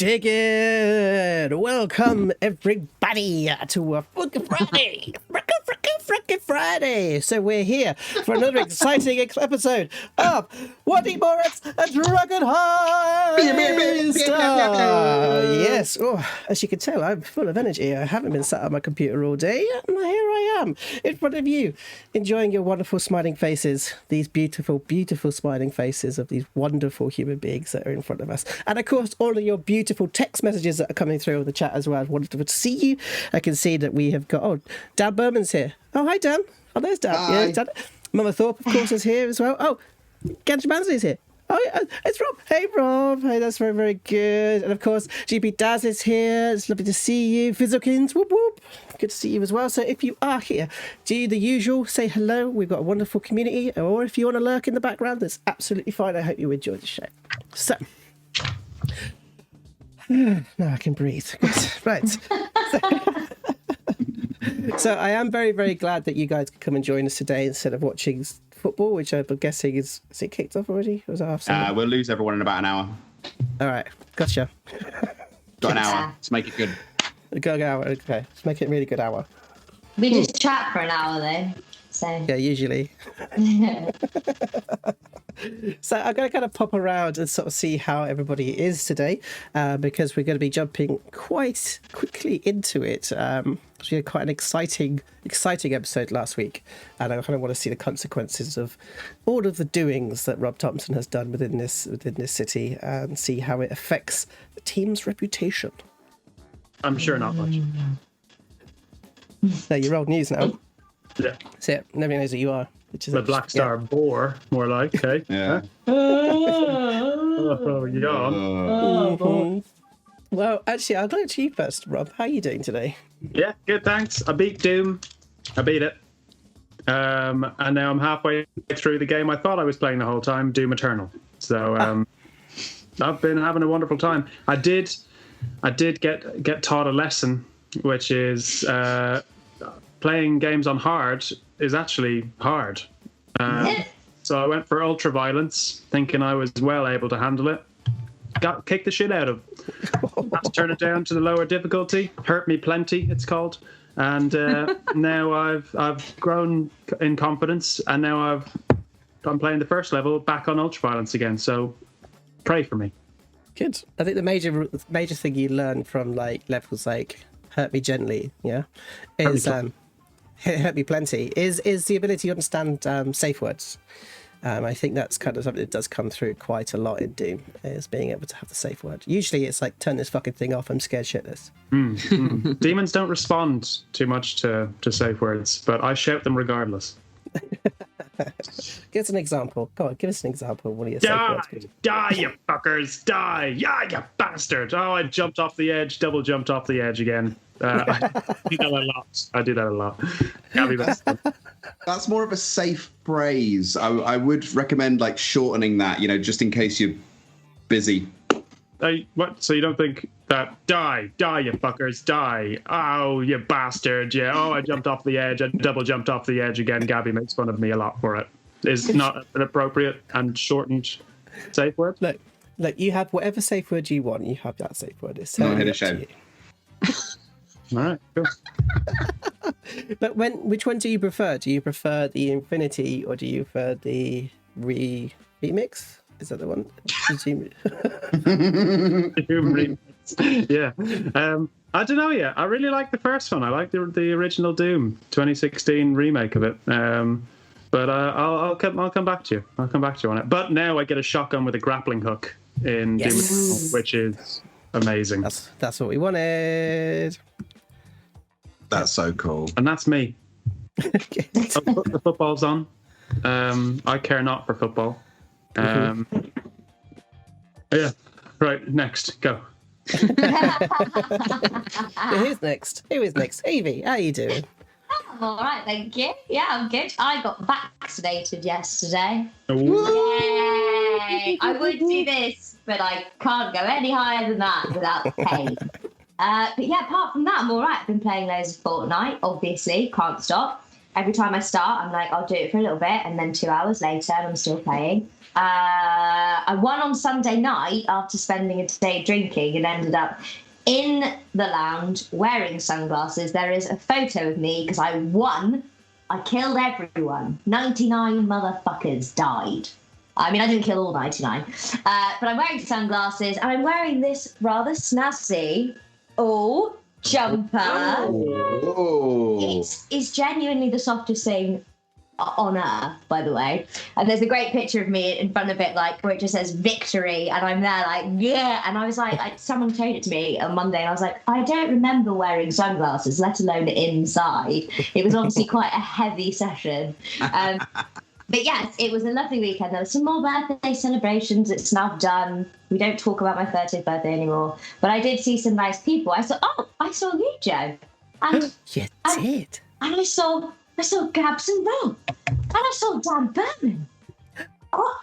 Dig it! Welcome everybody to a Frickin' Friday! Frickin' Friday! So we're here for another exciting episode of Waterdeep Mallrats and Dragon Heist! Yes, as you can tell, I'm full of energy. I haven't been sat at my computer all day, and here I am, in front of you, enjoying your wonderful smiling faces, these beautiful, beautiful smiling faces of these wonderful human beings that are in front of us. And of course, all of your beautiful text messages that are coming through on the chat as well. Wonderful to see you. I can see that we have got, Dan Burman's here. Oh, hi, Dan. Oh, there's Dan. Hi. Yeah, Dan. Mama Thorpe, of course, is here as well. Oh, Gantry Mansley's here. Oh, yeah, it's Rob. Hey, Rob. Hey, that's very, very good. And of course, GP Daz is here. It's lovely to see you. Fizzokins, whoop, whoop. Good to see you as well. So if you are here, do the usual, say hello. We've got a wonderful community. Or if you want to lurk in the background, that's absolutely fine. I hope you enjoy the show. So, now I can breathe. Right. So I am very, very glad that you guys could come and join us today instead of watching football, which I'm guessing is it kicked off already? Or was it half? We'll lose everyone in about an hour. All right, gotcha. Got an hour. Let's make it good. Good hour. Okay, let's make it a really good hour. We just chat for an hour though. So yeah, usually. So I'm going to kind of pop around and sort of see how everybody is today, because we're going to be jumping quite quickly into it. We had quite an exciting episode last week, and I kind of want to see the consequences of all of the doings that Rob Thompson has done within this city, and see how it affects the team's reputation. I'm sure not much. No, you're old news now. Yeah. That's it. Nobody knows who you are. Which is The Black Star Boar, more like, okay? Yeah. Oh, yawn. Mhm. Well, actually, I'll go to you first, Rob. How are you doing today? Yeah, good, thanks. I beat Doom. I beat it. And now I'm halfway through the game I thought I was playing the whole time, Doom Eternal. So I've been having a wonderful time. I did get taught a lesson, which is playing games on hard is actually hard. So I went for ultra violence, thinking I was well able to handle it. Got kicked the shit out of. Had to turn it down to the lower difficulty. Hurt me plenty, it's called. And now I've grown in confidence, and now I'm playing the first level back on ultra violence again. So pray for me. Good. I think the major thing you learn from like levels like Hurt Me Gently, yeah, is Hurt Me Plenty, is the ability to understand safe words. I think that's kind of something that does come through quite a lot in Doom, is being able to have the safe word. Usually it's like, turn this fucking thing off, I'm scared shitless. Demons don't respond too much to safe words, but I shout them regardless. Give us an example. Go on, give us an example of one of your safe words. Die, you fuckers! Die! Yeah, you bastard! Oh, I jumped off the edge, double jumped off the edge again. I do that a lot. That's more of a safe phrase. I would recommend like shortening that, just in case you're busy. What? So you don't think that die, you fuckers, die? Oh, you bastard! Yeah. Oh, I jumped off the edge. I double jumped off the edge again. Gabby makes fun of me a lot for it. Is not an appropriate and shortened safe word. Look, you have whatever safe word you want. You have that safe word. It's Not hit a show. All right, cool. But which one do you prefer? Do you prefer the Infinity or do you prefer the remix? Is that the one? Yeah. I don't know yet. I really like the first one. I like the original Doom 2016 remake of it. But I'll come back to you. I'll come back to you on it. But now I get a shotgun with a grappling hook in Doom Eternal, which is amazing. That's what we wanted. That's so cool. And that's me. I'll put the footballs on. I care not for football. Yeah. Right, next. Go. Who's next? Evie, how are you doing? I'm all right, thank you. Yeah, I'm good. I got vaccinated yesterday. Ooh. Yay! I would do this, but I can't go any higher than that without pain. But yeah, apart from that, I'm all right. I've been playing loads of Fortnite, obviously. Can't stop. every time I start, I'm like, I'll do it for a little bit, and then 2 hours later, I'm still playing. I won on Sunday night after spending a day drinking and ended up in the lounge wearing sunglasses. There is a photo of me because I won. I killed everyone. 99 motherfuckers died. I mean, I didn't kill all 99. But I'm wearing sunglasses and I'm wearing this rather snazzy jumper. Oh. It's genuinely the softest thing on earth, by the way. And there's a great picture of me in front of it, like, where it just says victory, and I'm there like, yeah. And I was like, someone showed it to me on Monday, and I was like, I don't remember wearing sunglasses, let alone inside. It was obviously quite a heavy session. But yes, it was a lovely weekend. There were some more birthday celebrations. It's now done. We don't talk about my 30th birthday anymore. But I did see some nice people. I saw you, Joe. And You did. And I saw Gabs and Rob. And I saw Dan Burman. Oh,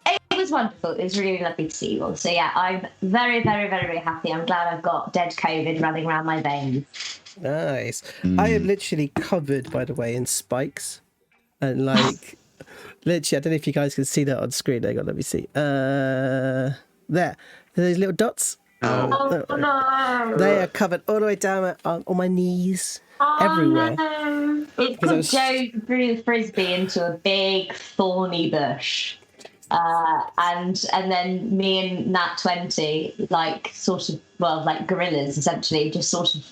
it was wonderful. It was really lovely to see you all. So yeah, I'm very, very, very, very happy. I'm glad I've got dead COVID running around my veins. Nice. I am literally covered, by the way, in spikes. And like, literally, I don't know if you guys can see that on screen. Hang on, let me see. There. Those little dots. Oh no. They are covered all the way down on my knees. Everywhere. No. It put Joe threw the frisbee into a big thorny bush. And then me and Nat 20, like, sort of, well, like gorillas, essentially, just sort of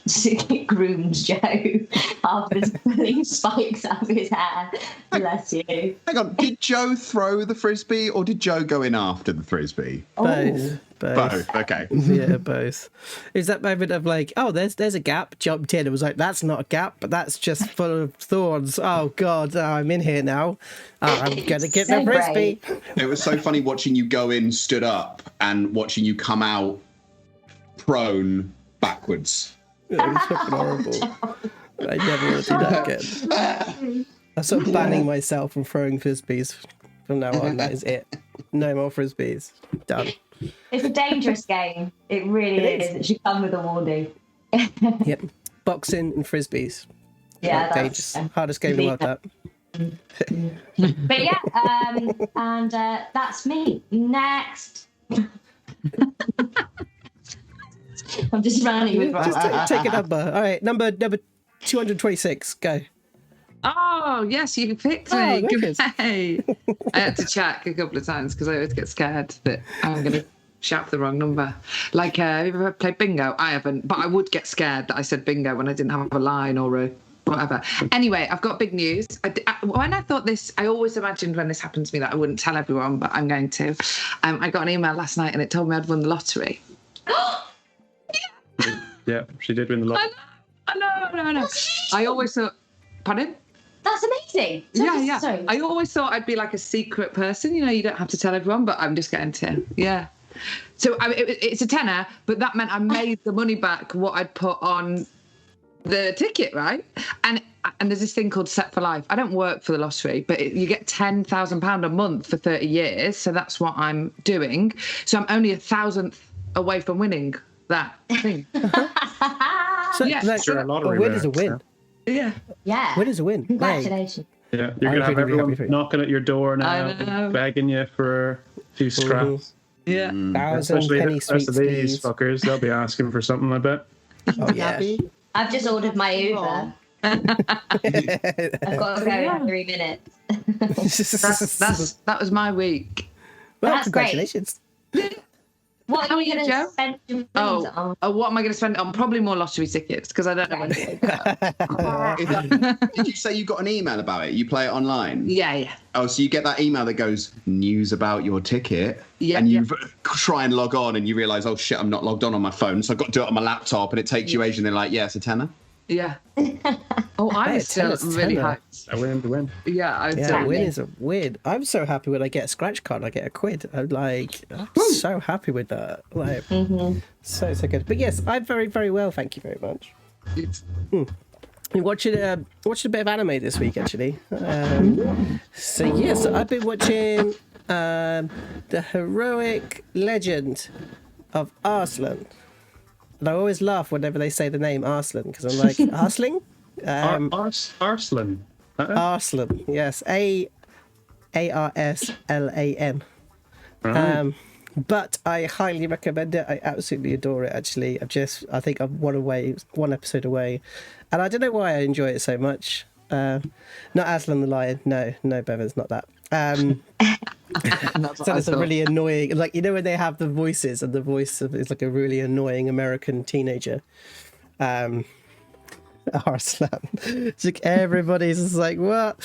groomed Joe after pulling spikes out of his hair. Bless you. Hang on, did Joe throw the frisbee or did Joe go in after the frisbee? Both. Both, okay. Yeah, both. It was that moment of like, oh, there's a gap, jumped in. It was like, that's not a gap, but that's just full of thorns. Oh, God, I'm in here now. I'm going to get the frisbee. It was so funny watching you go in, stood up, and watching you come out prone backwards. Yeah, it was fucking horrible. I never want to do that again. I'm sort of banning myself from throwing frisbees from now on. That is it. No more frisbees. Done. It's a dangerous game. It really is. It should come with a warning. Yep. Boxing and frisbees. Yeah, that's dangerous. Hardest game in the world, that. But yeah, and that's me. Next. I'm just running with my Just take a number. All right, number 226. Go. Oh, yes, you picked me. Oh, Great. I had to check a couple of times because I always get scared that I'm going to shout the wrong number. Like, have you ever played bingo? I haven't, but I would get scared that I said bingo when I didn't have a line or a whatever. Anyway, I've got big news. When I thought this, I always imagined when this happened to me that I wouldn't tell everyone, but I'm going to. I got an email last night and it told me I'd won the lottery. Yeah, she did win the lottery. I know. I always thought, pardon? That's amazing. Yeah. Sorry. I always thought I'd be like a secret person. You know, you don't have to tell everyone, but I'm just getting to. Yeah. So it's a tenner, but that meant I made the money back what I'd put on the ticket, right? And there's this thing called Set for Life. I don't work for the lottery, but you get £10,000 a month for 30 years. So that's what I'm doing. So I'm only 1,000th away from winning that thing. So, Yeah. like, Sure, a lottery win is a winner, win. Yeah. Yeah. Win is a win. Congratulations. Yeah, you're going to have really everyone happy for you. knocking at your door I know. now, begging you for a few scraps. Yeah. 1,000 Especially penny the rest sweet of these skis. fuckers, they'll be asking for something, I bet. Oh, yeah. I've just ordered my Uber. I've got to go in 3 minutes. That was my week. Well, That's great. congratulations. What How are are you you, going Joe? to spend your money on? Oh, what am I going to spend it on? Probably more lottery tickets because I don't know when to Did you say you got an email about it? You play it online? Yeah. Oh, so you get that email that goes, news about your ticket, Yeah, and you try and log on and you realise, oh shit, I'm not logged on my phone, so I've got to do it on my laptop, and it takes you ages, and they're like, yeah, it's a tenner. Yeah. Oh, I was still tenner's really tenner. hyped. I win to win. Yeah, I was Yeah, still a win is a win. I'm so happy when I get a scratch card and I get a quid. I'm so happy with that. Like, so good. But yes, I'm very, very well. Thank you very much. I'm watching a bit of anime this week, actually. So yes, I've been watching the heroic legend of Arslan. And I always laugh whenever they say the name Arslan because I'm like, Arsling? Arslan. Arslan, yes, Arslan. Right. But I highly recommend it. I absolutely adore it. Actually, I think I'm one episode away, and I don't know why I enjoy it so much. Not Aslan the Lion. No, Bevan's not that. So it's a really annoying, like, you know, when they have the voices, and the voice is like a really annoying American teenager. Arslan. It's like everybody's just like, what?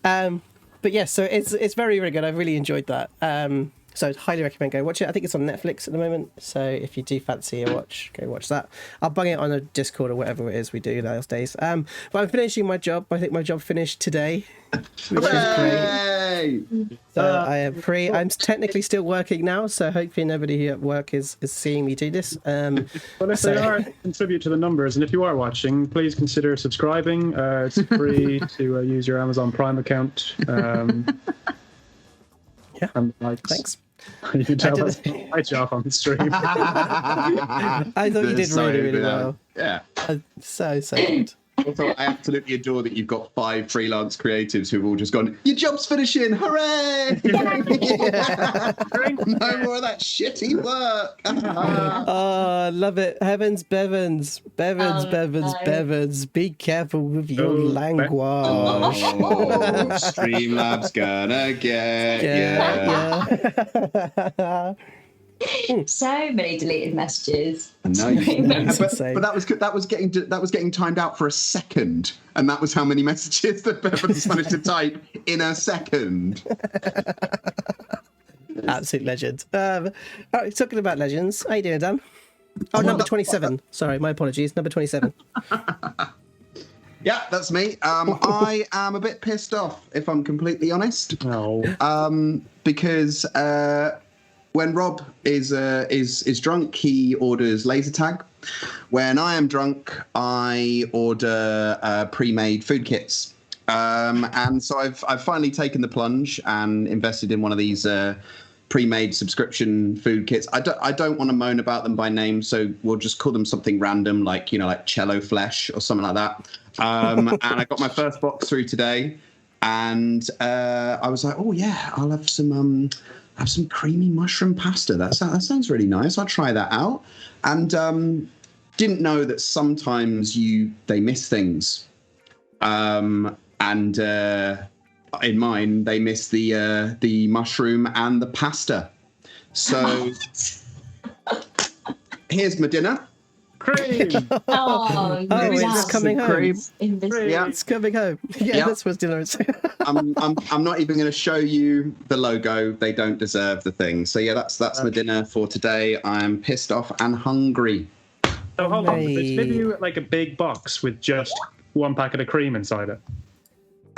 But yes, so it's very, very good. I really enjoyed that. So I'd highly recommend go watch it. I think it's on Netflix at the moment. So if you do fancy a watch, go watch that. I'll bung it on a Discord or whatever it is we do those days. But I'm finishing my job. I think my job finished today, which is great. So I am free. I'm technically still working now, so hopefully nobody here at work is seeing me do this. Well, if they are, contribute to the numbers, and if you are watching, please consider subscribing. It's free to use your Amazon Prime account. Yeah. And Thanks. You can tell that's my job on the stream. I thought you did really, really well. Yeah. So good. Also, I absolutely adore that you've got 5 freelance creatives who've all just gone, your job's finishing, hooray! No more of that shitty work. Oh, love it. Heavens, Bevans. Be careful with your language. Oh, Streamlab's gonna get Yeah. So many deleted messages. No, insane. but that was getting timed out for a second, and that was how many messages that Bevan's managed to type in a second. Absolute legend. All right, talking about legends. How you doing, Dan? Oh, number 27. Sorry, my apologies. Number 27. Yeah, that's me. I am a bit pissed off, if I'm completely honest. No. Because when Rob is drunk, he orders laser tag. When I am drunk, I order pre-made food kits. And so I've finally taken the plunge and invested in one of these pre-made subscription food kits. I don't want to moan about them by name, so we'll just call them something random, like cello flesh or something like that. And I got my first box through today, and I was like, oh yeah, I'll have some creamy mushroom pasta. That sounds really nice. I'll try that out. And didn't know that sometimes they miss things. And in mine, they miss the mushroom and the pasta. So here's my dinner. Cream. Oh, It's coming home. Cream. Yeah. It's coming home. Yeah, that's what dinner is. I'm not even going to show you the logo. They don't deserve the thing. So yeah, that's my dinner for today. I'm pissed off and hungry. So hold on, did they give you like a big box with just one packet of cream inside it?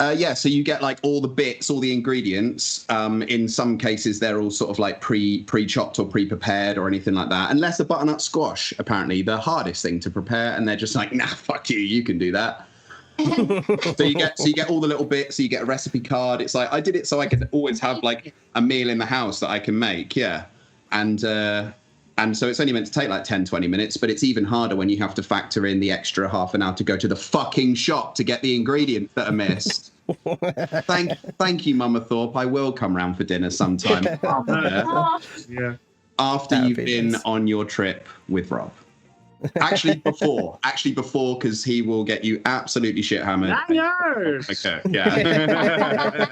Yeah, so you get like all the bits, all the ingredients. In some cases, they're all sort of like pre-chopped or pre-prepared or anything like that. Unless the butternut squash, apparently the hardest thing to prepare, and they're just like, nah, fuck you, you can do that. so you get all the little bits. So you get a recipe card. It's like I did it so I could always have like a meal in the house that I can make. Yeah, and so it's only meant to take like 10-20 minutes, but it's even harder when you have to factor in the extra half an hour to go to the fucking shop to get the ingredients that are missed. Thank you, Mama Thorpe. I will come round for dinner sometime. Yeah. After you've been on your trip with Rob. Actually, before, because he will get you absolutely shit hammered. Okay, yeah.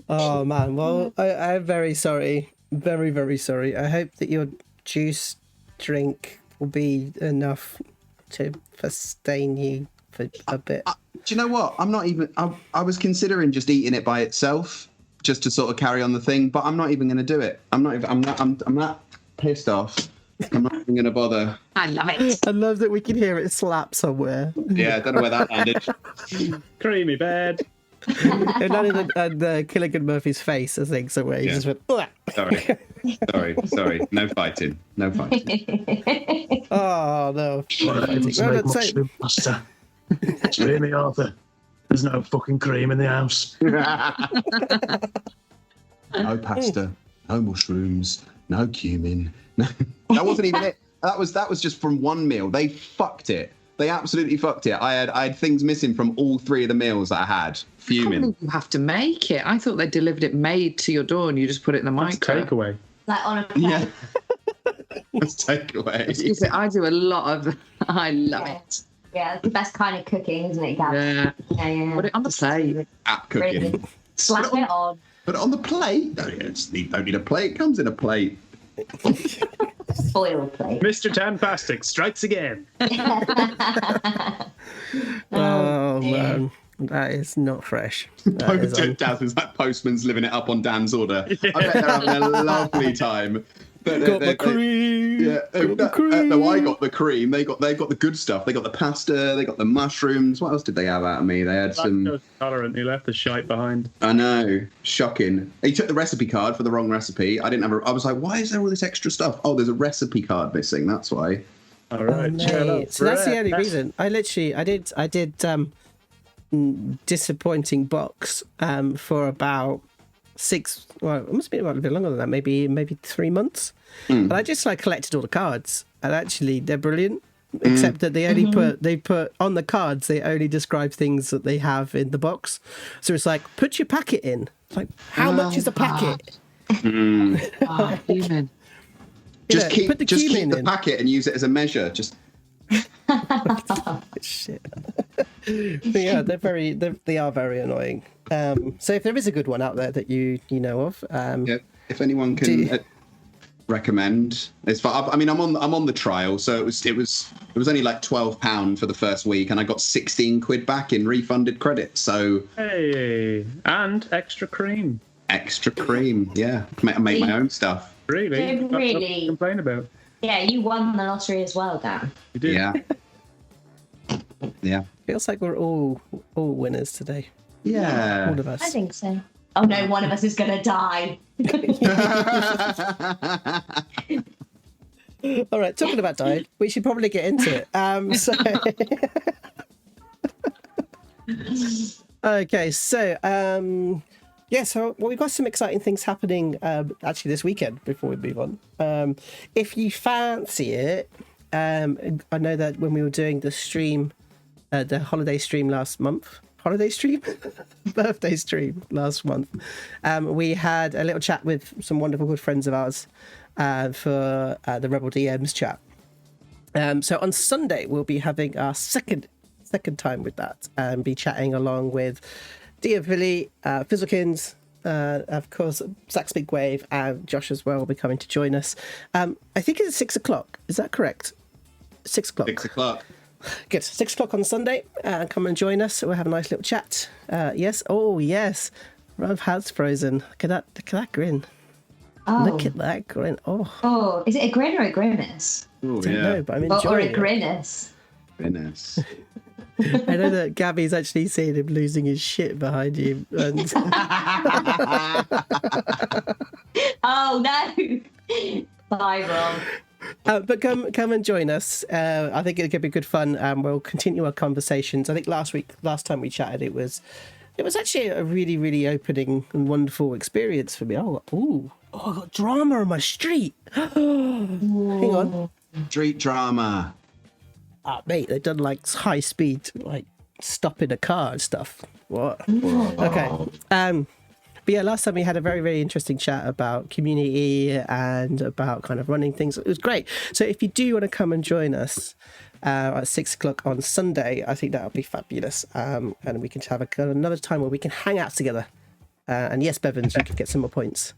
Oh man, well, I'm very sorry, very, very sorry. I hope that your juice drink will be enough to sustain you for a bit. Do you know what? I'm not even. I was considering just eating it by itself, just to sort of carry on the thing. But I'm not even going to do it. I'm not pissed off. I'm not even going to bother. I love it. I love that we can hear it slap somewhere. Yeah, I don't know where that landed. Creamy bed. It landed on Killigan Murphy's face, I think, somewhere. He just went, ugh. Sorry. No fighting. Oh, no. Mushroom pasta. It's really, Arthur. There's no fucking cream in the house. No pasta, no mushrooms, no cumin. No, that wasn't even it. That was just from one meal. They fucked it They absolutely fucked it. I had things missing from all 3 of the meals that I had. Fuming. You have to make it. I thought they delivered it made to your door and you just put it in the micro. Takeaway. Like on a plate. Yeah. That's takeaway. Excuse me, I do a lot of. I love it. Yeah, it's the best kind of cooking, isn't it, Gab? Yeah. Yeah. Put it on the plate. At cooking. Brilliant. Slap it on. Put it on the plate. No, you don't need a plate. It comes in a plate. Spoil plate. Mr. Tantastic strikes again. Oh man, that is not fresh. Daz is like postman's living it up on Dan's order. I bet they're having a lovely time. Got the cream. Yeah, Got the cream. no, I got the cream. They got the good stuff. They got the pasta. They got the mushrooms. What else did they have out of me? They had some. Lactose tolerant. He left the shite behind. I know, shocking. He took the recipe card for the wrong recipe. I didn't have. I was like, why is there all this extra stuff? Oh, there's a recipe card missing. That's why. All right. Mate. So that's the only reason. I did disappointing box for about 6. Well, it must have been a bit longer than that. Maybe 3 months. And I just like collected all the cards, and actually they're brilliant. Except that they only put on the cards. They only describe things that they have in the box. So it's like, put your packet in. It's like, how much is a packet? Human. Just keep the in. packet and use it as a measure. Just shit. But yeah, they are very annoying. So if there is a good one out there that you know of, yeah, if anyone can recommend, it's fine. I mean, I'm on the trial, so it was only like £12 for the first week, and I got 16 quid back in refunded credit. So hey, and extra cream. Extra cream, yeah. Make my own stuff. Really? Don't That's nothing to really. complain about. Yeah, you won the lottery as well, Dan. You did. Yeah. Yeah. Feels like we're all winners today. Yeah. All of us. I think so. Oh no, one of us is gonna die. All right, talking about dying, we should probably get into it. Okay, so so we've got some exciting things happening actually this weekend before we move on. If you fancy it, I know that when we were doing the stream, the holiday stream last month, birthday stream last month, we had a little chat with some wonderful good friends of ours for the Rebel DMs chat. So on Sunday we'll be having our second time with that, and be chatting along with Evie, Fizzlekins, of course Zach's Big Wave, and Josh as well will be coming to join us. I think it's 6 o'clock, is that correct? 6 o'clock. 6 o'clock. Good. 6 o'clock on Sunday. Come and join us. We'll have a nice little chat. Yes. Oh, yes. Rob has frozen. Look at that grin. Oh. Look at that grin. Oh, is it a grin or a grimace? Oh, I don't know, but I'm Or enjoying a it. grimace? Goodness. I know that Gabby's actually seeing him losing his shit behind you. And... Oh no! Bye, Rob. But come and join us. I think it'll be good fun. We'll continue our conversations. I think last time we chatted, it was actually a really, really opening and wonderful experience for me. I got drama on my street. Hang on. Street drama. Mate, they've done like high speed, like stopping a car and stuff. What? Okay. But yeah, last time we had a very, very interesting chat about community and about kind of running things. It was great. So if you do want to come and join us at 6 o'clock on Sunday, I think that would be fabulous. And we can have another time where we can hang out together. And yes, Bevins, you can get some more points.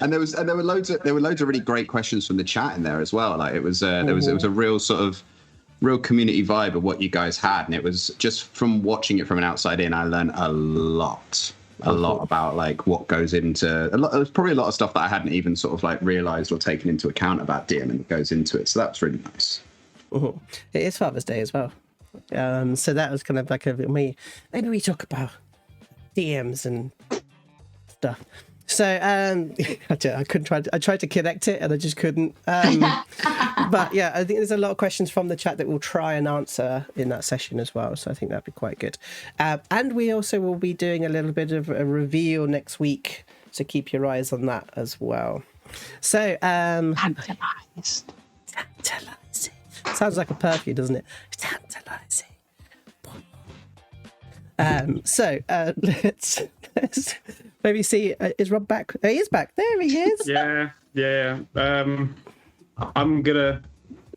And there were loads of really great questions from the chat in there as well. Like it was a real sort of real community vibe of what you guys had, and it was just from watching it from an outside in, I learned a lot about like what goes into there's probably a lot of stuff that I hadn't even sort of like realized or taken into account about DMing that goes into it. So that's really nice. It is Father's Day as well, so that was kind of like maybe we talk about DMs and stuff. So I couldn't try. I tried to connect it and I just couldn't. But yeah, I think there's a lot of questions from the chat that we'll try and answer in that session as well. So I think that'd be quite good. And we also will be doing a little bit of a reveal next week, so keep your eyes on that as well. So tantalized. Sounds like a perfume, doesn't it? Tantalizing. Let's maybe see. Is Rob back? Oh, he is back. There he is. Yeah. I'm gonna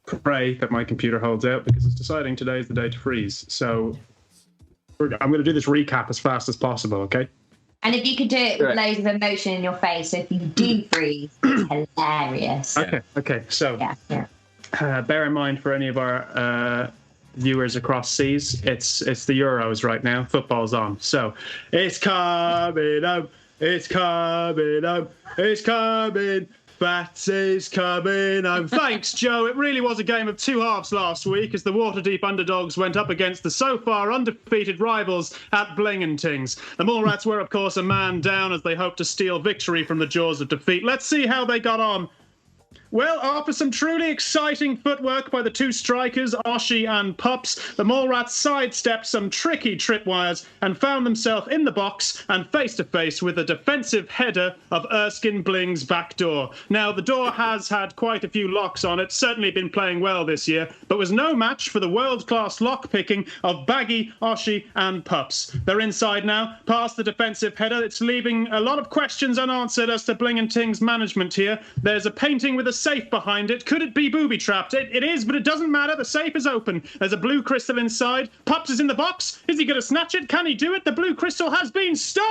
pray that my computer holds out because it's deciding today is the day to freeze. So I'm gonna do this recap as fast as possible. Okay. And if you could do it with loads of emotion in your face, so if you do freeze, it's hilarious. Okay. So Yeah. bear in mind for any of our viewers across seas, it's the Euros right now. Football's on. So it's coming up. It's coming up. It's coming. Phatts is coming home. Thanks, Joe. It really was a game of two halves last week as the Waterdeep underdogs went up against the so far undefeated rivals at Blingentings. The Mallrats were, of course, a man down as they hoped to steal victory from the jaws of defeat. Let's see how they got on. Well, after some truly exciting footwork by the two strikers, Oshi and Pups, the Mallrats sidestepped some tricky tripwires and found themselves in the box and face-to-face with a defensive header of Erskine Bling's back door. Now, the door has had quite a few locks on it, certainly been playing well this year, but was no match for the world-class lock-picking of Baggi, Oshi and Pups. They're inside now, past the defensive header. It's leaving a lot of questions unanswered as to Blingentings' management here. There's a painting with a safe behind it. Could it be booby-trapped? It is, but it doesn't matter. The safe is open. There's a blue crystal inside. Pups is in the box. Is he going to snatch it? Can he do it? The blue crystal has been stolen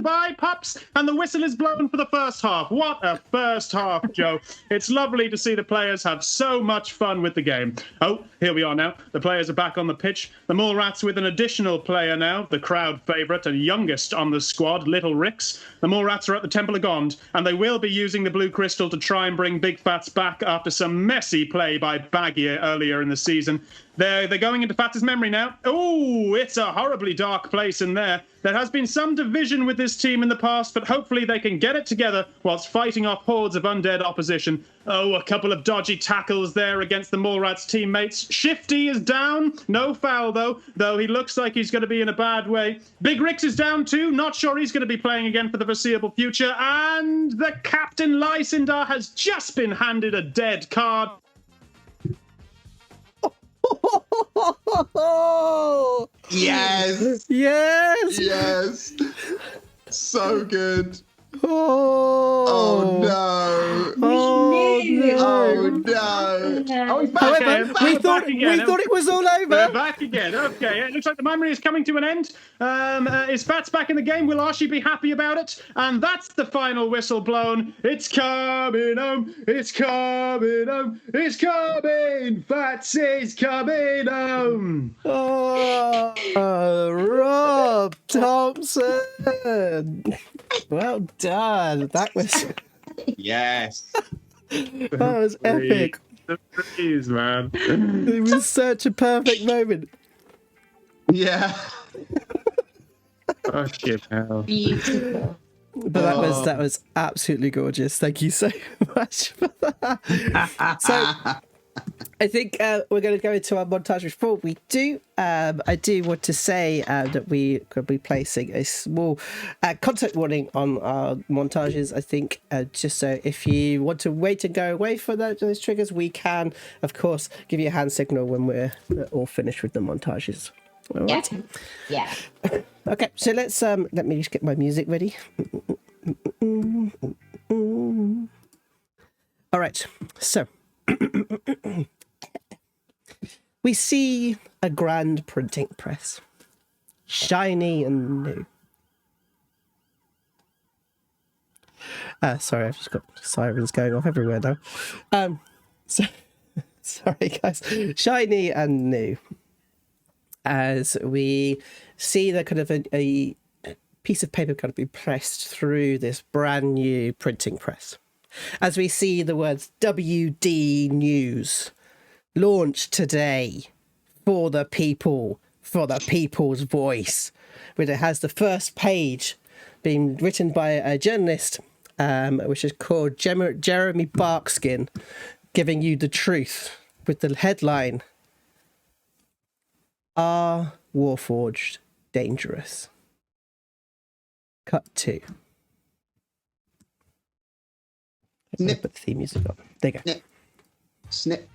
by Pups, and the whistle is blown for the first half. What a first half, Joe. It's lovely to see the players have so much fun with the game. Oh, here we are now. The players are back on the pitch. The Mallrats with an additional player now, the crowd favourite and youngest on the squad, Little Rix. The Mallrats are at the Temple of Gond, and they will be using the blue crystal to try and bring Big Phatts back after some messy play by Baggi earlier in the season. They're going into Phatts' memory now. Oh, it's a horribly dark place in there. There has been some division with this team in the past, but hopefully they can get it together whilst fighting off hordes of undead opposition. Oh, a couple of dodgy tackles there against the Mallrats' teammates. Shifty is down. No foul, though he looks like he's going to be in a bad way. Big Rix is down too. Not sure he's going to be playing again for the foreseeable future. And the captain, Lysander, has just been handed a dead card. Yes. Yes. So good. Oh no. Oh knew. Oh no. Oh, he's back. However, we Back thought again. it was all We're over. back again. Okay, it looks like the memory is coming to an end. Is Phatts back in the game? Will Oshi be happy about it? And that's the final whistle blown. It's coming home. It's coming home. It's coming. Phatts is coming home. Oh, Rob Thompson. Well done. That was Yes. epic. The freeze, man. It was such a perfect moment. Yeah. Fucking hell. Beautiful. But that was absolutely gorgeous. Thank you so much for that. So I think we're going to go into our montage. Before we do, I do want to say that we could be placing a small content warning on our montages. I think just so if you want to wait and go away for those triggers, we can, of course, give you a hand signal when we're all finished with the montages. All right. Yeah. Okay, so let's let me just get my music ready. All right, so we see a grand printing press, shiny and new. Sorry, I've just got sirens going off everywhere now. Sorry guys, shiny and new. As we see the kind of a piece of paper kind of be pressed through this brand new printing press. As we see the words WD News, launched today for the people, for the people's voice, where it has the first page being written by a journalist, which is called Jeremy Barkskin, giving you the truth with the headline, "Are Warforged dangerous?" Cut 2. Let's put the theme music on. There you go. Snip.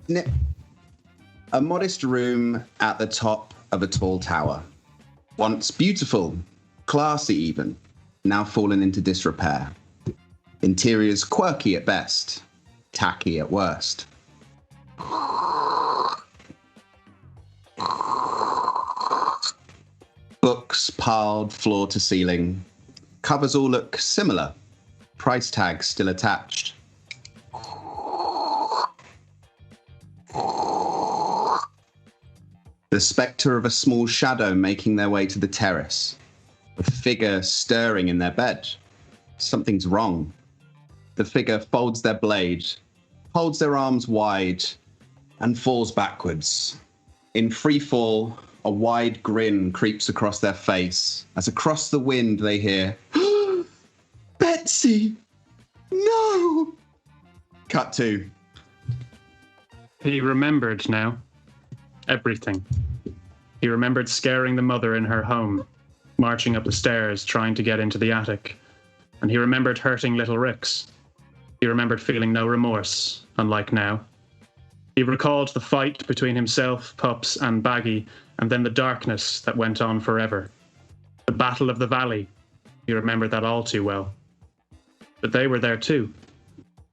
Snip. A modest room at the top of a tall tower. Once beautiful, classy even, now fallen into disrepair. Interiors quirky at best, tacky at worst. Books piled floor to ceiling. Covers all look similar. Price tags still attached. The spectre of a small shadow making their way to the terrace. A figure stirring in their bed. Something's wrong. The figure folds their blade, holds their arms wide, and falls backwards. In free fall, a wide grin creeps across their face as across the wind they hear, Betsy! No! Cut to. He remembered now. Everything. He remembered scaring the mother in her home, marching up the stairs, trying to get into the attic. And he remembered hurting little Rix. He remembered feeling no remorse, unlike now. He recalled the fight between himself, Pups, and Baggi, and then the darkness that went on forever. The Battle of the Valley. He remembered that all too well. But they were there too.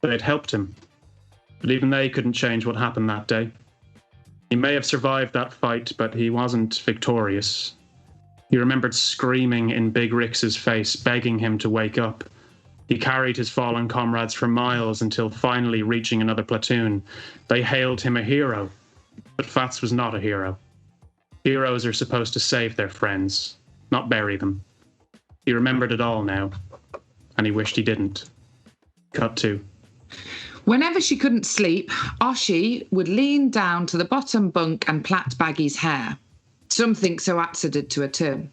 They'd helped him. But even they couldn't change what happened that day. He may have survived that fight, but he wasn't victorious. He remembered screaming in Big Rix's face, begging him to wake up. He carried his fallen comrades for miles until finally reaching another platoon. They hailed him a hero, but Phatts was not a hero. Heroes are supposed to save their friends, not bury them. He remembered it all now, and he wished he didn't. Cut to. Whenever she couldn't sleep, Oshi would lean down to the bottom bunk and plait Baggi's hair. Something so accident to her too.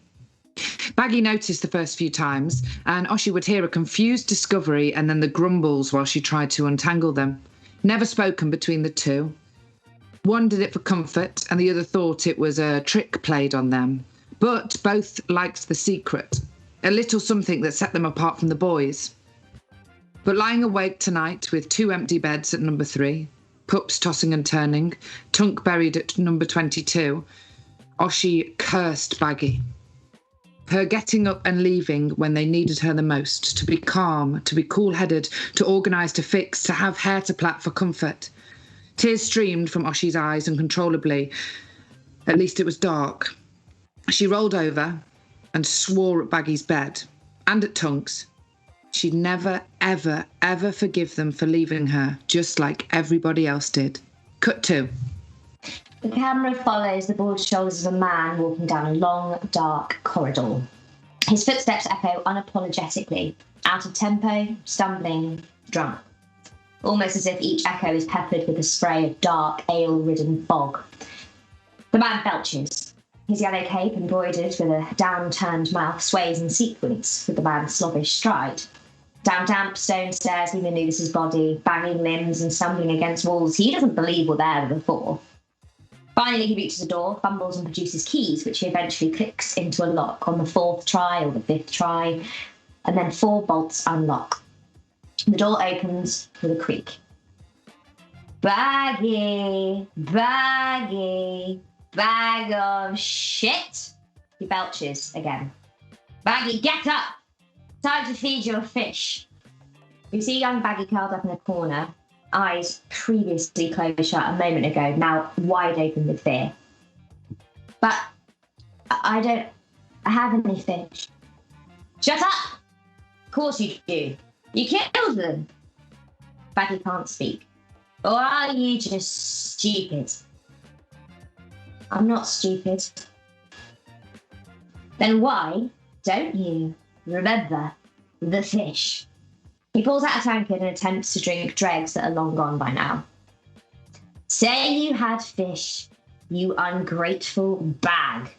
Baggi noticed the first few times, and Oshi would hear a confused discovery and then the grumbles while she tried to untangle them. Never spoken between the two. One did it for comfort, and the other thought it was a trick played on them. But both liked the secret, a little something that set them apart from the boys. But lying awake tonight with 2 empty beds at number 3, Pups tossing and turning, Tunk buried at number 22, Oshi cursed Baggi. Her getting up and leaving when they needed her the most, to be calm, to be cool-headed, to organise, to fix, to have hair to plait for comfort. Tears streamed from Oshi's eyes uncontrollably. At least it was dark. She rolled over and swore at Baggi's bed, and at Tunk's. She'd never, ever, ever forgive them for leaving her, just like everybody else did. Cut to. The camera follows the broad shoulders of a man walking down a long, dark corridor. His footsteps echo unapologetically, out of tempo, stumbling, drunk. Almost as if each echo is peppered with a spray of dark, ale-ridden fog. The man belches. His yellow cape, embroidered with a down-turned mouth, sways in sequence with the man's sluggish stride. Down damp stone stairs he manoeuvres his body, banging limbs and stumbling against walls he doesn't believe were there before. Finally, he reaches a door, fumbles and produces keys, which he eventually clicks into a lock on the 4th try or the 5th try, and then 4 bolts unlock. The door opens with a creak. Baggi, Baggi, bag of shit, he belches again. Baggi, get up! Time to feed your fish. You see young Baggi curled up in a corner, eyes previously closed shut a moment ago, now wide open with fear. But I don't have any fish. Shut up! Of course you do. You killed them. Baggi can't speak. Or are you just stupid? I'm not stupid. Then why don't you remember the fish? He pulls out a tankard and attempts to drink dregs that are long gone by now. Say you had fish, you ungrateful bag.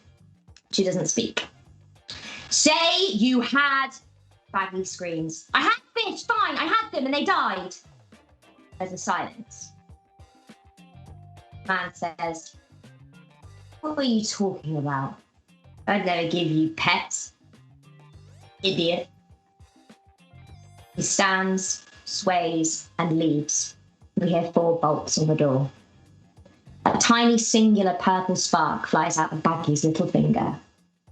She doesn't speak. Say you had... Baggi screams. I had fish, fine, I had them and they died. There's a silence. Man says, what were you talking about? I'd never give you pets. Idiot. He stands, sways, and leaves. We hear 4 bolts on the door. A tiny singular purple spark flies out of Baggi's little finger.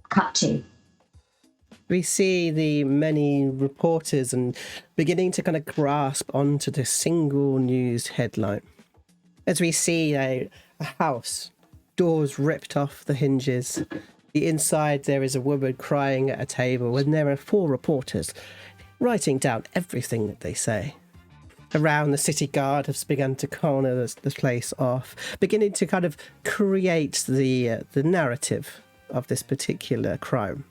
Cut to. We see the many reporters and beginning to kind of grasp onto the single news headline. As we see a house, doors ripped off the hinges. The inside there is a woman crying at a table, and there are 4 reporters writing down everything that they say. Around, the city guard has begun to corner the place off, beginning to kind of create the narrative of this particular crime.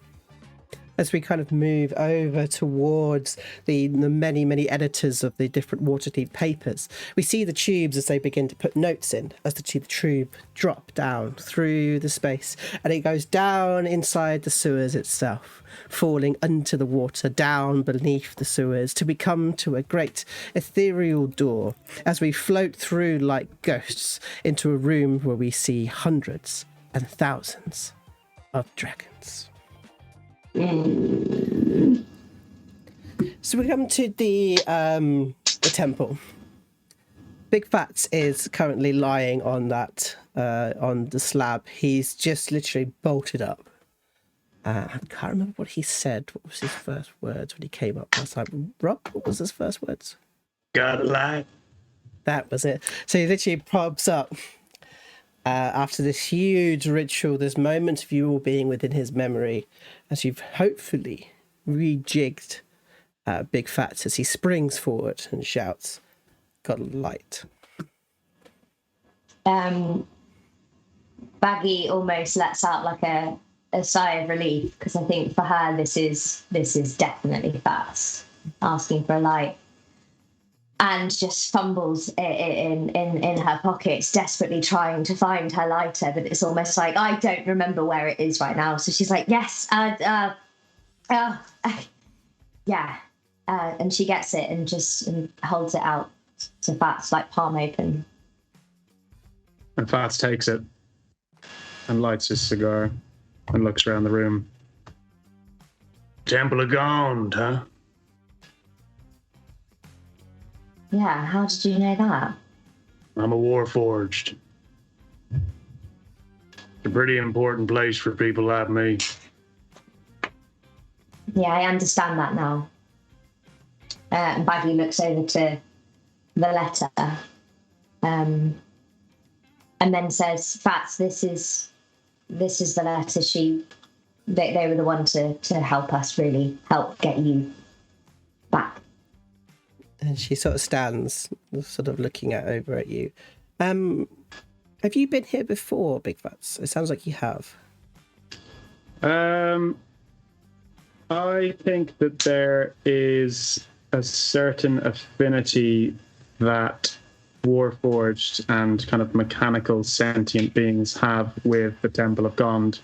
As we kind of move over towards the many editors of the different Waterdeep papers, we see the tubes as they begin to put notes in, as the tube drop down through the space, and it goes down inside the sewers itself, falling into the water down beneath the sewers to become to a great ethereal door as we float through like ghosts into a room where we see hundreds and thousands of dragons. So we come to the temple. Big Phatts is currently lying on that on the slab. He's just literally bolted up. I can't remember what he said. What was his first words when he came up last time? Rob, what was his first words? Gotta lie. That was it. So he literally props up after this huge ritual, this moment of you all being within his memory, as you've hopefully rejigged Big Phatts as he springs forward and shouts, "Got a light." Baggi almost lets out like a sigh of relief, because I think for her this is definitely Phatts asking for a light, and just fumbles in her pockets, desperately trying to find her lighter, but it's almost like, I don't remember where it is right now. So she's like, yes, yeah, and she gets it and just holds it out to Phatts, like palm open. And Phatts takes it and lights his cigar and looks around the room. Temple of Gond, huh? Yeah, how did you know that? I'm a Warforged. It's a pretty important place for people like me. Yeah, I understand that now. And Baggi looks over to the letter, and then says, "Phatts, this is the letter. They were the one to help us, really help get you back." And she sort of stands, sort of looking over at you. Have you been here before, Big Phatts? It sounds like you have. I think that there is a certain affinity that Warforged and kind of mechanical sentient beings have with the Temple of Gond,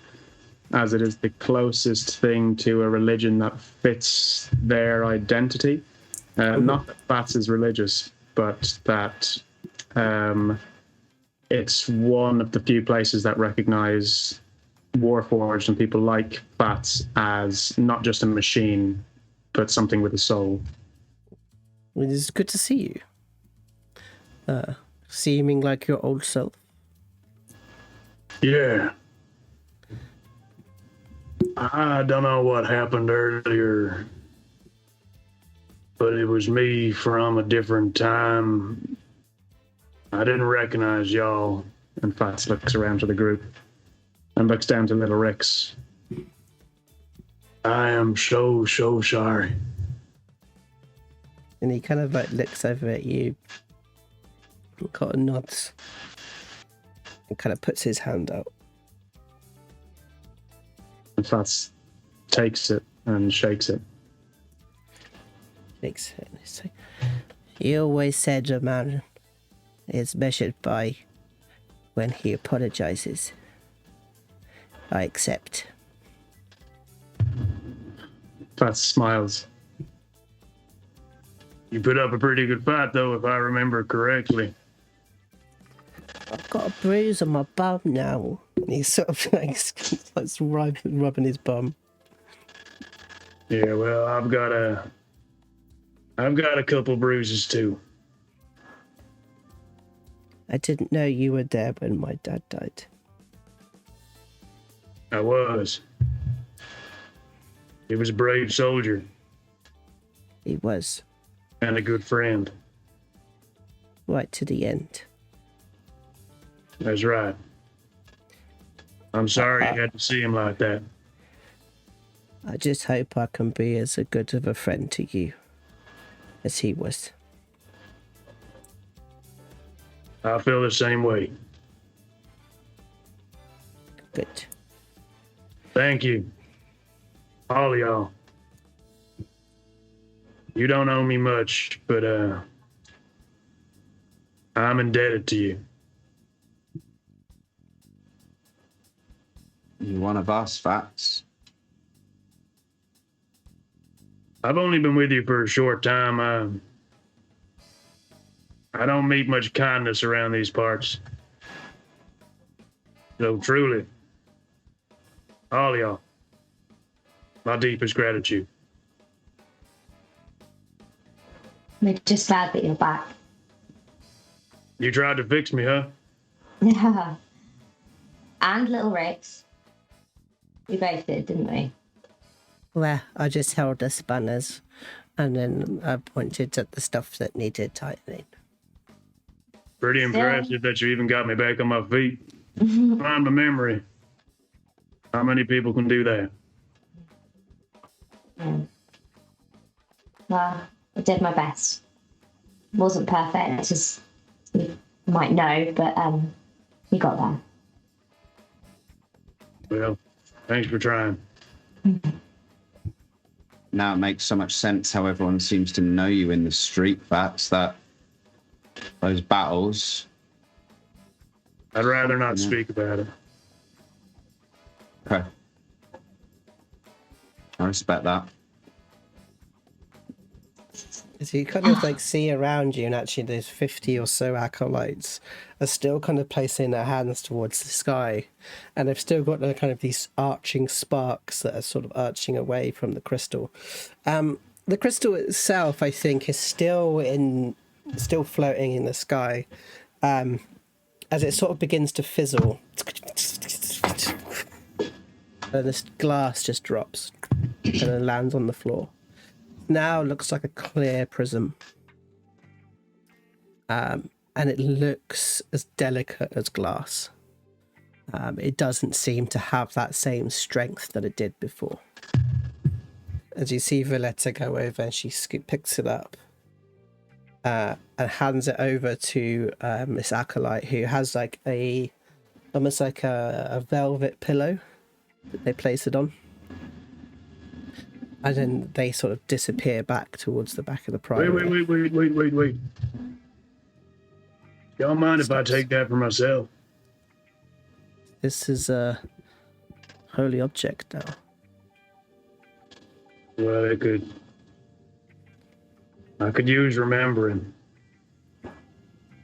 as it is the closest thing to a religion that fits their identity. Not that Phatts is religious, but that it's one of the few places that recognize Warforged and people like Phatts as not just a machine, but something with a soul. It is good to see you. Seeming like your old self. Yeah. I don't know what happened earlier, but it was me from a different time. I didn't recognize y'all. And Phatts looks around to the group and looks down to little Rex. I am so sorry. And he kind of like looks over at you, kind of nods, and kind of puts his hand out. And Phatts takes it and shakes it. Shakes it. He's like, "You always said a man is measured by when he apologizes. I accept." Phatts smiles. You put up a pretty good fight, though, if I remember correctly. "I've got a bruise on my bum now." And he's sort of like starts rubbing his bum. Yeah, well, I've got a couple bruises too. I didn't know you were there when my dad died. I was. He was a brave soldier He was. and a good friend. Right to the end. That's right. I'm sorry you had to see him like that. I just hope I can be as a good of a friend to you as he was. I feel the same way. Good. Thank you. All of y'all. You don't owe me much, but I'm indebted to you. You're one of us, Phatts. I've only been with you for a short time. I don't meet much kindness around these parts. So truly, all y'all, my deepest gratitude. We're just glad that you're back. You tried to fix me, huh? Yeah. And little Rex. We both did, didn't we? Well, I just held the spanners and then I pointed at the stuff that needed tightening. Pretty impressive that you even got me back on my feet. Find my memory. How many people can do that? Well, I did my best. Wasn't perfect, as you might know, but we got there. Well, thanks for trying. Now it makes so much sense how everyone seems to know you in the street, Phatts, that those battles. I'd rather not speak about it. Okay. I respect that. So you kind of like see around you, and actually there's 50 or so acolytes are still kind of placing their hands towards the sky, and they've still got the kind of these arching sparks that are sort of arching away from the crystal. The crystal itself, I think, is still floating in the sky, as it sort of begins to fizzle, and this glass just drops and then lands on the floor. Now looks like a clear prism, and it looks as delicate as glass. It doesn't seem to have that same strength that it did before. As you see Valletta go over, and she picks it up and hands it over to this acolyte, who has like almost like a velvet pillow that they place it on. And then they sort of disappear back towards the back of the priory. Wait. Don't mind if I take that for myself. This is a holy object now. Well, I could use remembering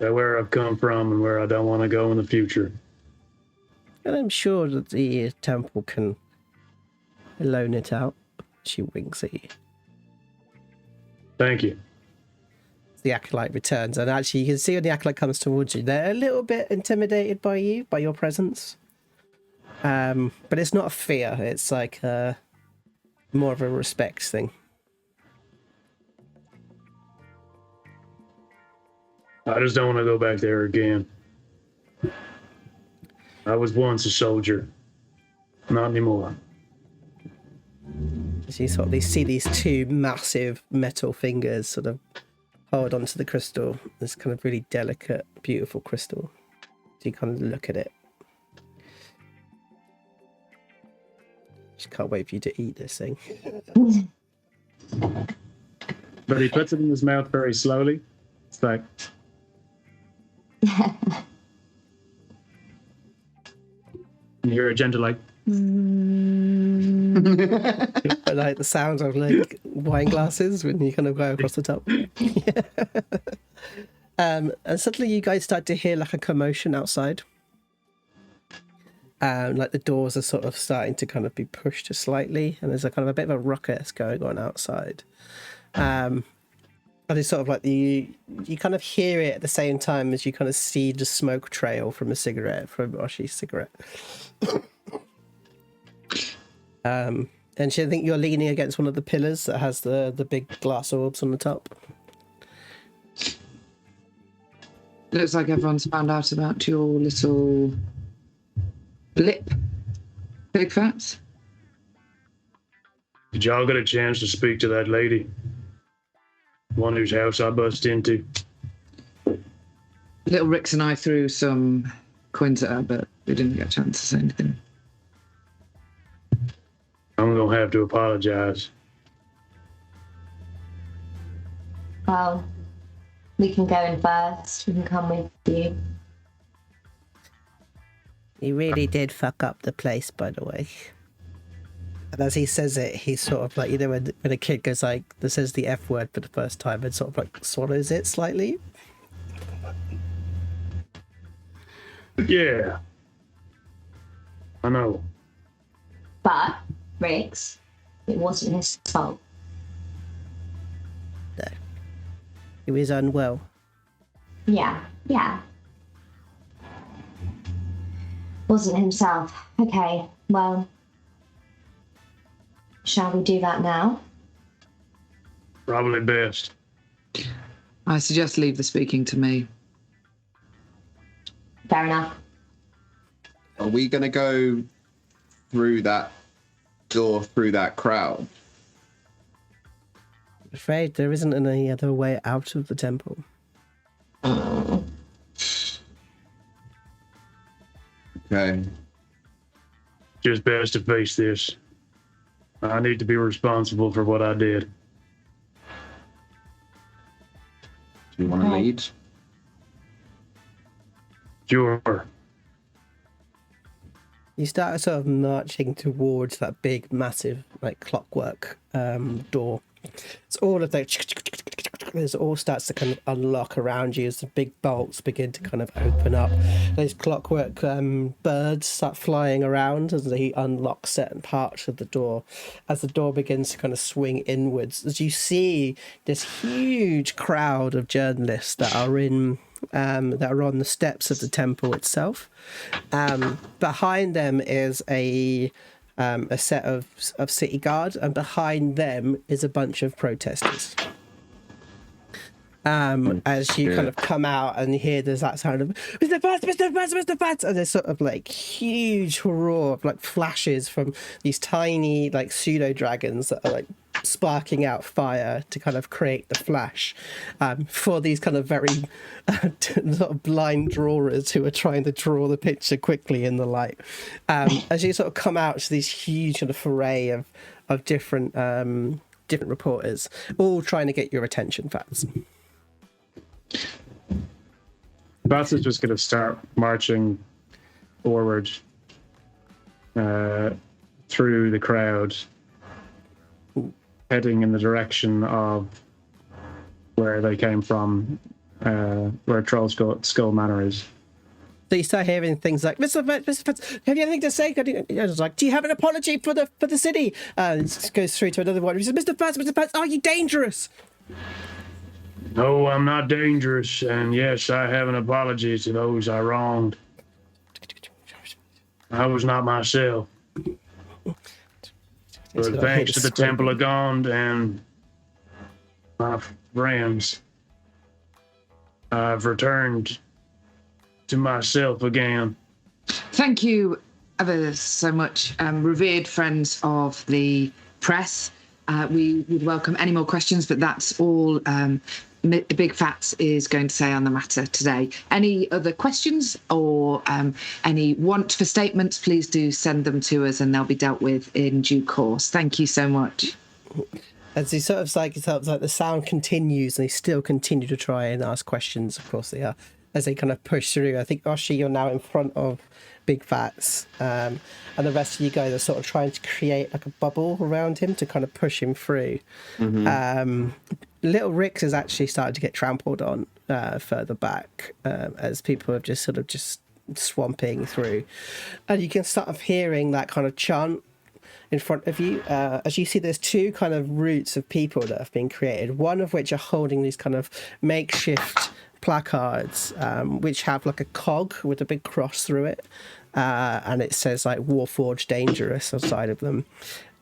that where I've come from and where I don't want to go in the future. And I'm sure that the temple can loan it out. She winks at you. Thank you. The acolyte returns, and actually you can see when the acolyte comes towards you, they're a little bit intimidated by you, by your presence. But it's not a fear, it's like more of a respect thing. I just don't want to go back there again. I was once a soldier. Not anymore. So you sort of see these two massive metal fingers sort of hold onto the crystal, this kind of really delicate, beautiful crystal. So you kind of look at it. Just can't wait for you to eat this thing. But he puts it in his mouth very slowly. It's like... You hear a gentle like... But like the sound of like wine glasses when you kind of go across the top. And suddenly you guys start to hear like a commotion outside. Like the doors are sort of starting to kind of be pushed slightly, and there's a kind of a bit of a ruckus going on outside. And it's sort of like you kind of hear it at the same time as you kind of see the smoke trail from a cigarette, from Oshi's cigarette. And I think you're leaning against one of the pillars that has the big glass orbs on the top. Looks like everyone's found out about your little blip, Big Phatts. Did y'all get a chance to speak to that lady? One whose house I bust into? Little Rix and I threw some coins at her, but we didn't get a chance to say anything. I'm gonna have to apologize. Well, we can go in first. We can come with you. He really did fuck up the place, by the way. And as he says it, he's sort of like, you know, when a kid goes like, that says the F word for the first time and sort of like swallows it slightly. Yeah. I know. But, Riggs, it wasn't his fault. No. He was unwell. Yeah. Wasn't himself. Okay, well, shall we do that now? Probably best. I suggest leave the speaking to me. Fair enough. Are we going to go through that door, through that crowd? I'm afraid there isn't any other way out of the temple. Okay. Just best to face this. I need to be responsible for what I did. Do you want to lead? Sure. You start sort of marching towards that big, massive, like clockwork door. It's all of the it all starts to kind of unlock around you as the big bolts begin to kind of open up. Those clockwork birds start flying around as they unlock certain parts of the door. As the door begins to kind of swing inwards, as you see this huge crowd of journalists that are in. That are on the steps of the temple itself. Behind them is a set of city guard, and behind them is a bunch of protesters. As you kind of come out and hear there's that sound of Mr. Phatts, Mr. Phatts, Mr. Phatts, and there's sort of like huge roar of like flashes from these tiny like pseudo dragons that are like sparking out fire to kind of create the flash for these kind of very sort of blind drawers who are trying to draw the picture quickly in the light. As you sort of come out to these huge kind of array of different reporters, all trying to get your attention, Phatts. Phatts is just going to start marching forward through the crowd, heading in the direction of where they came from, where Trollskull Manor is. So you start hearing things like, Mr. Phatts, have you anything to say? I was like, do you have an apology for the city? It goes through to another one. He says, Mr. Phatts, are you dangerous? No, I'm not dangerous, and yes, I have an apology to those I wronged. I was not myself. But thanks to the Temple of Gond and my friends, I've returned to myself again. Thank you ever so much, revered friends of the press. We would welcome any more questions, but that's all Big Phatts is going to say on the matter today. Any other questions or any want for statements, please do send them to us and they'll be dealt with in due course. Thank you so much. As he sort of like the sound continues and they still continue to try and ask questions, of course they are, as they kind of push through. I think, Oshi, you're now in front of Big Phatts, and the rest of you guys are sort of trying to create like a bubble around him to kind of push him through. Mm-hmm. Little Rix has actually started to get trampled on further back, as people have just swamping through, and you can start hearing that kind of chant in front of you. As you see, there's two kind of routes of people that have been created, one of which are holding these kind of makeshift placards, which have like a cog with a big cross through it, and it says like Warforged dangerous on the side of them.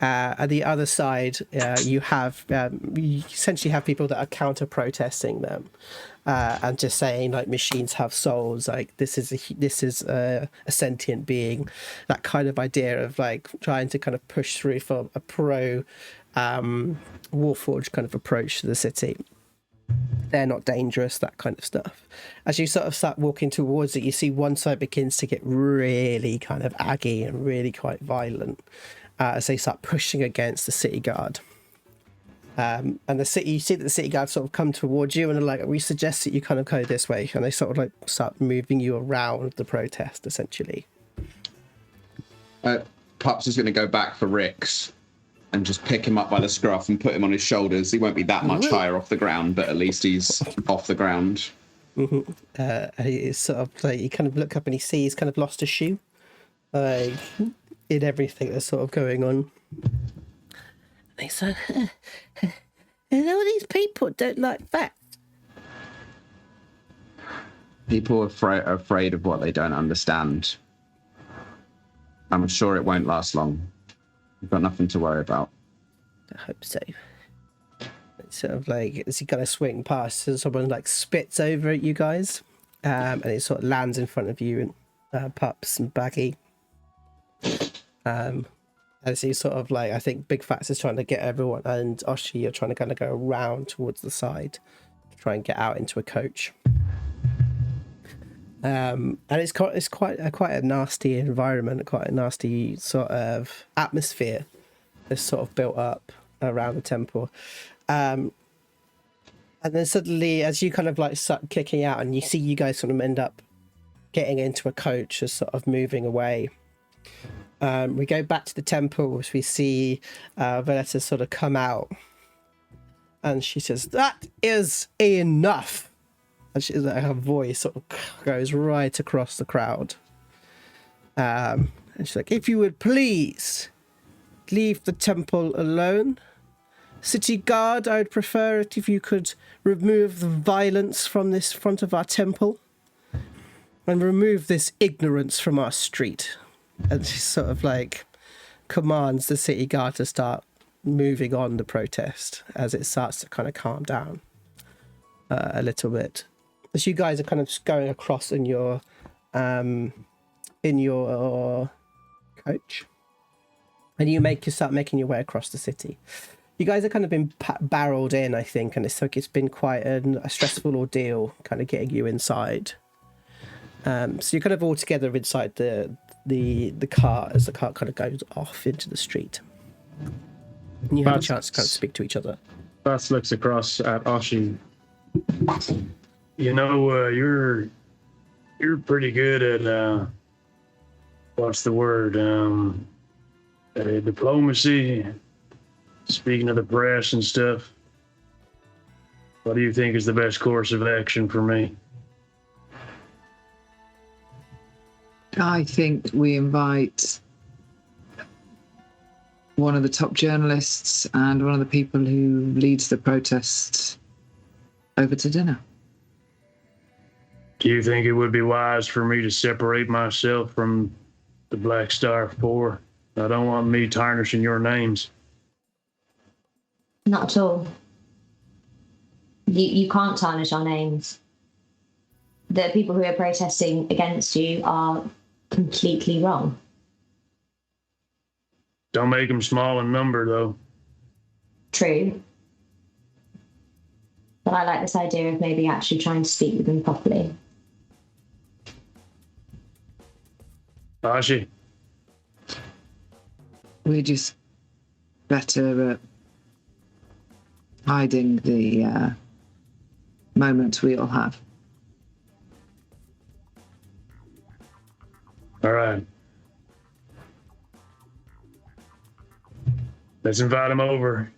At the other side, you essentially have people that are counter-protesting them, and just saying like machines have souls, like this is a sentient being, that kind of idea of like trying to kind of push through for a pro Warforged kind of approach to the city. They're not dangerous, that kind of stuff. As you sort of start walking towards it, you see one side begins to get really kind of aggy and really quite violent. As they start pushing against the city guard. And you see that the city guard sort of come towards you and are like, we suggest that you kind of go this way. And they sort of like start moving you around the protest, essentially. Pups is going to go back for Rix and just pick him up by the scruff and put him on his shoulders. He won't be that much higher off the ground, but at least he's off the ground. Mm-hmm. He's sort of like, you kind of look up and he sees he's kind of lost a shoe. Like... in everything that's sort of going on. They say, all these people don't like that. People are afraid of what they don't understand. I'm sure it won't last long. You've got nothing to worry about. I hope so. It's sort of like, as you kind of swing past, and someone like spits over at you guys, and it sort of lands in front of you and Pups and Baggi. As you sort of like, I think Big Phatts is trying to get everyone, and Oshi, you're trying to kind of go around towards the side to try and get out into a coach. And it's quite a nasty environment, quite a nasty sort of atmosphere that's sort of built up around the temple. And then suddenly, as you kind of like start kicking out, and you see you guys sort of end up getting into a coach, as sort of moving away. We go back to the temple, which we see Valletta sort of come out, and she says, "That is enough." And her voice sort of goes right across the crowd. And she's like, "If you would please leave the temple alone. City guard, I would prefer it if you could remove the violence from this front of our temple and remove this ignorance from our street." And she sort of like commands the city guard to start moving on the protest as it starts to kind of calm down a little bit. As you guys are kind of going across in your coach, and you start making your way across the city. You guys have kind of been barreled in, I think, and it's like it's been quite a stressful ordeal, kind of getting you inside. So you're kind of all together inside the car as the car kind of goes off into the street. And you have a chance to kind of speak to each other. Bats looks across at Oshi. You know, you're pretty good at what's the word? Diplomacy. Speaking of the press and stuff. What do you think is the best course of action for me? I think we invite one of the top journalists and one of the people who leads the protests over to dinner. Do you think it would be wise for me to separate myself from the Black Star 4? I don't want me tarnishing your names. Not at all. You can't tarnish our names. The people who are protesting against you are completely wrong. Don't make them small in number, though. True. But I like this idea of maybe actually trying to speak with them properly. Ashi? We're just better at hiding the moments we all have. All right. Let's invite him over.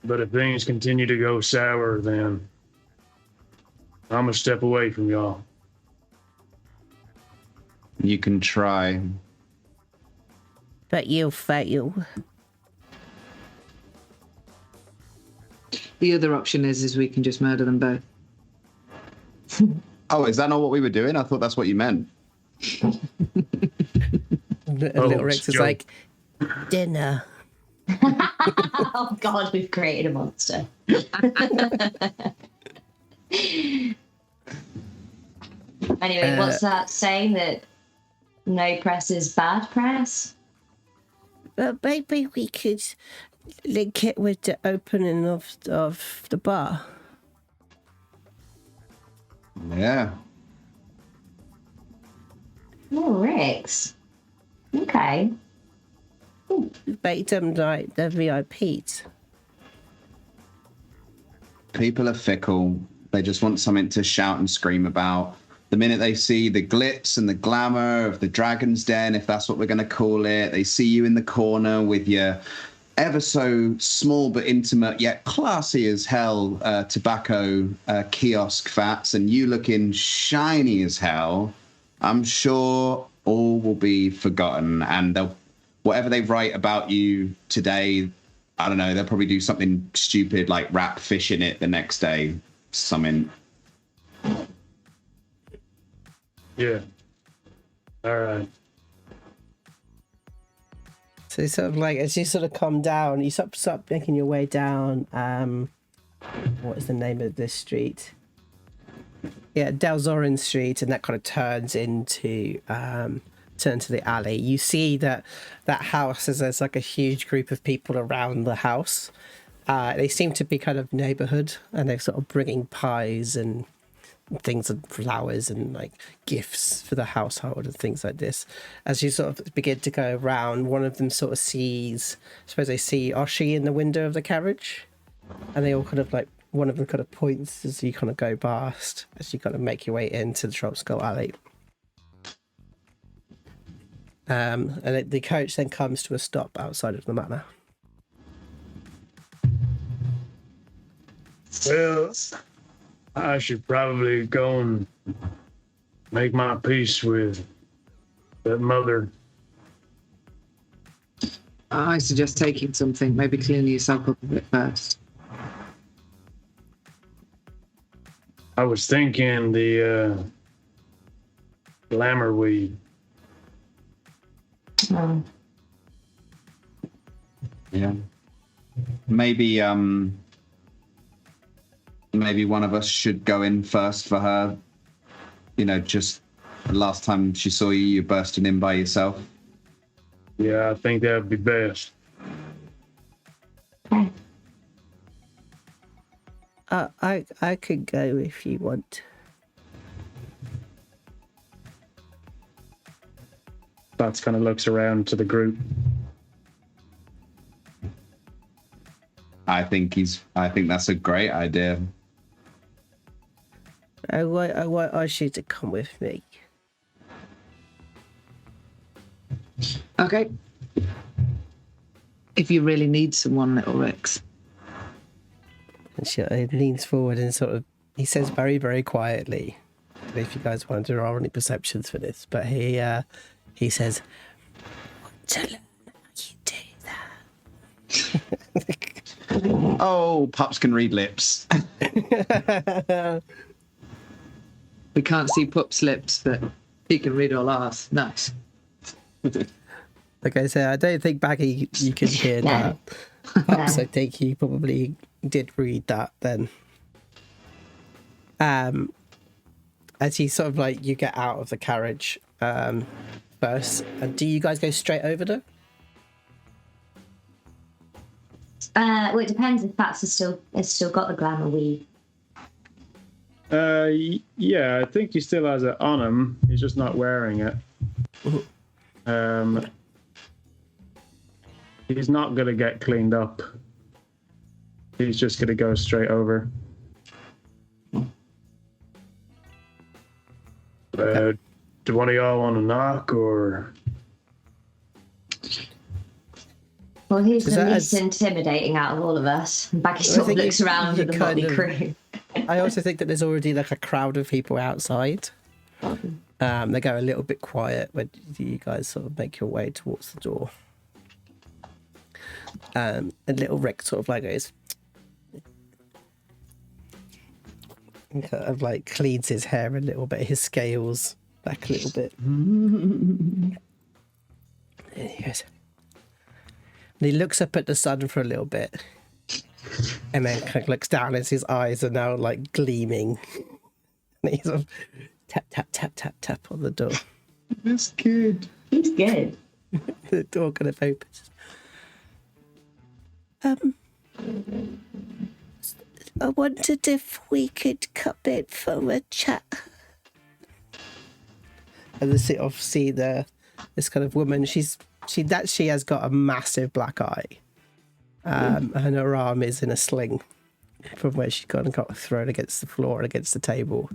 But if things continue to go sour, then I'm gonna step away from y'all. You can try. but you'll fail. The other option is we can just murder them both. Oh, is that not what we were doing? I thought that's what you meant. Little Rex is like, dinner. Oh God, we've created a monster. Anyway, what's that saying that no press is bad press? But maybe we could link it with the opening of the bar. Yeah. Oh, Rex. Okay. Make them like the VIPs. People are fickle. They just want something to shout and scream about. The minute they see the glitz and the glamour of the Dragon's Den, if that's what we're going to call it, they see you in the corner with your ever so small but intimate yet classy as hell tobacco kiosk fats, and you looking shiny as hell, I'm sure all will be forgotten, and they'll, whatever they write about you today, I don't know, they'll probably do something stupid like wrap fish in it the next day. Something. Yeah. All right. So sort of like as you sort of come down, you start making your way down. What is the name of this street? Yeah, Delzorin Street, and that kind of turns into the alley. You see that house is there's like a huge group of people around the house. They seem to be kind of neighborhood, and they're sort of bringing pies and things and flowers and like gifts for the household and things like this. As you sort of begin to go around, one of them sort of sees, I suppose they see Oshi in the window of the carriage, and they all kind of like, one of them kind of points as you kind of go past, as you kind of make your way into the Trollskull Alley. And the coach then comes to a stop outside of the manor. Well, I should probably go and make my peace with that mother. I suggest taking something, maybe cleaning yourself up a bit first. I was thinking the glamour weed. Yeah. Maybe one of us should go in first for her. You know, just the last time she saw you, you bursting in by yourself. Yeah, I think that would be best. I could go if you want. Bats kind of looks around to the group. I think that's a great idea. I want Oshi to come with me. Okay. If you really need someone, little Rex. And she leans forward and sort of, he says very, very quietly, if you guys want to roll any perceptions for this, but he says, "Want to learn how you do that?" Oh, Pups can read lips. We can't see Pup's lips, but he can read all ours. Nice. Like I said, I don't think Baggi you can hear that. Pups, I think you probably did read that then. As you sort of like, you get out of the carriage first, and do you guys go straight over there? Well, it depends if Phatts has still got the glamour weed. Yeah, I think he still has it on him. He's just not wearing it. He's not going to get cleaned up. He's just going to go straight over. Do one of y'all want to knock, or? Well, he's Is the that least intimidating out of all of us. Baggi sort of think looks around you at the kind motley of- crew. I also think that there's already like a crowd of people outside. They go a little bit quiet when you guys sort of make your way towards the door. And little Rick sort of like goes, and kind of like cleans his hair a little bit, his scales back a little bit. And he goes, and he looks up at the sun for a little bit, and then kind of looks down as his eyes are now like gleaming. And he sort of tap, tap, tap, tap, tap on the door. That's good. He's good. The door kind of opens. I wondered if we could come in for a chat. And sort of see this kind of woman. She has got a massive black eye, and her arm is in a sling from where she got thrown against the floor and against the table.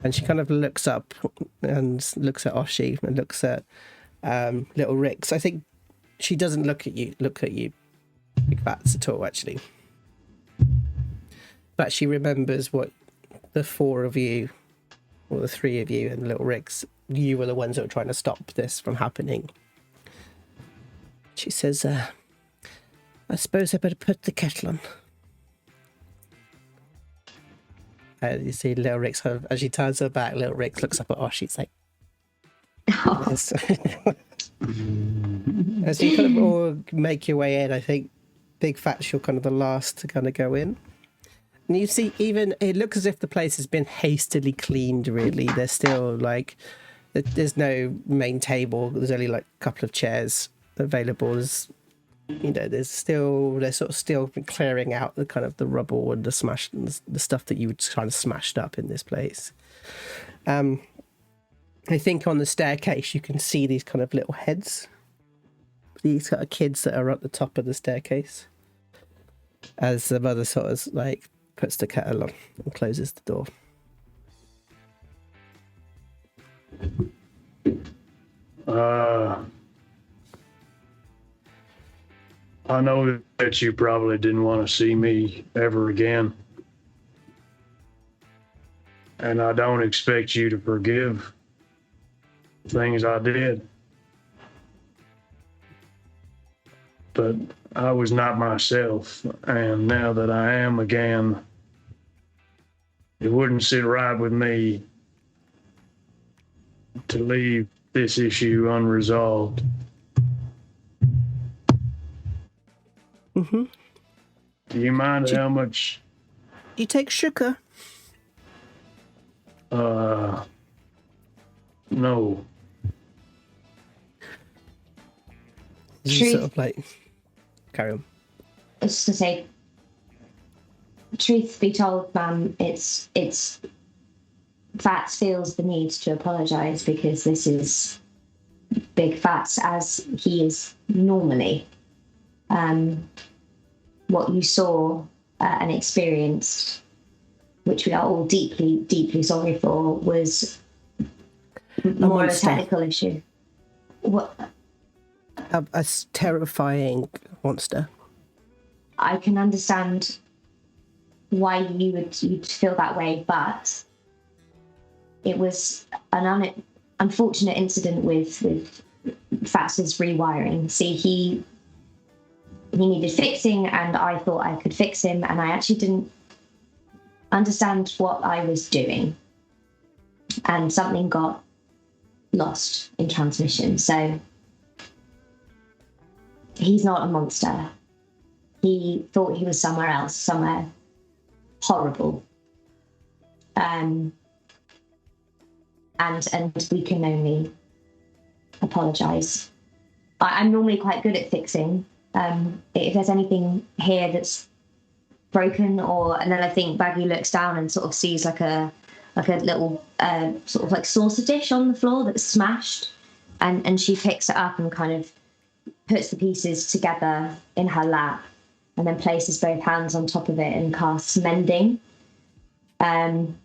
And she kind of looks up and looks at Oshi and looks at little Rix. I think she doesn't look at you, Big Phatts, at all, actually. But she remembers what the four of you, or the three of you and little Rix, you were the ones that were trying to stop this from happening. She says, I suppose I better put the kettle on. And you see little Rix, as she turns her back, little Rix looks up at Osh. She's like, yes. As you kind of all make your way in, I think Big Phatts, you're kind of the last to kind of go in. And you see, even it looks as if the place has been hastily cleaned, really. There's still like, there's no main table. There's only like a couple of chairs available. There's, you know, they're sort of still clearing out the kind of the rubble and the smashed, the stuff that you would kind of smashed up in this place. I think on the staircase you can see these kind of little heads. These kind of kids that are at the top of the staircase. As the mother sort of like puts the kettle on and closes the door. I know that you probably didn't want to see me ever again. And I don't expect you to forgive things I did. But I was not myself, and now that I am again, it wouldn't sit right with me to leave this issue unresolved. Mm-hmm. Do you mind how much? You take sugar? No. Just sort of like, carry on. I was just to say, truth be told, ma'am, it's Phatts feels the need to apologise because this is Big Phatts as he is normally. What you saw and experienced, which we are all deeply, deeply sorry for, was more of a technical issue. What? A terrifying monster. I can understand why you'd feel that way, but it was an unfortunate incident with Phatts' rewiring. See, he needed fixing, and I thought I could fix him, and I actually didn't understand what I was doing, and something got lost in transmission. So he's not a monster. He thought he was somewhere else, somewhere horrible. And we can only apologise. I'm normally quite good at fixing. If there's anything here that's broken, and then I think Baggi looks down and sort of sees like a little sort of like saucer dish on the floor that's smashed, and she picks it up and kind of puts the pieces together in her lap, and then places both hands on top of it and casts mending. And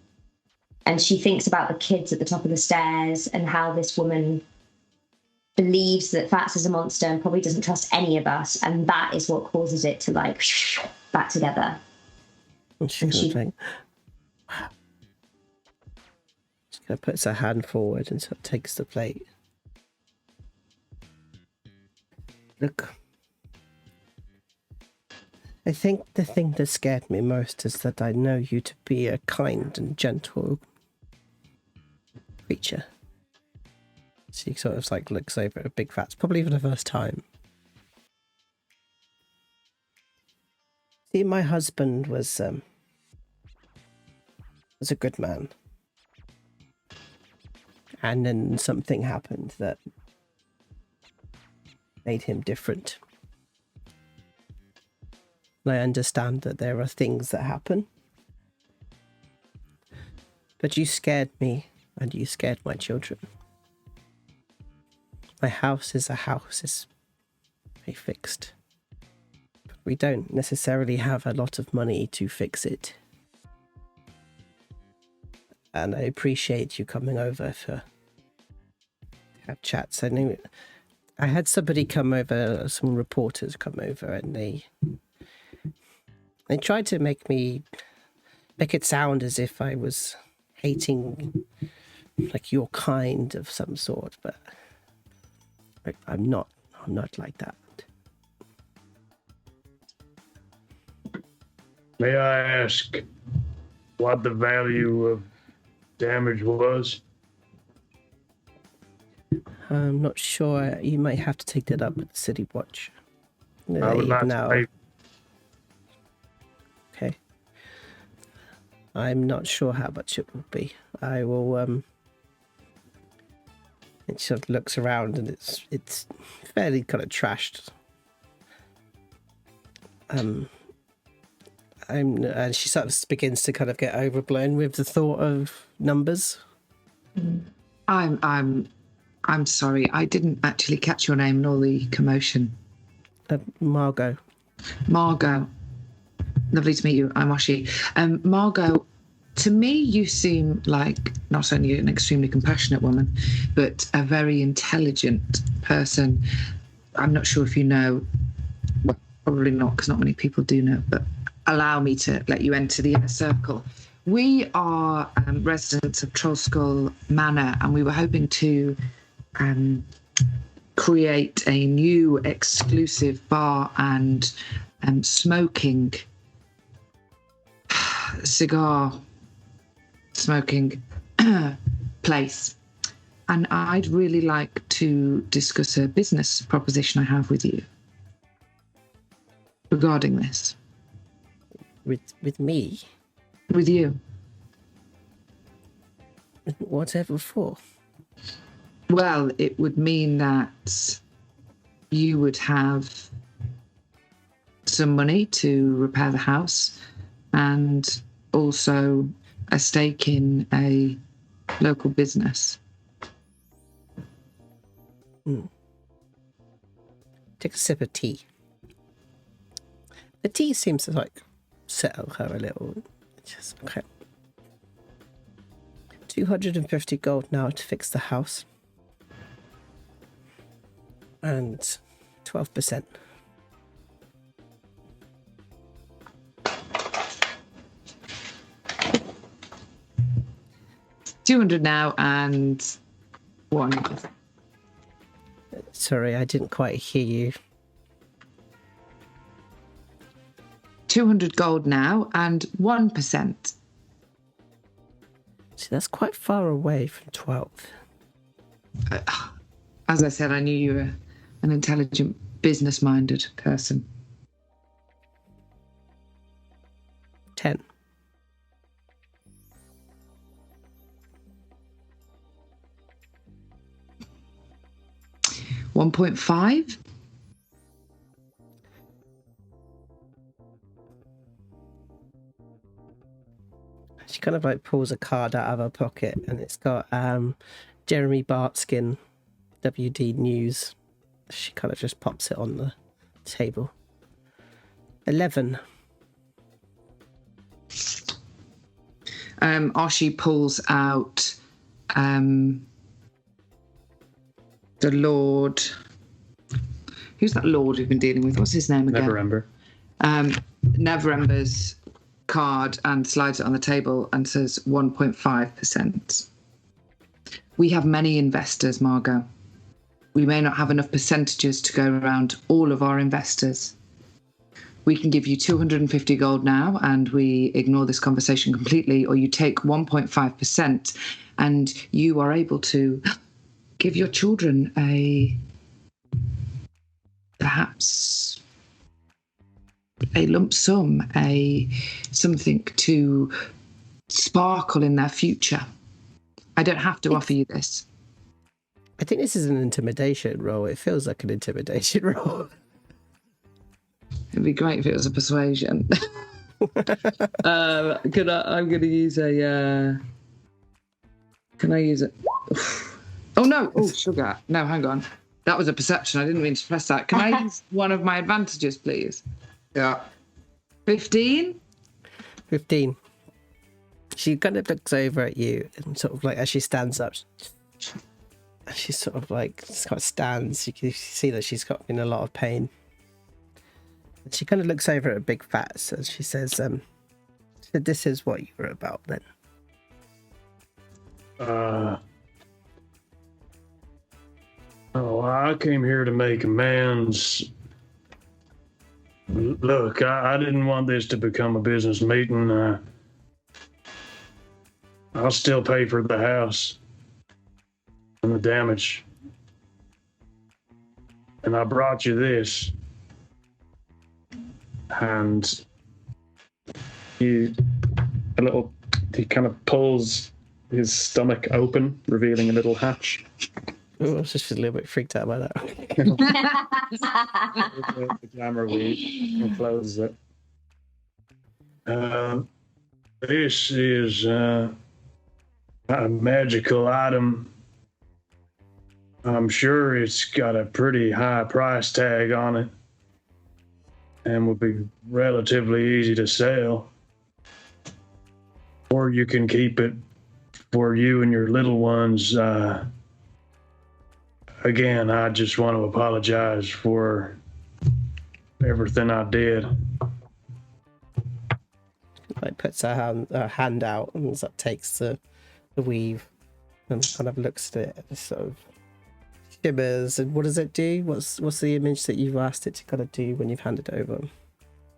she thinks about the kids at the top of the stairs and how this woman believes that Phatts is a monster and probably doesn't trust any of us, and that is what causes it to like back together. And she kind of puts her hand forward and sort of takes the plate. Look, I think the thing that scared me most is that I know you to be a kind and gentle creature. She sort of like looks over at Big Phatts, probably for the first time. See, my husband was a good man. And then something happened that made him different. And I understand that there are things that happen. But you scared me, and you scared my children. My house is a house, it's very fixed. But we don't necessarily have a lot of money to fix it. And I appreciate you coming over to have chats. I knew I had somebody come over, some reporters come over, and they tried to make it sound as if I was hating like your kind of some sort, but I'm not like that. May I ask what the value of damage was? I'm not sure. You might have to take that up with the City Watch. I would like to pay. Okay. I'm not sure how much it will be. I will it sort of looks around and it's fairly kind of trashed. And she sort of begins to kind of get overblown with the thought of numbers. I'm sorry, I didn't actually catch your name nor the commotion. Margot. Margot. Lovely to meet you. I'm Oshi. Margot, to me, you seem like not only an extremely compassionate woman, but a very intelligent person. I'm not sure if you know, well, probably not, because not many people do know, but allow me to let you enter the inner circle. We are residents of Trollskull Manor, and we were hoping to create a new exclusive bar and cigar smoking place. And I'd really like to discuss a business proposition I have with you regarding this. With me? With you. Whatever for? Well, it would mean that you would have some money to repair the house and also a stake in a local business. Take a sip of tea. The tea seems to like settle her a little. Just okay. 250 gold now to fix the house. And 12%. $200 now and 1. Sorry, I didn't quite hear you. 200 gold now and 1%. See, that's quite far away from 12. As I said, I knew you were an intelligent, business-minded person. 10. $1.5. She kind of like pulls a card out of her pocket, and it's got Jeremy Bartskin, WD News. She kind of just pops it on the table. 11. Oshi pulls out the Lord. Who's that Lord we've been dealing with? What's his name again? Neverember. Neverember's card and slides it on the table and says 1.5%. We have many investors, Margot. We may not have enough percentages to go around all of our investors. we can give you 250 gold now and we ignore this conversation completely, or you take 1.5% and you are able to give your children perhaps a lump sum, something to sparkle in their future. I don't have to offer you this. I think this is an intimidation roll. It feels like an intimidation roll. It'd be great if it was a persuasion. I'm going to use a... Can I use it? Oh, no. Oh, sugar. No, hang on. That was a perception. I didn't mean to press that. Can I use one of my advantages, please? Yeah. 15? 15. She kind of looks over at you and sort of like, as she stands up, she sort of like stands. You can see that she's got in a lot of pain. And she kind of looks over at Big Phatts and she says, so this is what you were about then. I came here to make amends. Look, I didn't want this to become a business meeting. I'll still pay for the house and the damage. And I brought you this. And he kind of pulls his stomach open, revealing a little hatch. Oh, I was just a little bit freaked out by that. The camera and closes it. This is a magical item. I'm sure it's got a pretty high price tag on it and will be relatively easy to sell. Or you can keep it for you and your little ones. Again, I just want to apologize for everything I did. Like puts her hand out and sort of takes the weave and kind of looks at it and sort of shimmers. And what does it do? What's the image that you've asked it to kind of do when you've handed it over?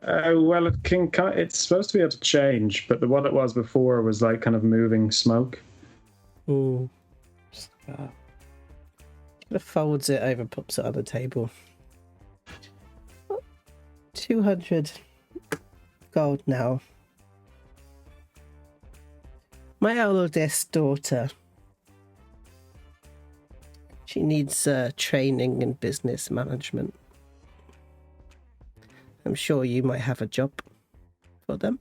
Well, it's supposed to be able to change, but what it was before was like kind of moving smoke. Ooh. Kind of folds it over, puts it on the table. 200 gold now. My eldest daughter. She needs training in business management. I'm sure you might have a job for them.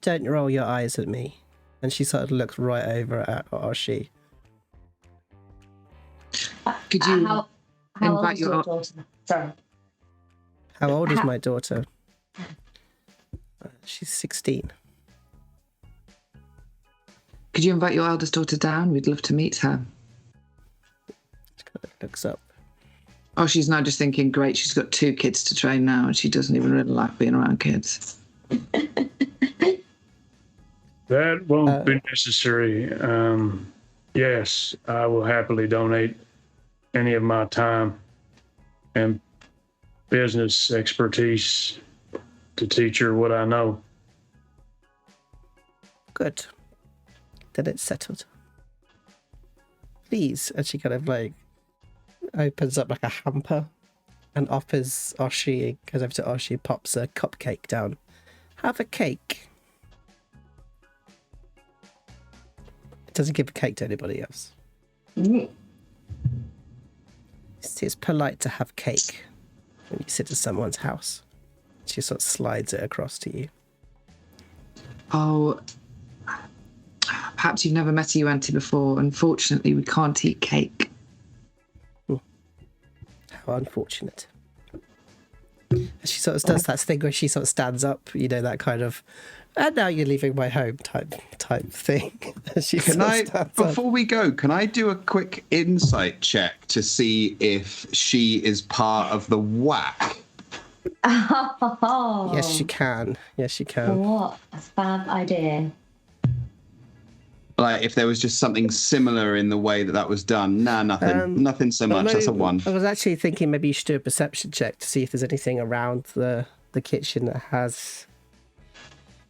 Don't roll your eyes at me. And she sort of looks right over at Oshi. Could you how old invite is your daughter? Sorry. How old is my daughter? She's 16. Could you invite your eldest daughter down? We'd love to meet her. She kind of looks up. Oh, she's now just thinking, great, she's got 2 kids to train now, and she doesn't even really like being around kids. That won't be necessary. Yes, I will happily donate any of my time and business expertise to teach her what I know. Good. Then it's settled. Please. And she kind of like opens up like a hamper and offers Oshi, goes over to Oshi, pops a cupcake down. Have a cake. It doesn't give a cake to anybody else. It's polite to have cake when you sit at someone's house. She sort of slides it across to you. Oh, perhaps you've never met a Yuan-ti before. Unfortunately, we can't eat cake. How unfortunate. She sort of does that thing where she sort of stands up, you know, that kind of, and now you're leaving my home type thing. Before we go, can I do a quick insight check to see if she is part of the WAC? Oh. Yes, you can. Yes, you can. What a fab idea. Like if there was just something similar in the way that was done. Nah, nothing so much. That's a 1. I was actually thinking maybe you should do a perception check to see if there's anything around the kitchen that has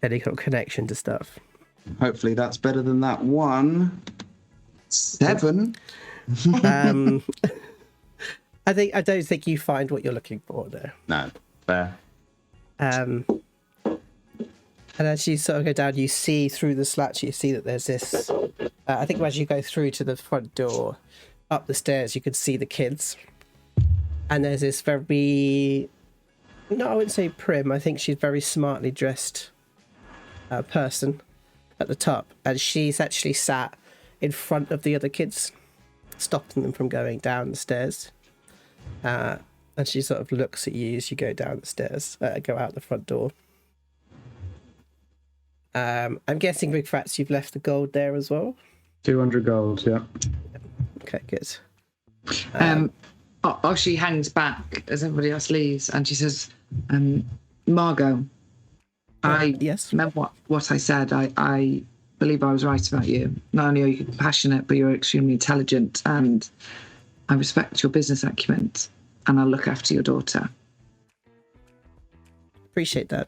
any kind of connection to stuff. Hopefully that's better than that 1. 7. I don't think you find what you're looking for there. No, fair. And as you sort of go down, you see through the slats, you see that there's this. I think as you go through to the front door, up the stairs, you can see the kids. And there's this very, no, I wouldn't say prim. I think she's very smartly dressed person at the top, and she's actually sat in front of the other kids, stopping them from going down the stairs. And she sort of looks at you as you go down the stairs, go out the front door. I'm guessing, Big Phatts, you've left the gold there as well? 200 gold, yeah. Okay, good. Oshi hangs back as everybody else leaves, and she says, Margot, I yes? meant what I said. I believe I was right about you. Not only are you passionate, but you're extremely intelligent, and I respect your business acumen, and I'll look after your daughter. Appreciate that.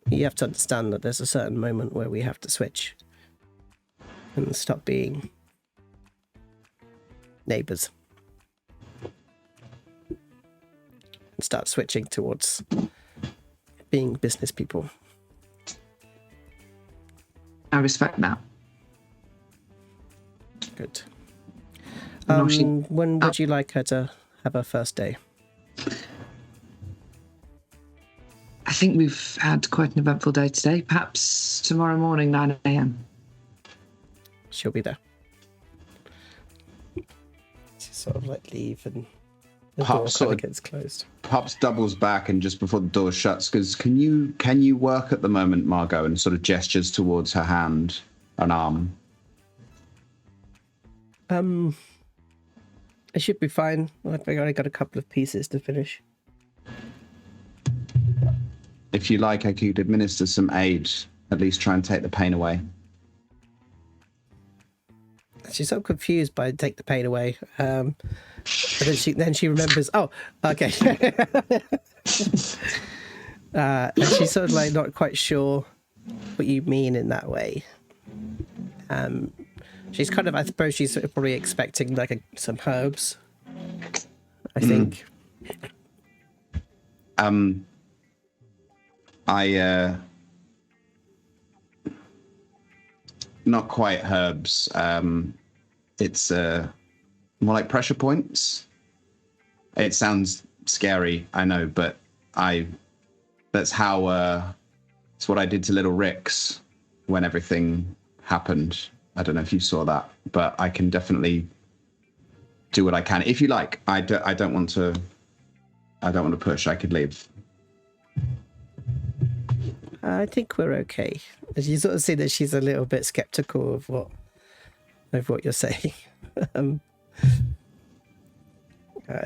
You have to understand that there's a certain moment where we have to switch and stop being neighbours and start switching towards being business people. I respect that. Good. No, when would you like her to have her first day? I think we've had quite an eventful day today. Perhaps tomorrow morning, 9 a.m. She'll be there. She sort of like leave and the door kind of gets closed. Pups doubles back and just before the door shuts, because can you work at the moment, Margot, and sort of gestures towards her hand, an arm. It should be fine. I've only got a couple of pieces to finish. If you like, I could administer some aid, at least try and take the pain away. She's so confused by take the pain away. But then she remembers, oh, okay. And she's sort of like not quite sure what you mean in that way. She's kind of, I suppose she's probably expecting like some herbs, I think. Not quite herbs. It's more like pressure points. It sounds scary, I know, but that's how it's what I did to little Rix when everything happened. I don't know if you saw that, but I can definitely do what I can. If you like, I don't want to push. I could leave. I think we're okay. As you sort of see that she's a little bit skeptical of what you're saying.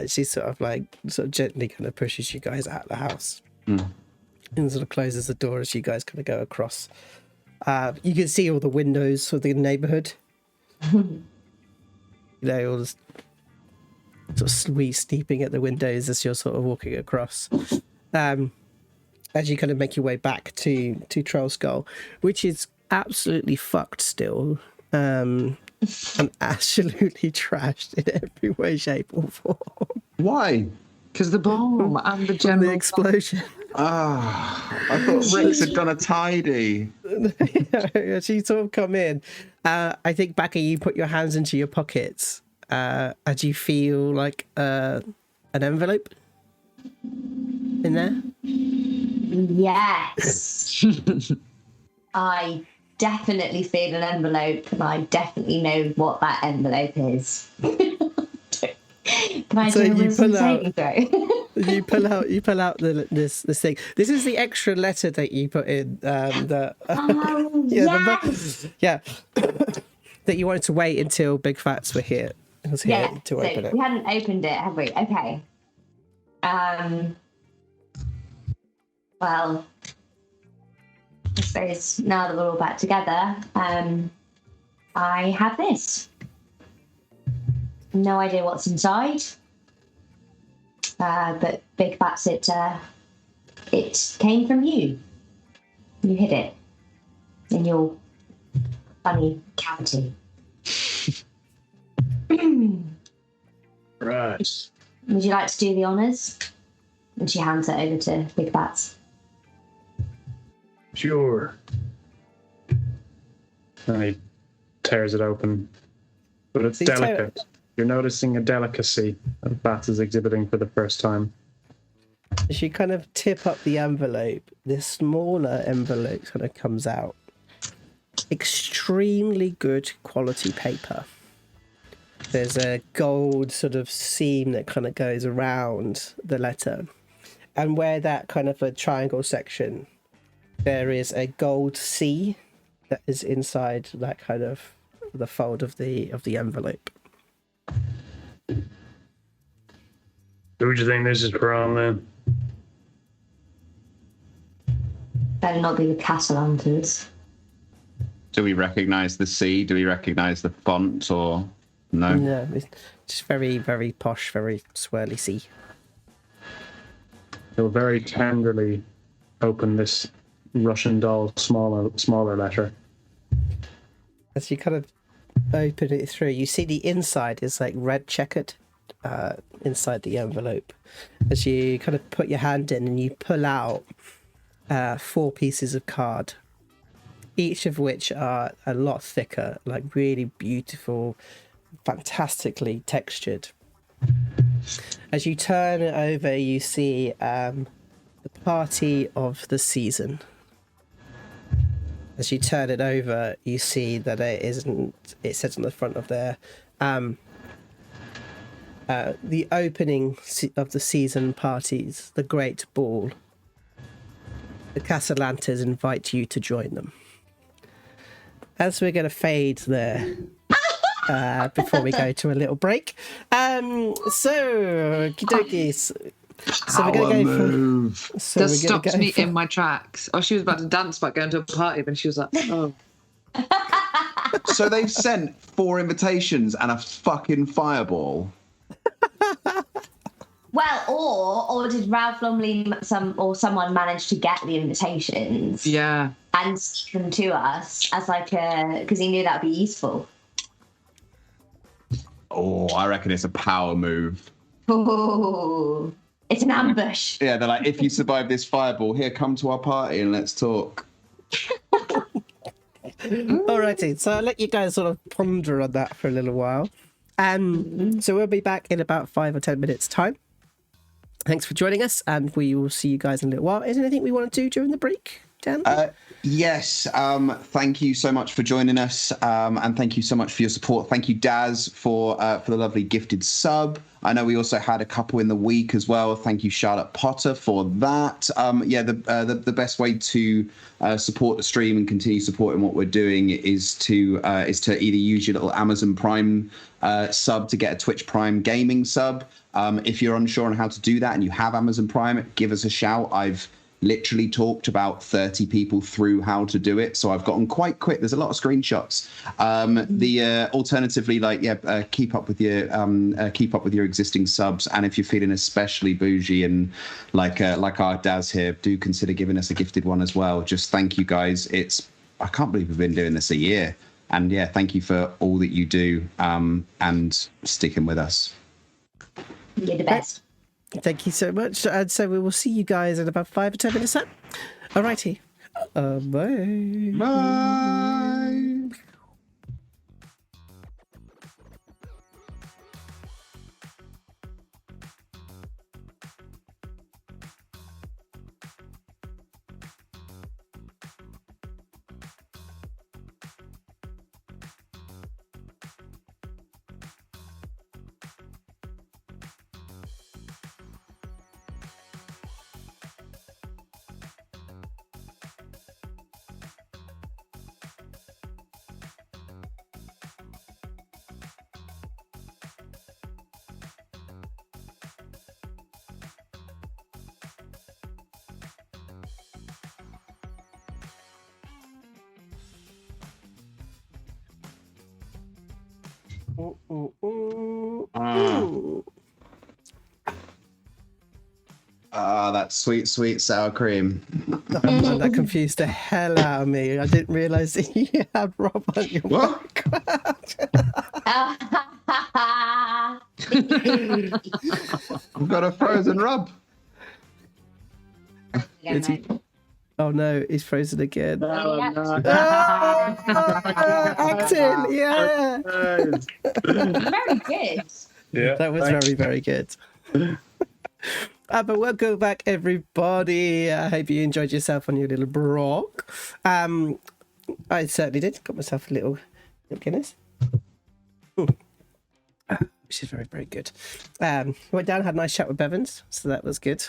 She sort of gently kind of pushes you guys out of the house and sort of closes the door as you guys kind of go across. You can see all the windows of the neighborhood. You know, all this sort of steeping at the windows as you're sort of walking across. As you kind of make your way back to Trollskull, which is absolutely fucked still, and absolutely trashed in every way, shape, or form. Why? Because the bomb and the general... the explosion. I thought Rix had done a tidy. She sort of come in. I think, Baggi, you put your hands into your pockets. And you feel like an envelope in there? Yes. I definitely feel an envelope, and I definitely know what that envelope is. Can I do a wisdom saving throw? You pull out this thing. This is the extra letter that you put in. That you wanted to wait until Big Phatts were here. To open it. We hadn't opened it, have we? Okay. Well, I suppose now that we're all back together, I have this. No idea what's inside. But Big Phatts, it came from you. You hid it in your funny cavity. Right. Would you like to do the honours? And she hands it over to Big Phatts. Sure. And he tears it open. But it's So you tear delicate. You're noticing a delicacy that Bats is exhibiting for the first time. As you kind of tip up the envelope, this smaller envelope kind of comes out. Extremely good quality paper. There's a gold sort of seam that kind of goes around the letter. And where that kind of a triangle section, there is a gold C that is inside that kind of the fold of the envelope. Who do you think this is from then? Better not be the Castellantas. Do we recognise the C? Do we recognise the font or no? No, it's just very, very posh, very swirly C. He'll very tenderly open this Russian doll smaller letter. As you kind of open it through, you see the inside is like red checkered inside the envelope. As you kind of put your hand in and you pull out 4 pieces of card, each of which are a lot thicker, like really beautiful, fantastically textured. As you turn it over, you see the party of the season. As you turn it over, you see that it says on the front of there, the opening of the season parties, the Great Ball. The Castellantas invite you to join them. As we're going to fade there, before we go to a little break. So, okey-dokey. So we're going to go move. So That we're gonna stops go me for- in my tracks. Oh, she was about to dance about going to a party, but she was like, oh. So they've sent 4 invitations and a fucking fireball. Well, or did Ralph Lumley someone manage to get the invitations Yeah. and send them to us as because he knew that would be useful. Oh, I reckon it's a power move. Oh, it's an ambush. Yeah, they're like, if you survive this fireball, here, come to our party and let's talk. Alrighty, so I'll let you guys sort of ponder on that for a little while. So we'll be back in about 5 or 10 minutes' time. Thanks for joining us, and we will see you guys in a little while. Is there anything we want to do during the break, Dan? Yes, thank you so much for joining us, and thank you so much for your support. Thank you, Daz, for the lovely gifted sub. I know we also had a couple in the week as well. Thank you, Charlotte Potter, for that. The best way to support the stream and continue supporting what we're doing is to either use your little Amazon Prime sub to get a Twitch Prime gaming sub. If you're unsure on how to do that and you have Amazon Prime, give us a shout. I've literally talked about 30 people through how to do it, so I've gotten quite quick. There's a lot of screenshots. Alternatively, keep up with your existing subs, and if you're feeling especially bougie and like our Daz here, do consider giving us a gifted one as well. Just thank you guys. I can't believe we've been doing this a year, and yeah, thank you for all that you do and sticking with us. You're the best. Thank you so much. And so we will see you guys in about 5 or 10 minutes time. Alrighty. Bye. Bye. That sweet, sweet sour cream. That confused the hell out of me. I didn't realise that you had Rob on your background. We've got a frozen Rob. Oh no, he's frozen again. Oh, Acting, yeah. Very good. Yeah. That was very, very good. But welcome back, everybody. I hope you enjoyed yourself on your little Brock. I certainly did. Got myself a little Guinness. Which is very, very good. Went down, had a nice chat with Bevans, so that was good.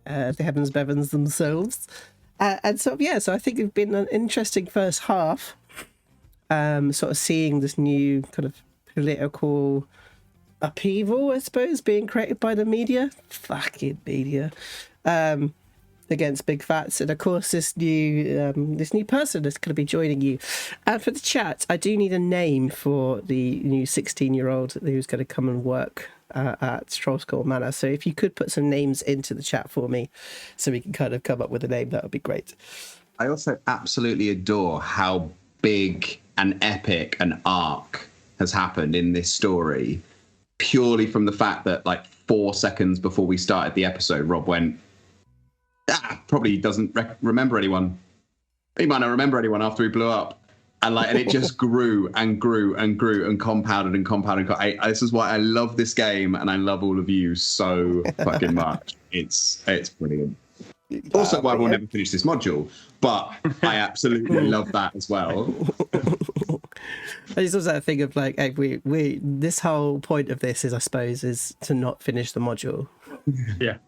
The Heavens Bevans themselves. And so, yeah, so I think it's been an interesting first half. Sort of seeing this new kind of political upheaval, I suppose, being created by the media. Fucking media. Against Big Phatts, and of course this new person that's going to be joining you. And for the chat, I do need a name for the new 16-year-old who's going to come and work at Trollskull Manor. So if you could put some names into the chat for me, so we can kind of come up with a name, that would be great. I also absolutely adore how big and epic an arc has happened in this story, purely from the fact that like 4 seconds before we started the episode, Rob went, probably doesn't remember anyone. He might not remember anyone after he blew up. And it just grew and grew and grew and compounded and compounded. This is why I love this game, and I love all of you so fucking much. It's brilliant. Also why we'll never finish this module, but I absolutely love that as well. I just also think of like, hey, we this whole point of this is, I suppose, is to not finish the module. Yeah.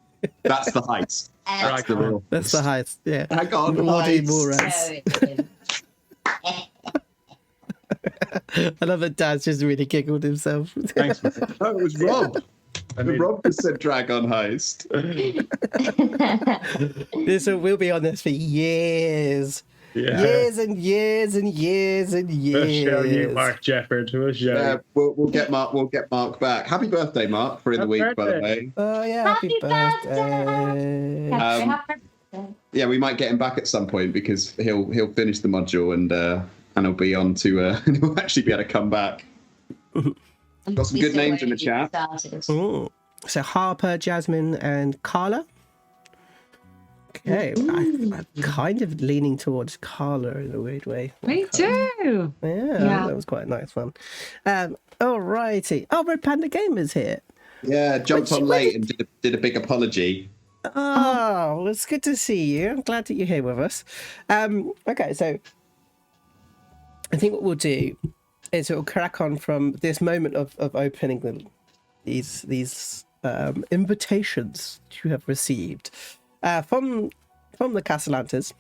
That's the heist. That's the real. That's the heist. Yeah. Hang on, Waterdeep heist. Mallrats. I love that Dad's just really giggled himself. Thanks. Oh, it was Rob. Rob just said Dragon Heist. This will be on this for years. Yeah. Years and years and years and We'll show you, years. Mark Jefford. We'll show you. We'll get Mark back. Happy birthday, Mark, for in the Happy week, by the birthday. way. Oh yeah, happy birthday. Yeah, we might get him back at some point because he'll finish the module and he'll be on to he'll actually be able to come back. Got some good names in the chat. Ooh. So Harper, Jasmine, and Carla. Okay, I'm kind of leaning towards Carla in a weird way. Me too. Yeah, that was quite a nice one. All righty. Oh, Red Panda Gamer's here. Yeah, jumped on late and did a big apology. Oh, well, it's good to see you. I'm glad that you're here with us. Okay, so I think what we'll do is we'll crack on from this moment of opening these invitations you have received from the Castellantas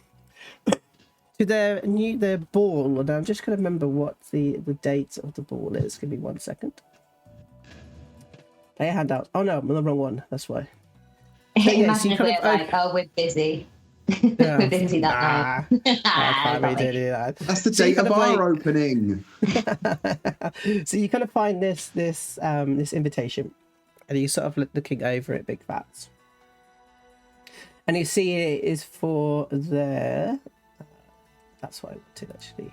to their ball. And I'm just going to remember what the date of the ball is. Give me 1 second. They hand out. Oh no, I'm the wrong one. That's why. So, Imagine if we're like, oh, we're busy. We're busy that night. I can't really do that. That's the date of our opening. So you kind of find this invitation, and you sort of looking over at Big Phatts, and you see it is for their. That's what I wanted actually.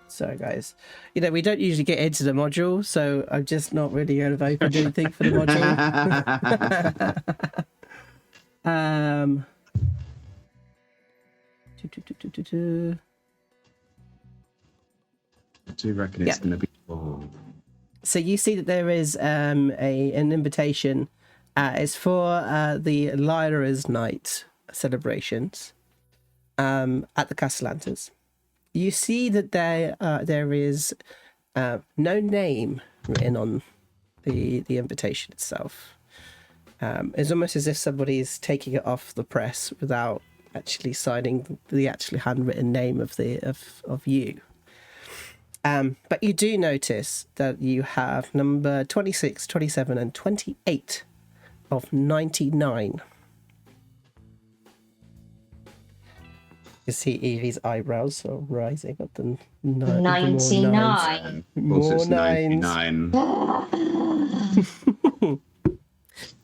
Sorry, guys. You know, we don't usually get into the module, so I'm just not really going to open anything for the module. I do reckon it's going to be. So you see that there is an invitation. It's for the Lyra's Night celebrations at the Castellantas. You see that there is no name written on the invitation itself. It's almost as if somebody's taking it off the press without actually signing the actually handwritten name of you. But you do notice that you have number 26, 27, and 28 of 99. You see Evie's eyebrows sort of rising up the 99. Also, More it's nines. 99.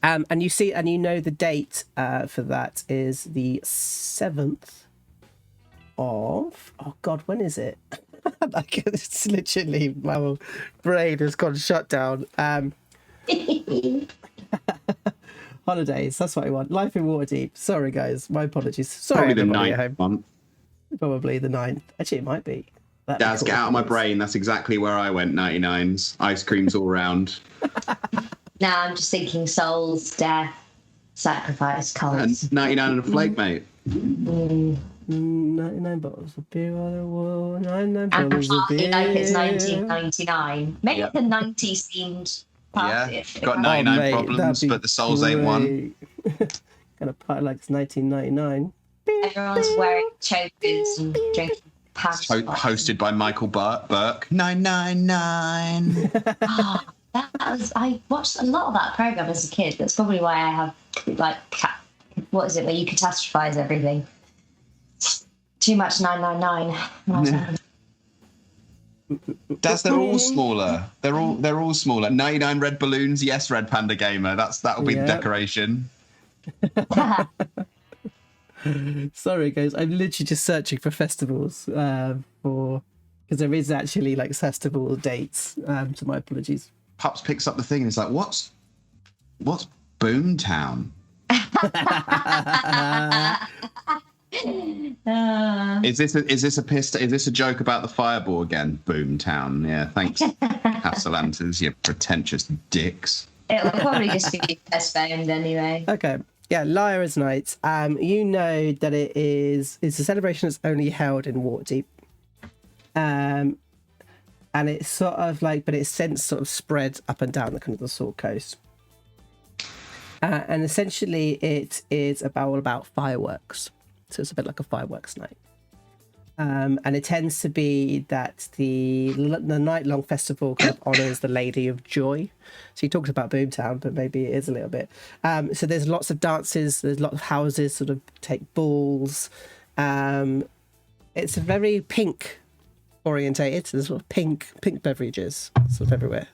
And you see, and you know the date for that is the 7th of. Oh God, when is it? Like, it's literally my brain has gone shut down. Holidays, that's what I want. Life in Waterdeep. Sorry, guys, my apologies. Sorry, Probably the everybody at 9th home. month. Probably the 9th. Actually, it might be. That'd be Daz, cool get if out it of my was. brain. That's exactly where I went. 99s, ice creams all round, Now I'm just thinking souls, death, sacrifice, and cults. 99 and a flake, mate. 99 bottles of beer on the wall. 99 And bottles of party beer. like it's 1999. Maybe Yep. the 90s themed party. Yeah, if got it- 99 mate, problems, that'd be but the souls ain't one. great. Gonna party like it's 1999. Everyone's wearing chokers and drinking pants. Hosted by Michael Burke. 999. I watched a lot of that program as a kid. That's probably why I have like what is it where you catastrophize everything. Too much 999. Daz, they're all smaller. They're all smaller. 99 red balloons. Yes, Red Panda Gamer. That'll be the Yeah. decoration. Sorry, guys. I'm literally just searching for festivals because there is actually like festival dates. So my apologies. Pups picks up the thing and is like, "What's Boomtown? Is this a joke about the fireball again? Boomtown. Yeah, thanks, Castellantas, you pretentious dicks." It'll probably just be postponed anyway. Okay. Yeah, Liar's Night. You know that it's a celebration that's only held in Waterdeep. And it's sort of like, but it's since sort of spread up and down the kind of the Sword Coast. And essentially it is all about fireworks. So it's a bit like a fireworks night. And it tends to be that the night-long festival kind of honours the Lady of Joy. So you talked about Boomtown, but maybe it is a little bit. So there's lots of dances, there's lots of houses sort of take balls. It's a very pink orientated. So there's sort of pink beverages sort of everywhere.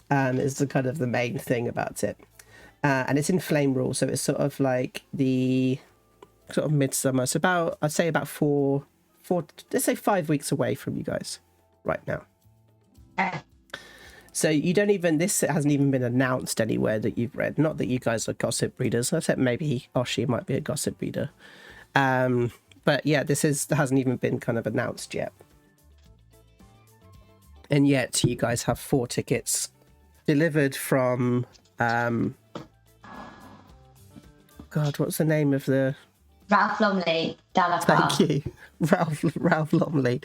And it's the kind of the main thing about it. And it's in Flame Rule, so it's sort of like the sort of midsummer. So I'd say about four, let's say 5 weeks away from you guys right now. So you don't even, this hasn't even been announced anywhere that you've read. Not that you guys are gossip readers. I said maybe Oshi might be a gossip reader. But yeah, this hasn't even been kind of announced yet. And yet you guys have 4 tickets delivered from, God, what's the name of the... Ralph Lumley, Dallas. Thank you. Ralph Lumley.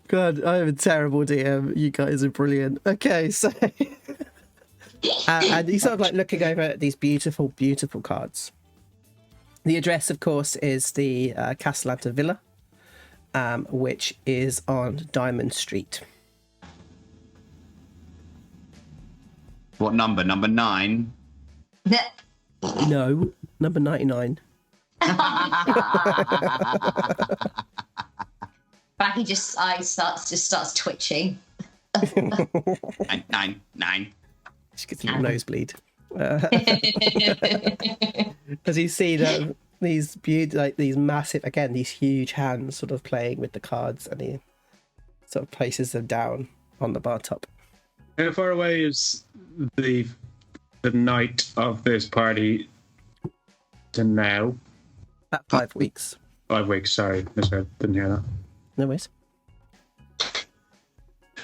God, I'm a terrible DM. You guys are brilliant. Okay, so... and he's sort of like looking over at these beautiful, beautiful cards. The address, of course, is the Castellanta Villa, which is on Diamond Street. What number? Number 9? No, number 99. Baggi starts twitching. 9. She gets a little nosebleed. As you see that these massive, again, these huge hands sort of playing with the cards, and he sort of places them down on the bar top. How far away is the night of this party to now? About 5 weeks. 5 weeks, sorry. Misread. Didn't hear that. No worries.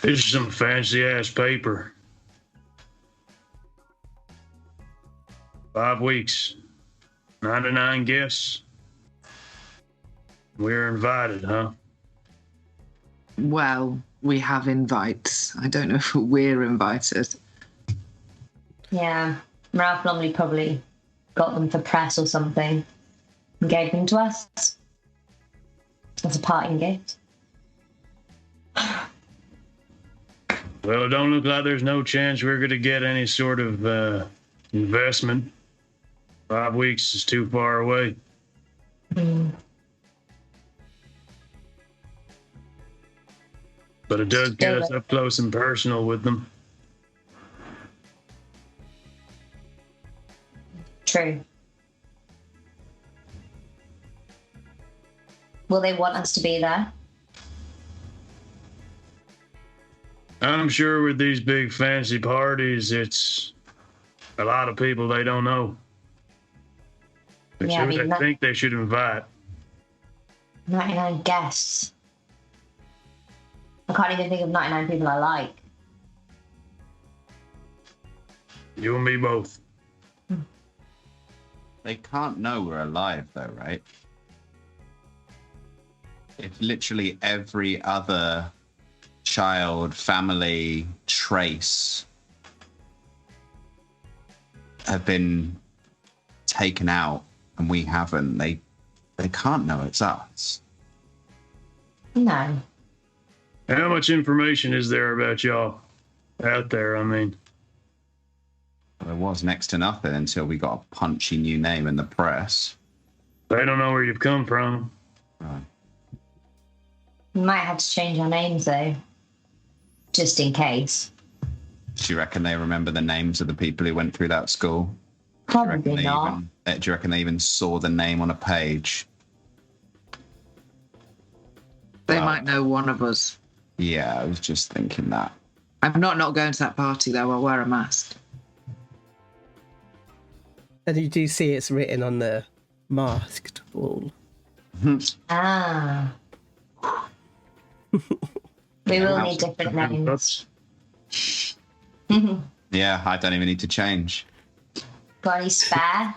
This is some fancy ass paper. 5 weeks. 99 guests. We're invited, huh? Well, we have invites. I don't know if we're invited. Yeah, Ralph Lumley probably got them for press or something and gave them to us as a parting gift. Well, it don't look like there's no chance we're going to get any sort of investment. 5 weeks is too far away. But it does get us up close and personal with them. True. Will they want us to be there? I'm sure with these big fancy parties, it's a lot of people they don't know. But Yeah, who they think they should invite. 99 guests. I can't even think of 99 people I like. You and me both. They can't know we're alive, though, right? If literally every other child, family, trace have been taken out and we haven't, they can't know it's us. No. How much information is there about y'all out there? I mean, There was next to nothing until we got a punchy new name in the press. they don't know where you've come from. Right. We might have to change our names though. Just in case. Do you reckon they remember the names of the people who went through that school? Probably not. Do you reckon they even saw the name on a page? They Wow. might know one of us. Yeah, I was just thinking that. I'm not going to that party though. I'll wear a mask. And you do see it's written on the masked wall. Ah. We will need different names. Yeah, I don't even need to change. Got any spare?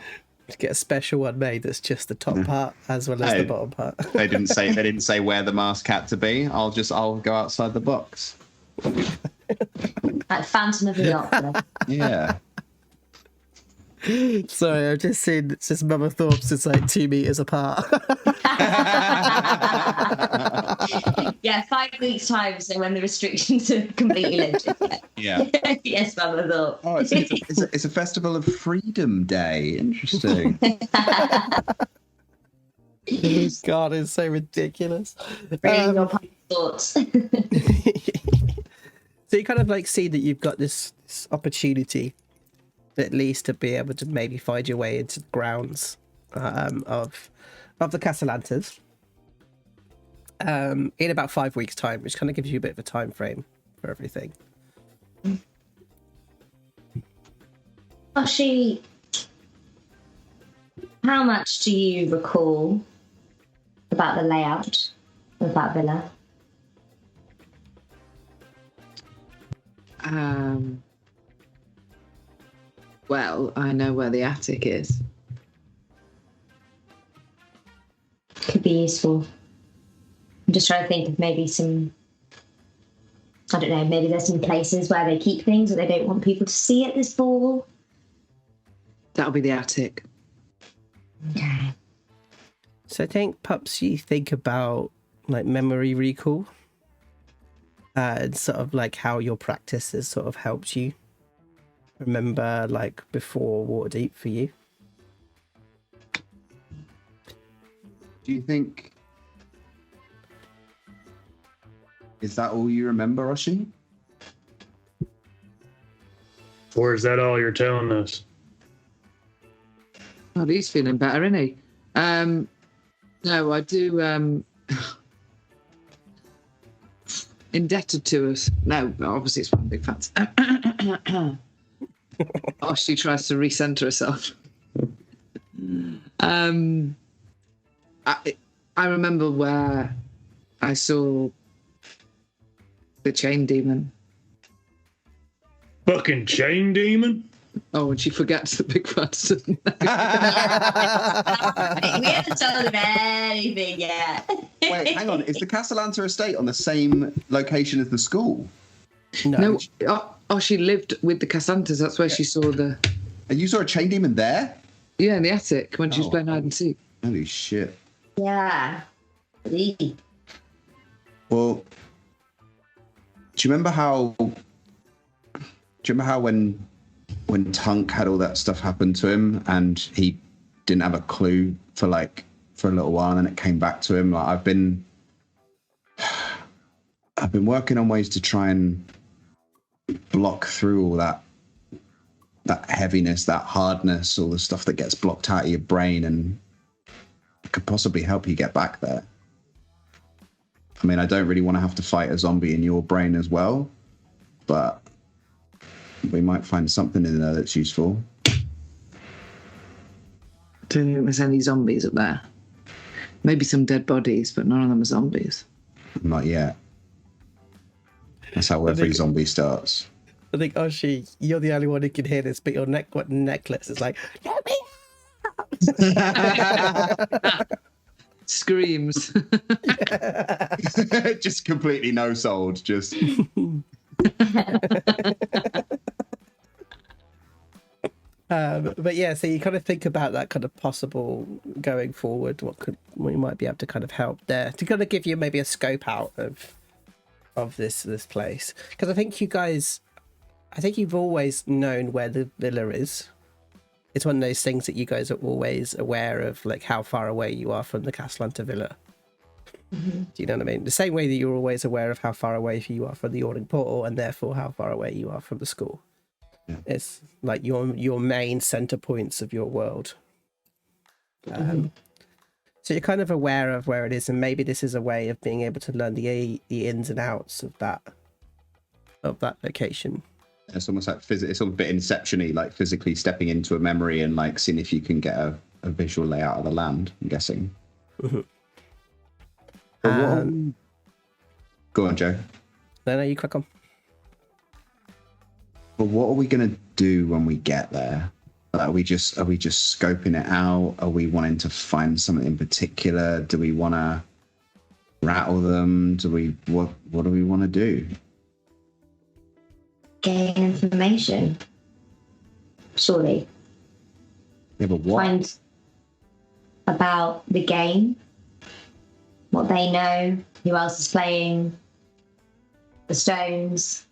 Get a special one made that's just the top part as well as Hey. the bottom part. They didn't say where the mask had to be. I'll go outside the box. Like Phantom of the Opera. Yeah. Sorry, I've just seen it says Mother Thorpe's is like 2 meters apart. Yeah, 5 weeks' time, so when the restrictions are completely lifted. Yeah. Yes, Mother Thorpe. Oh, it's a festival of Freedom Day. Interesting. God, it's so ridiculous. Reading your thoughts. So you kind of like see that you've got this opportunity, at least, to be able to maybe find your way into the grounds of the Castellantas in about 5 weeks' time, which kind of gives you a bit of a time frame for everything. Oshi, how much do you recall about the layout of that villa? Well, I know where the attic is. Could be useful. I'm just trying to think of maybe some, I don't know, maybe there's some places where they keep things that they don't want people to see at this ball. That'll be the attic. Okay. So I think, Pups, you think about like memory recall and sort of like how your practice has sort of helped you remember like before Waterdeep for you. Do you think... Is that all you remember, Oshi? Or is that all you're telling us? Oh, he's feeling better, isn't he? No, I do. Indebted to us. No, obviously it's from Big Phatts. Oh, she tries to recenter herself. I remember where I saw the chain demon. Fucking chain demon? Oh, and she forgets the Big Phatts. We haven't told them anything yet. Wait, hang on. Is the Castellanta estate on the same location as the school? No, she lived with the Cassantas. That's where she saw the... And you saw a chain demon there? Yeah, in the attic when she was playing hide and seek. Holy shit. Yeah. Eee. Well, do you remember how when Tunk had all that stuff happen to him and he didn't have a clue for a little while and then it came back to him? Like I've been working on ways to try and block through all that heaviness, that hardness, all the stuff that gets blocked out of your brain, and could possibly help you get back there. I mean, I don't really want to have to fight a zombie in your brain as well, but we might find something in there that's useful. Don't think there's any zombies up there. Maybe some dead bodies, but none of them are zombies. Not yet. That's how every zombie starts. I think, Oshi, you're the only one who can hear this, but your necklace is like, let me out! Screams. Just completely no sold. Just. But yeah, so you kind of think about that kind of possible going forward. What we might be able to kind of help there to kind of give you maybe a scope out of this place, because I think you've always known where the villa is. It's one of those things that you guys are always aware of, like how far away you are from the Castellanta villa. Mm-hmm. Do you know what I mean? The same way that you're always aware of how far away you are from the Yawning Portal, and therefore how far away you are from the school. Yeah. It's like your main center points of your world. So you're kind of aware of where it is, and maybe this is a way of being able to learn the ins and outs of that location. It's almost like it's all a bit Inception-y, like physically stepping into a memory and like seeing if you can get a visual layout of the land, I'm guessing. Mm-hmm. Go on, Joe. No, you crack on. But what are we going to do when we get there? Are we just scoping it out? Are we wanting to find something in particular? Do we want to rattle them? What do we want to do? Gain information. Surely. Yeah, but what? Find about the game, what they know, who else is playing, the stones.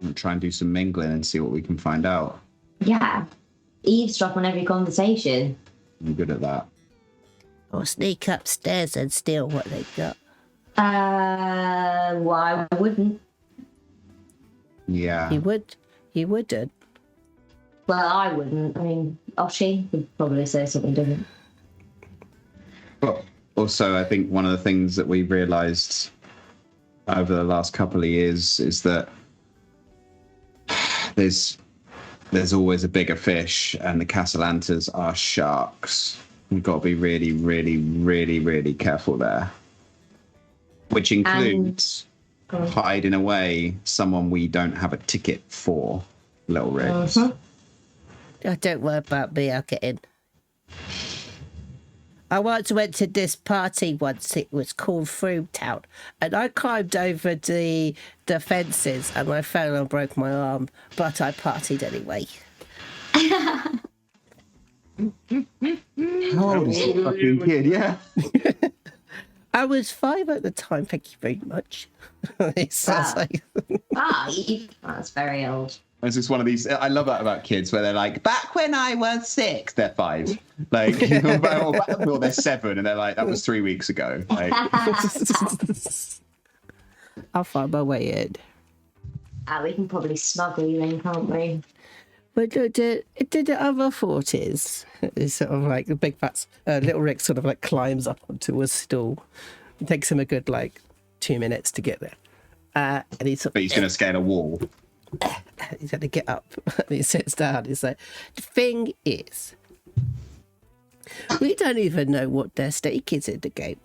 We'll try and do some mingling and see what we can find out. Yeah. Eavesdrop on every conversation. I'm good at that. Or sneak upstairs and steal what they got. Well, I wouldn't. Yeah. You would? You wouldn't? Well, I wouldn't. I mean, Oshi would probably say something different. But also, I think one of the things that we've realised over the last couple of years is that there's always a bigger fish, and the Castellantas are sharks. We've got to be really, really, really, really careful there. Which includes hiding away someone we don't have a ticket for, Little Rigs. Oh, don't worry about me, I'll get in. I once went to this party once, it was called Fruitown, and I climbed over the fences and I fell and broke my arm, but I partied anyway. How old is the fucking kid? Yeah. I was 5 at the time, thank you very much. That's very old. It's just one of these. I love that about kids, where they're like, "Back when I was 6," they're 5. Like, or they're 7, and they're like, "That was 3 weeks ago." Like, I'll find my way in. We can probably smuggle you in, can't we? But did the other 40s? It's sort of like the Big Phatts. Little Rick sort of like climbs up onto a stool. It takes him a good 2 minutes to get there, and but he's going to scale a wall. He's had to get up. He sits down. He's like, the thing is, we don't even know what their stake is in the game.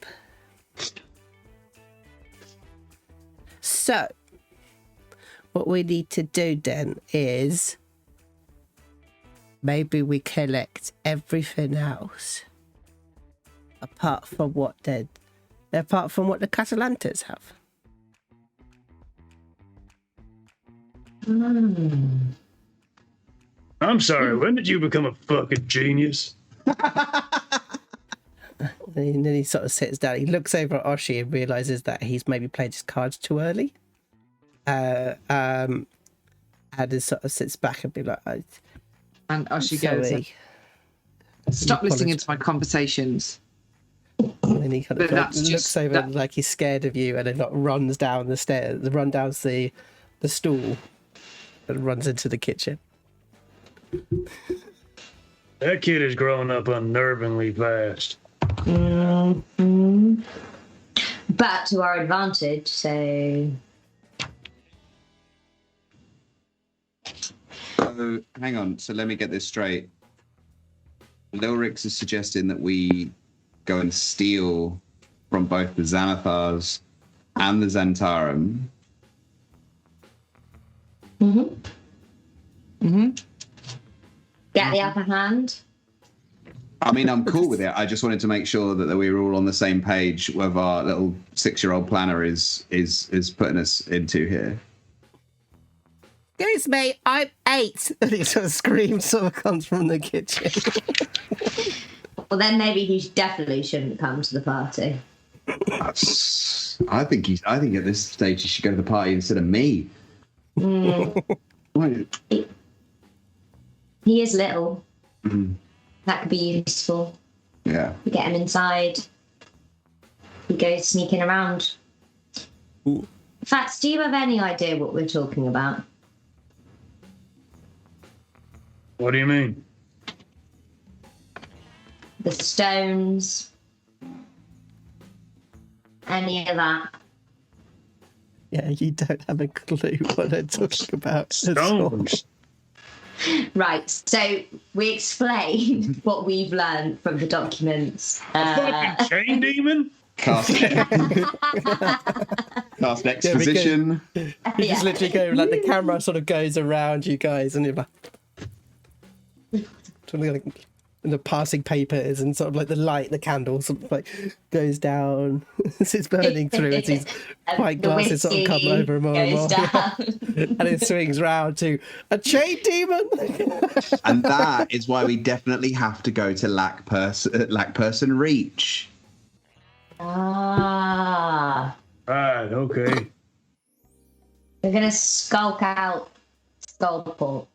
So, what we need to do then is maybe we collect everything else apart from what the Catalantas have. I'm sorry, when did you become a fucking genius? And then he sort of sits down. He looks over at Oshi and realizes that he's maybe played his cards too early. And he sort of sits back and be like, and Oshi goes, "Stop listening into my conversations." And And then he kind But of like, that's looks just- over that- like he's scared of you, and then like runs down the stairs, runs down the stool, and runs into the kitchen. That kid is growing up unnervingly fast. But to our advantage, so So, hang on. So let me get this straight. Lilrix is suggesting that we go and steal from both the Xanathars and the Xantarum. get the upper hand. I mean, I'm cool with it. I just wanted to make sure that we were all on the same page with our little 6-year-old planner is putting us into here. Excuse me, I'm 8. And he sort of screams, sort of comes from the kitchen. Well, then maybe he definitely shouldn't come to the party. I think at this stage he should go to the party instead of me. Why? He is little. That could be useful. Yeah. We get him inside. He goes sneaking around. Ooh. Fats, do you have any idea what we're talking about? What do you mean? The stones? Any of that? Yeah, you don't have a clue what they're talking about. at all. Stones. Right, so we explain what we've learned from the documents. Fucking chain demon? Cast exposition. You just literally go, like, the camera sort of goes around you guys, and you're like, sort of like the passing papers, and sort of like the light, the candle sort of like goes down as it's burning through as these white The glasses sort of come whiskey over more and more. goes down. And it swings round to a chain demon. And that is why we definitely have to go to Lackperson Reach. Ah. Right, okay. We're going to skulk out Skullport.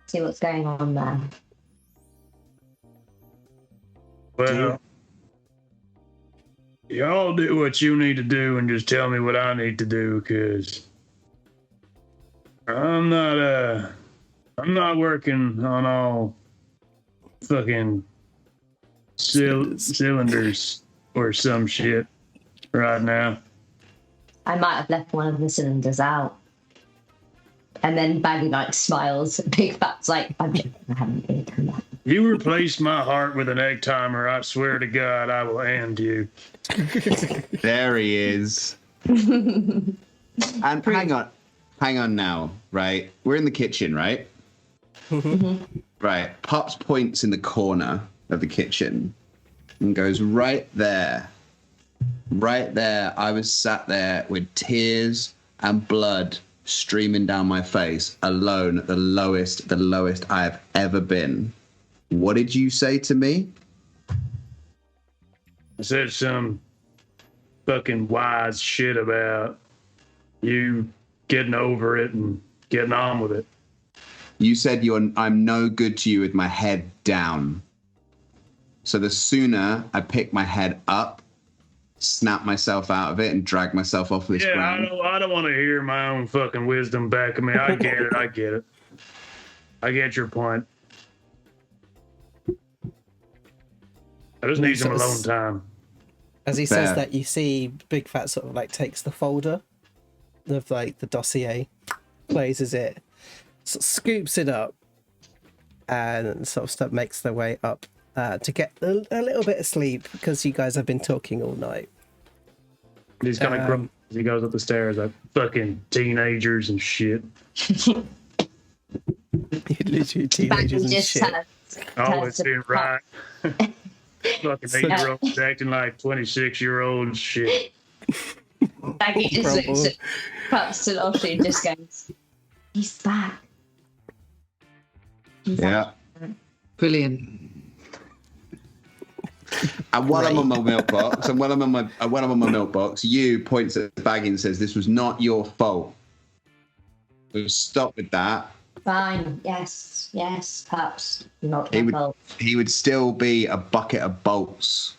See what's going on there. Well, y'all do what you need to do and just tell me what I need to do, because I'm not working on all fucking cylinders or some shit right now. I might have left one of the cylinders out. And then Baggi like smiles. Big Phatts like, I haven't really done that. You replaced my heart with an egg timer, I swear to God I will end you. There he is. And hang on now, right? We're in the kitchen, right? Right. Pups points in the corner of the kitchen and goes, right there. Right there. I was sat there with tears and blood streaming down my face, alone at the lowest I have ever been. What did you say to me? I said some fucking wise shit about you getting over it and getting on with it. You said I'm no good to you with my head down. So the sooner I pick my head up, snap myself out of it, and drag myself off this ground. I don't want to hear my own fucking wisdom back at me. I get it. I get your point. I just need some alone time. As he Fair. says that, you see Big Phat sort of like takes the folder of like the dossier, closes it, sort of scoops it up, and sort of stuff makes their way up to get a little bit of sleep, because you guys have been talking all night. He's kind of grumpy as he goes up the stairs like fucking teenagers and shit. Literally teenagers Baggi and just shit. Always to being right. Fucking 8-year-olds acting like 26-year-olds shit. Baggi just looks at Pups and Oshi and just goes, he's back. Yeah. Brilliant. And while I'm on my milk box, you points at Baggi and says, "This was not your fault. So stop with that. Fine. Yes, Pups. Not He my would fault. he would still be a bucket of bolts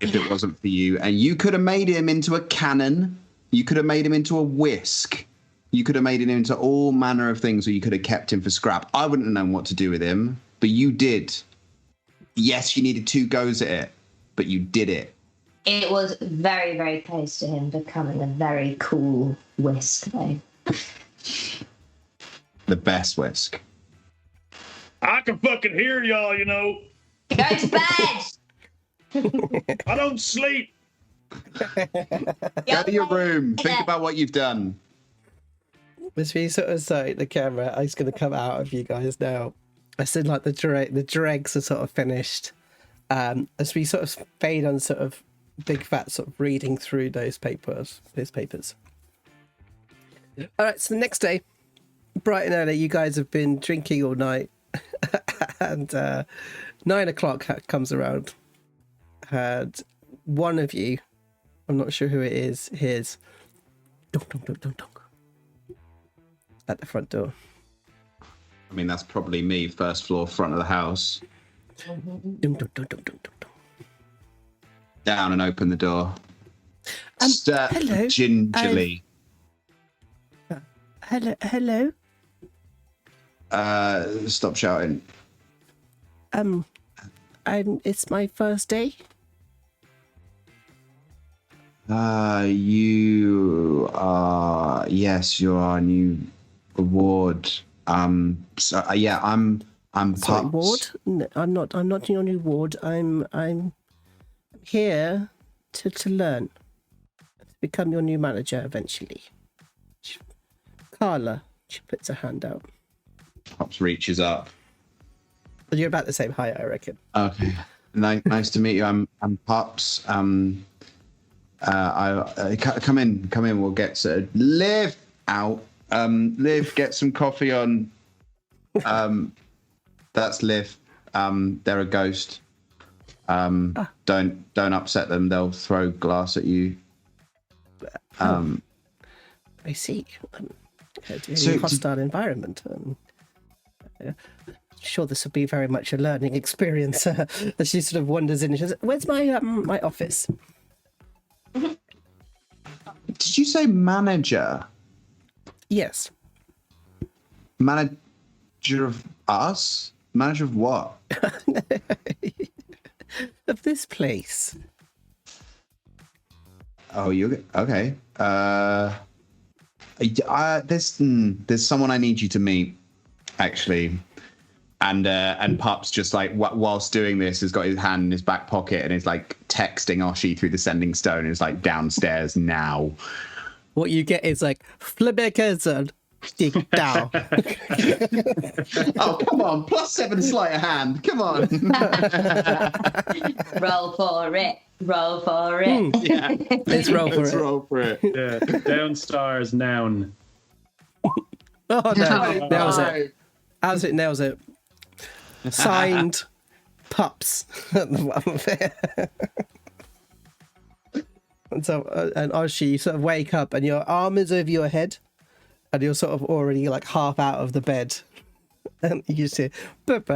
if it wasn't for you. And you could have made him into a cannon. You could have made him into a whisk. You could have made him into all manner of things, or you could have kept him for scrap. I wouldn't have known what to do with him, but you did. Yes, you needed 2 goes at it, but you did it. It was very, very close to him becoming a very cool whisk, though. The best whisk. I can fucking hear y'all, you know. Go to bed! I don't sleep. Go to your room. Think about what you've done. As we sort of say the camera, it's going to come out of you guys now. I said like the dregs are sort of finished. As we sort of fade on sort of Big Phatts sort of reading through those papers. All right, so the next day, bright and early, you guys have been drinking all night, and 9 o'clock comes around, and one of you, I'm not sure who it is, hears dong dong dong dong dong at the front door. I mean, that's probably me, first floor, front of the house. Dong dong dong dong dong dong dong. Down and open the door. Hello. Gingerly. Hello. Stop shouting. It's my first day. You are, yes, you're our new ward. Yeah, I'm Sorry, Pups. ward? No, I'm not your new ward. I'm here to learn, to become your new manager eventually. Carla, she puts her hand out. Pups reaches up. You're about the same height, I reckon. Okay. Nice to meet you. I'm Pups. Come in. We'll get Liv out. Liv, get some coffee on. That's Liv. They're a ghost. Don't upset them. They'll throw glass at you. I see. A hostile environment. Sure, this will be very much a learning experience. As she sort of wanders in, she says, "Where's my my office?" Did you say manager? Yes. Manager of us? Manager of what? Of this place. Oh, you okay? There's someone I need you to meet, actually. And Pups just like whilst doing this has got his hand in his back pocket and is like texting Oshi through the sending stone. Is like downstairs now. What you get is like Flibekerson. Dig down. Oh, come on. +7 sleight of hand. Come on. Roll for it. Yeah. Let's roll for Let's it. roll for it. Yeah, downstairs noun. Oh no, nails it. As it nails it. Signed, Pups. At the bottom of it. And so, and Oshi, you sort of wake up and your arm is over your head, and you're sort of already like half out of the bed, and you just hear. There's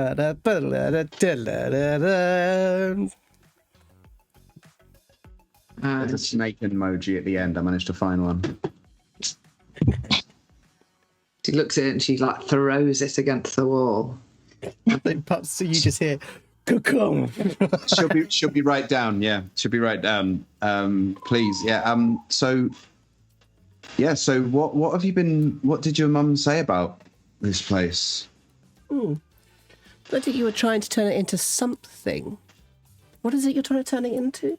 a snake emoji at the end. I managed to find one. She looks at it and she like throws it against the wall. Pups, so you just hear. Cuckoo. She'll be right down. Yeah, she'll be right down. Please. Yeah. So what have you been? What did your mum say about this place? I think you were trying to turn it into something. What is it you're trying to turn it into?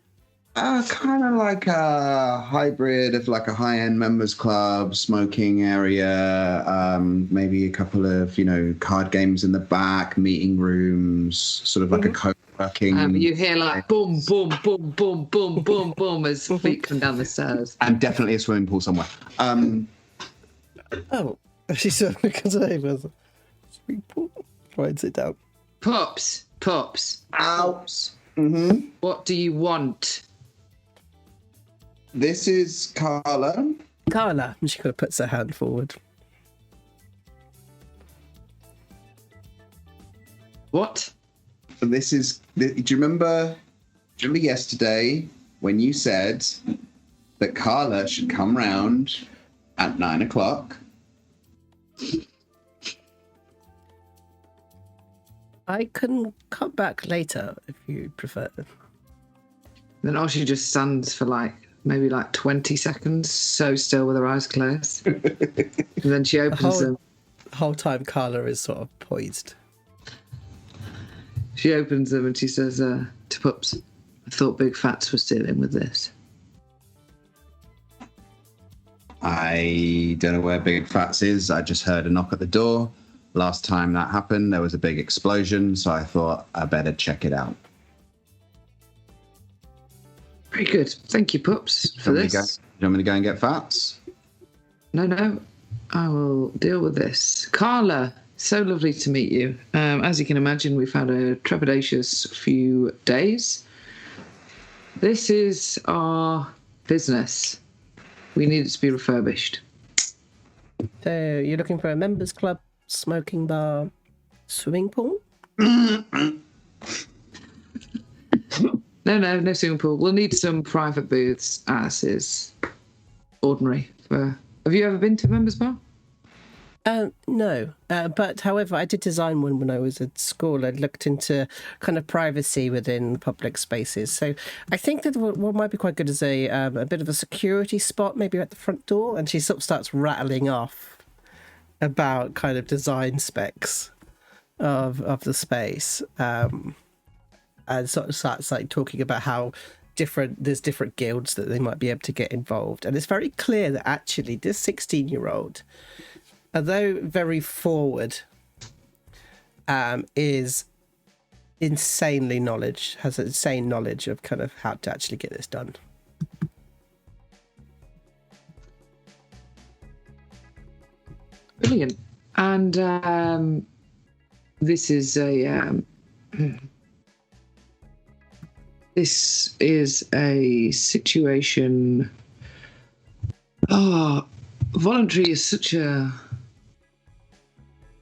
Kind of like a hybrid of like a high-end members club, smoking area, maybe a couple of, card games in the back, meeting rooms, sort of like a co-working. You hear like boom, boom, boom, boom, boom, boom, boom as feet come down the stairs. And definitely a swimming pool somewhere. Oh, she sort of comes over. Writes it down. Pups. Outs. Mm-hmm. What do you want? This is Carla. Carla. And she kind of puts her hand forward. What? So this is. Do you remember yesterday when you said that Carla should come round at 9 o'clock? I can come back later if you prefer. Then Oshi just stands for maybe 20 seconds, so still with her eyes closed. And then she opens them. The whole time Carla is sort of poised. She opens them and she says to Pups, I thought Big Phatts was dealing with this. I don't know where Big Phatts is. I just heard a knock at the door. Last time that happened, there was a big explosion, so I thought I better check it out. Very good. Thank you, Pups, for this. Do you want me to go and get Phatts? No. I will deal with this. Carla, so lovely to meet you. As you can imagine, we've had a trepidatious few days. This is our business. We need it to be refurbished. So you're looking for a members club, smoking bar, swimming pool? No swimming pool. We'll need some private booths, as is ordinary. Have you ever been to a members bar? No, but however, I did design one when I was at school. I looked into kind of privacy within public spaces. So I think that what might be quite good is a bit of a security spot, maybe at the front door. And she sort of starts rattling off about kind of design specs of the space, and sort of starts talking about how there's different guilds that they might be able to get involved. And it's very clear that actually this 16-year-old, although very forward, is has insane knowledge of kind of how to actually get this done. Brilliant. And this is a situation. Voluntary is such a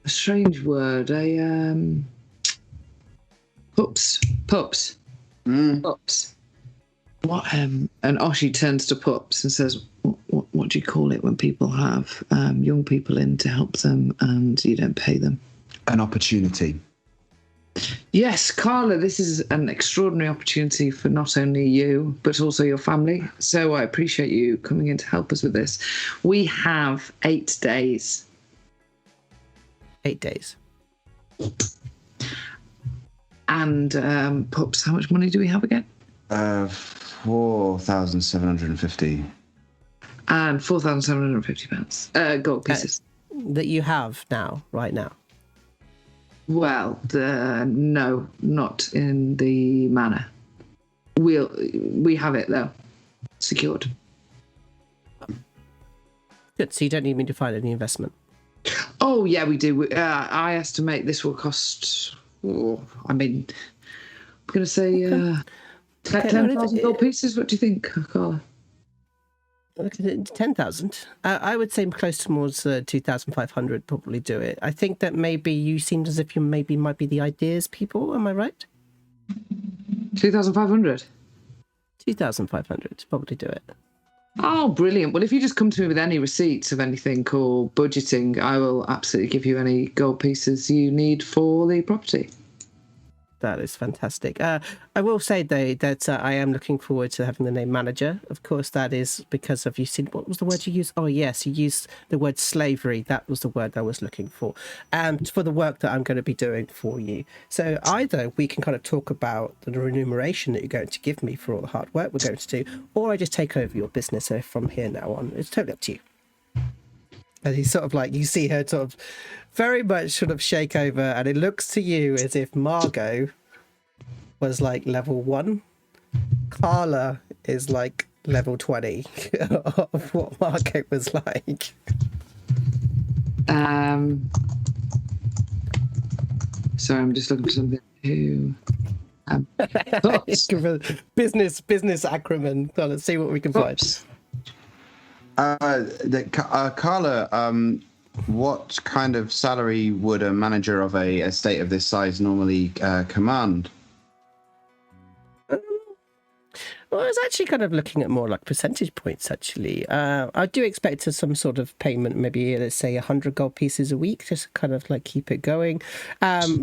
strange word. Pups. Pups. What? And Oshi turns to Pups and says, "What do you call it when people have young people in to help them and you don't pay them?" An opportunity. Yes, Carla, this is an extraordinary opportunity for not only you, but also your family. So I appreciate you coming in to help us with this. We have 8 days. 8 days. And Pups, how much money do we have again? 4,750. And 4,750 pounds. Gold pieces. That you have now, right now. Well, no, not in the manor. We have it though, secured. Good. So you don't need me to find any investment. Oh yeah, we do. I estimate this will cost. I'm going to say 10,000 gold pieces. What do you think, Carla? 10,000. I would say close towards 2,500 probably do it. I think that maybe you seemed as if you maybe might be the ideas people. Am I right? 2,500. 2,500 probably do it. Oh, brilliant. Well, if you just come to me with any receipts of anything or budgeting, I will absolutely give you any gold pieces you need for the property. That is fantastic. I will say, though, that I am looking forward to having the name manager. Of course, that is because of, you seen, what was the word you used? Oh, yes, you used the word slavery. That was the word I was looking for. And for the work that I'm going to be doing for you. So either we can kind of talk about the remuneration that you're going to give me for all the hard work we're going to do, or I just take over your business from here now on. It's totally up to you. And he's sort of like, you see her sort of very much sort of shake over, and it looks to you as if Margot was like level 1. Carla is like level 20 of what Margot was like. Sorry, I'm just looking for something to... business acumen. So let's see what we can find. Carla, what kind of salary would a manager of a estate of this size normally command? Well, I was actually kind of looking at more like percentage points, actually. I do expect some sort of payment, maybe, let's say, 100 gold pieces a week, just to kind of like keep it going.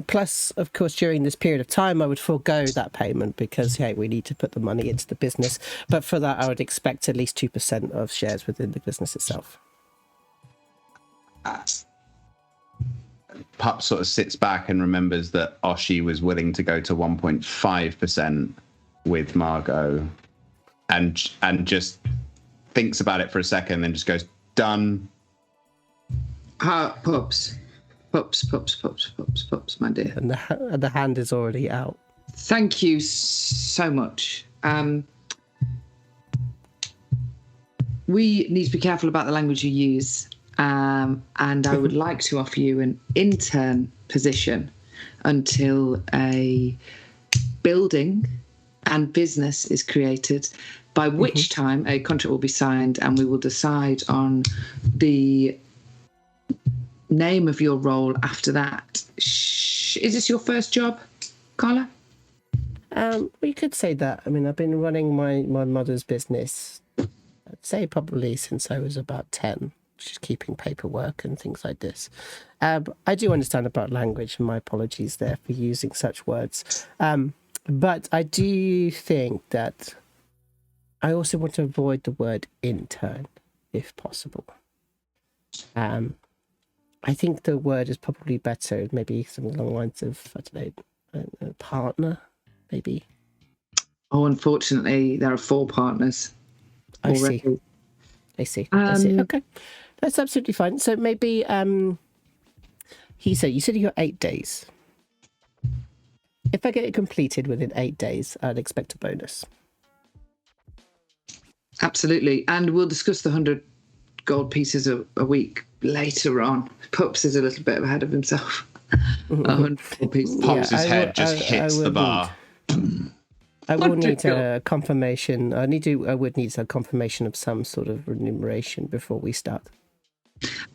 Plus, of course, during this period of time, I would forego that payment because, hey, we need to put the money into the business. But for that, I would expect at least 2% of shares within the business itself. Pup sort of sits back and remembers that Oshi was willing to go to 1.5% with Margot, and just thinks about it for a second, then just goes, done. Pups, my dear. And the hand is already out. Thank you so much. We need to be careful about the language you use, and I would like to offer you an intern position until a building and business is created, by which time a contract will be signed and we will decide on the name of your role after that. Is this your first job, Carla? We could say that. I mean, I've been running my mother's business, I'd say probably since I was about 10, just keeping paperwork and things like this. I do understand about language, and my apologies there for using such words. But I do think that I also want to avoid the word intern, if possible. I think the word is probably better, maybe something along the lines of, I don't know, a partner, maybe. Oh, unfortunately, there are 4 partners already. I see. Okay. That's absolutely fine. So maybe, you said you got 8 days. If I get it completed within 8 days, I'd expect a bonus. Absolutely. And we'll discuss the 100 gold pieces a week later on. Pups is a little bit ahead of himself. 100 gold pieces. Pups' head just hits the bar. I will need a confirmation. I would need a confirmation of some sort of remuneration before we start.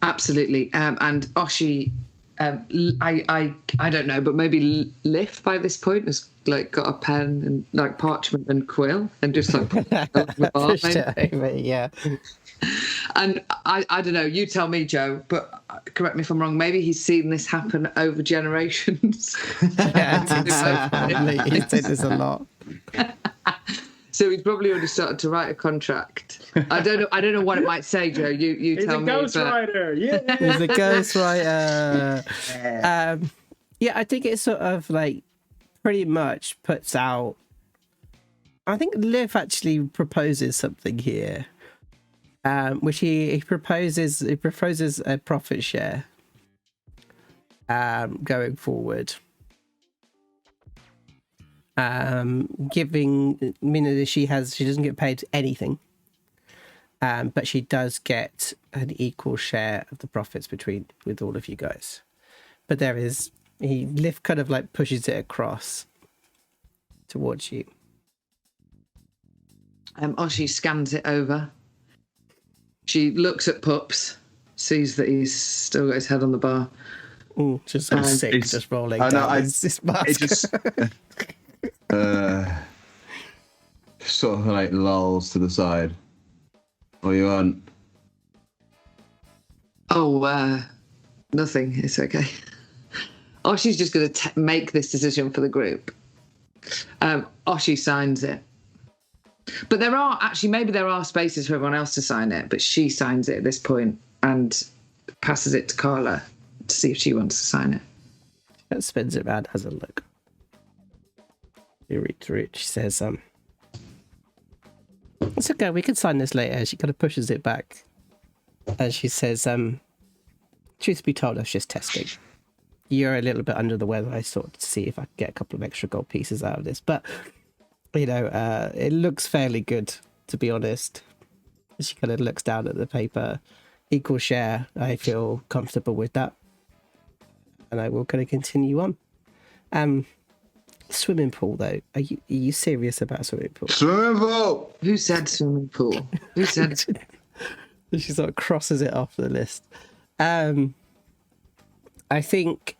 Absolutely. And Oshi, I don't know, but maybe Liff by this point has like got a pen and like parchment and quill and just like put it on the bar, yeah. And I don't know, you tell me, Joe, but correct me if I'm wrong, maybe he's seen this happen over generations. Yeah, I think so. He's seen this a lot. So he's probably already started to write a contract. I don't know what it might say, Joe. You tell me. He's a ghostwriter. Yeah. He's a ghostwriter. Yeah, I think it sort of like pretty much puts out. I think Liv actually proposes something here, which he proposes a profit share going forward. Giving, meaning that she doesn't get paid anything, but she does get an equal share of the profits with all of you guys. But Liv kind of like pushes it across towards you. Oshi scans it over. She looks at Pups, sees that he's still got his head on the bar. Ooh, just so sick, just rolling down this mask. It just sort of like lolls to the side. What do you want? Oh, nothing. It's okay. Oshi's just going to make this decision for the group. Oshi signs it. But maybe there are spaces for everyone else to sign it, but she signs it at this point and passes it to Carla to see if she wants to sign it. That spins it around, has a look. You read through it. She says, it's okay, we can sign this later. She kind of pushes it back. And she says, truth be told, I was just testing. You're a little bit under the weather. I thought to see if I could get a couple of extra gold pieces out of this. But, it looks fairly good, to be honest. She kind of looks down at the paper. Equal share. I feel comfortable with that. And I will kind of continue on. Swimming pool, though. Are you serious about swimming pool? Swimming pool! Who said swimming pool? Who said? She sort of crosses it off the list. I think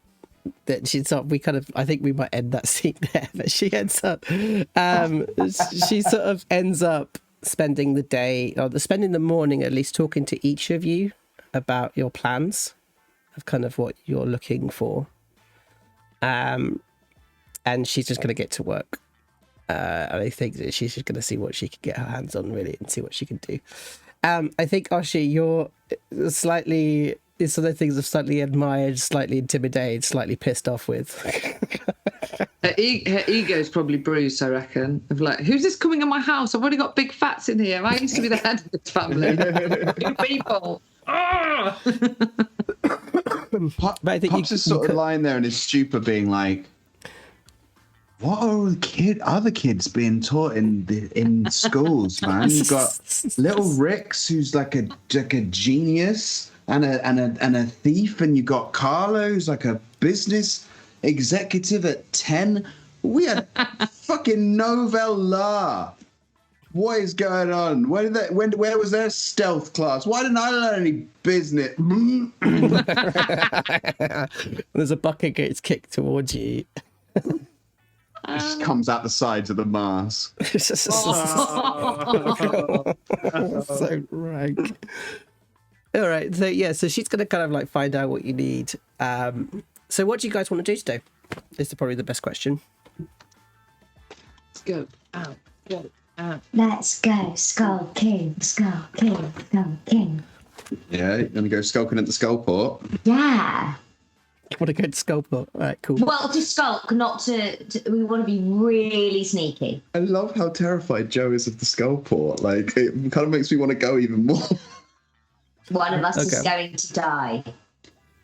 that she's up. I think we might end that scene there, but she ends up. She sort of ends up spending the day, or spending the morning at least, talking to each of you about your plans of kind of what you're looking for. And she's just going to get to work. And I think that she's just going to see what she can get her hands on, really, and see what she can do. I think, Oshi, you're slightly... It's one of the things I've slightly admired, slightly intimidated, slightly pissed off with. Her ego's probably bruised, I reckon. Of like, who's this coming in my house? I've already got Big Phatts in here. I used to be the head of this family. New people. Ah! Pups is sort of lying there in his stupor, being like, "What are other kids being taught in schools, man? You've got little Rix, who's like a genius." And a thief, and you got Carlo, who's like a business executive at 10. We had fucking Novel La. What is going on? Where was their stealth class? Why didn't I learn any business? There's a bucket gets kicked towards you. Just comes out the sides of the mask. So rank. All right, so she's going to kind of like find out what you need. So what do you guys want to do today? This is probably the best question. Let's go out. Let's go, Skull King, Skull King, Skull King. Yeah, you're going to go skulking at the Skullport? Yeah. You want to go to Skullport? All right, cool. Well, to skulk, not to... We want to be really sneaky. I love how terrified Joe is of the Skullport. Like, it kind of makes me want to go even more. One of us is going to die.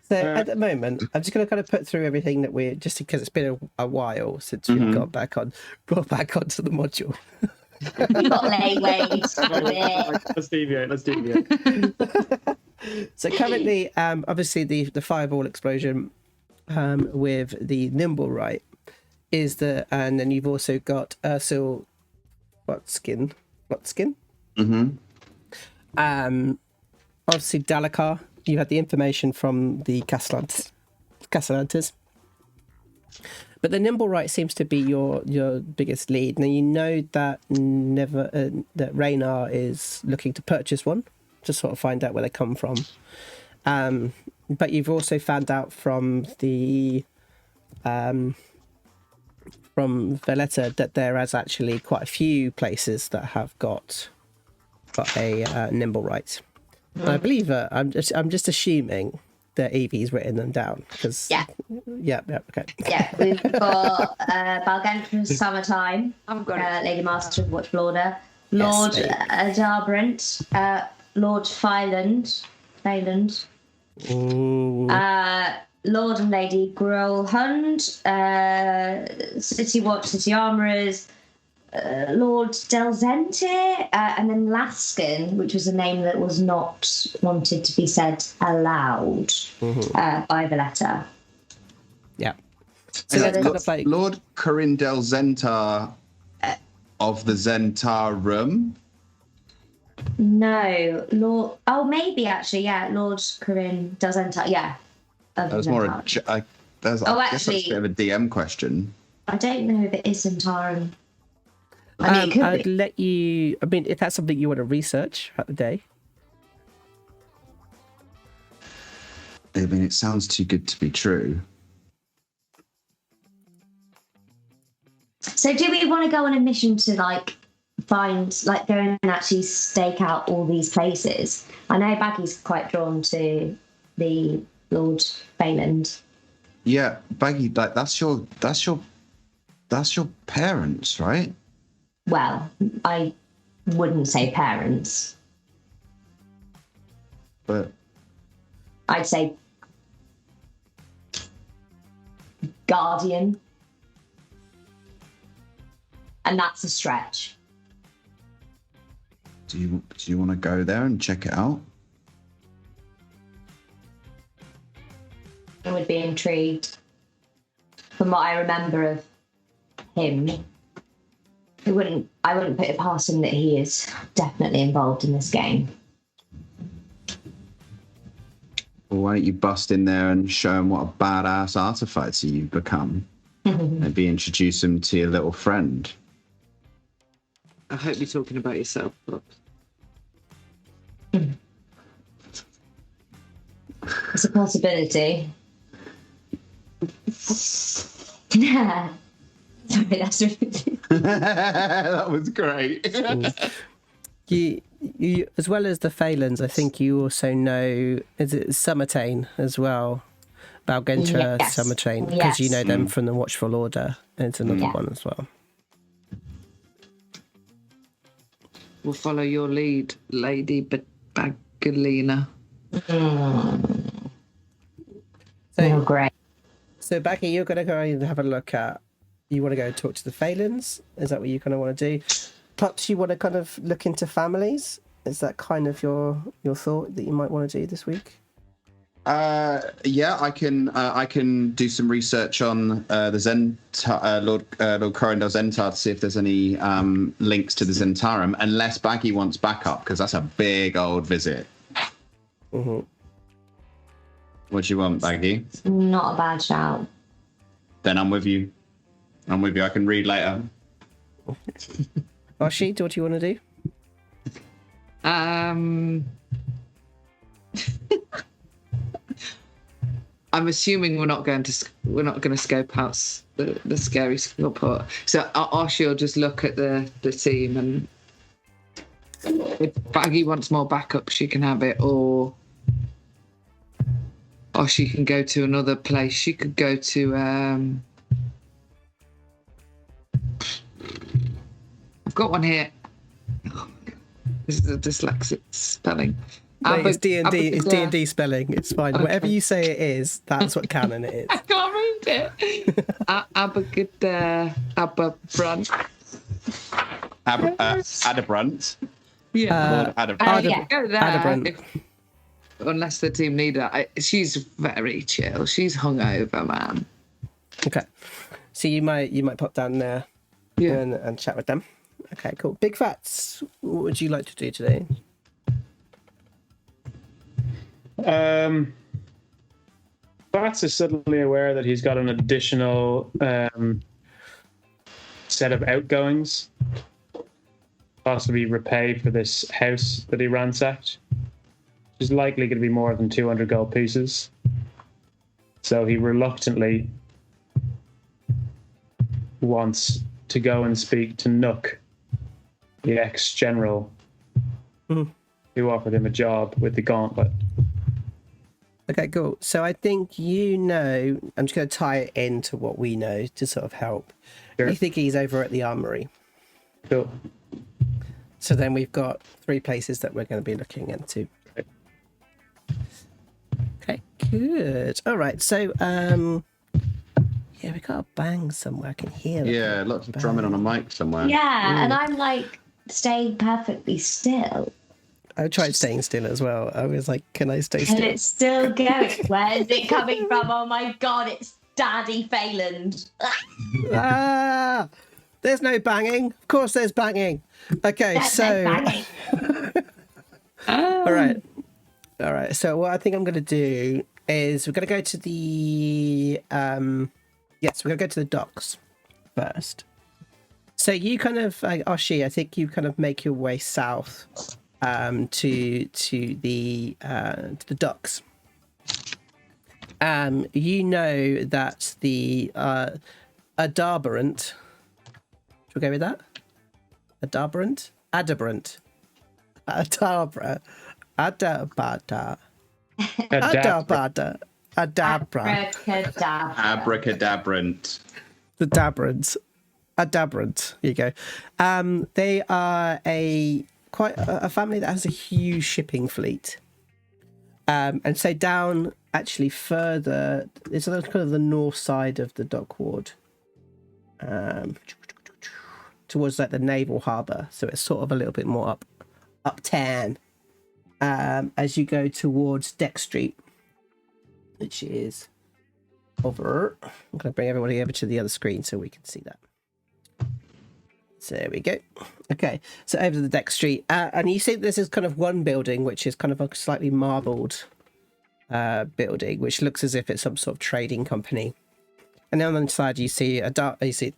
So at the moment, I'm just going to kind of put through everything that we're, just because it's been a while since we've got back onto the module. You've got layways. Let's deviate. So currently, obviously the fireball explosion with the Nimblewright is and then you've also got Ursula WotC. Mm-hmm. Obviously, Dalakar, you had the information from the Castellantes. But the Nimblewright seems to be your biggest lead. Now, you know that that Raynar is looking to purchase one, to sort of find out where they come from. But you've also found out from the from Valletta that there is actually quite a few places that have got a Nimblewright. I believe I'm just assuming that Evie's written them down because okay. Yeah, we've got Balgantra's Summertime. I've got Lady Master of Watchblorder, Lord Darbrant, Lord Fyland, Lord and Lady Growlhund, City Watch, City Armourers, Lord Delzente, and then Laskin, which was a name that was not wanted to be said aloud by Valletta. Yeah. So that's kind of like Lord Corinne Delzentar of the Zentarum. No, Lord. Oh, maybe actually, yeah. Lord Corinne Delzentar, yeah. That was more I guess that's a bit of a DM question. I don't know if it is Zentarum. I mean, I'd let you. I mean, if that's something you want to research at the day. I mean, it sounds too good to be true. So, do we want to go on a mission to go and actually stake out all these places? I know Baggi's quite drawn to the Lord Bayland. Yeah, Baggi, like that's your parents, right? Well, I wouldn't say parents. But I'd say guardian. And that's a stretch. do you want to go there and check it out? I would be intrigued. From what I remember of him, I wouldn't put it past him that he is definitely involved in this game. Well, why don't you bust in there and show him what a badass artificer you've become? Maybe introduce him to your little friend. I hope you're talking about yourself, Pups. It's a possibility. Yeah. Sorry, that's really... That was great. You, as well as the Phalans, I think you also know, is it Summertain as well? Balgentra Yes. Summertain, because you know Yes. them from the Watchful Order. And it's another one as well. We'll follow your lead, Lady Baggalina. Oh, great. So, Baggi, you're going to go and have a look at. You want to go talk to the Phalans? Is that what you kind of want to do? Pups, you want to kind of look into families? Is that kind of your thought that you might want to do this week? Yeah, I can do some research on the Lord Corindel Zentar to see if there's any links to the Zentarum, unless Baggi wants backup, because that's a big old visit. Mm-hmm. What do you want, Baggi? Not a bad shout. Then I'm with you. I can read later. Oshi, what do you want to do? I'm assuming we're not going to scope out the scary skill part. So Oshi will just look at the team, and if Baggi wants more backup, she can have it, or she can go to another place. She could go to I've got one here. Oh my God. This is a dyslexic spelling. Wait, it's D&D. It's D&D spelling. It's fine. Okay. Whatever you say it is, that's what canon it is. I can't read it. Aberbrunt. Adabrunt. Yeah. Adabrunt. Unless the team leader, she's very chill. She's hungover, man. Okay, so you might pop down there, and chat with them. Okay, cool. Big Phatts, what would you like to do today? Phatts is suddenly aware that he's got an additional set of outgoings, possibly repay for this house that he ransacked, which is likely going to be more than 200 gold pieces. So he reluctantly wants to go and speak to Nook, the ex-general, who offered him a job with the gauntlet. Okay, cool. So I think I'm just going to tie it into what we know to sort of help. Sure. You think he's over at the armory. Cool. So then we've got 3 places that we're going to be looking into. Okay, good. All right, so we got a bang somewhere. I can hear it. Yeah, lots of drumming on a mic somewhere. Yeah, and I'm like staying perfectly still. I tried staying still as well. I was like, can I stay still? And it's still going. Where is it coming from? Oh my God, it's Daddy Phaland. There's no banging. Of course there's banging. Okay, That's so... banging. All right. So what I think I'm going to do is we're going to go to the... we're going to go to the docks first. So you kind of... Oshi, I think you kind of make your way south to the docks. You know that the Adabrant... Should we go with that? Adabrant? Adabra. Adabada. Abracadabrant. The Dabrant. Adabrant. Here you go. They are quite a family that has a huge shipping fleet. And so down actually further, it's kind of the north side of the dock ward. Towards like the naval harbour, so it's sort of a little bit more uptown as you go towards Deck Street, which is over. I'm going to bring everybody over to the other screen so we can see that. So there we go. Okay, so over to the Deck Street, and you see this is kind of one building which is kind of a slightly marbled building, which looks as if it's some sort of trading company. And then on the side, you see a Darbrant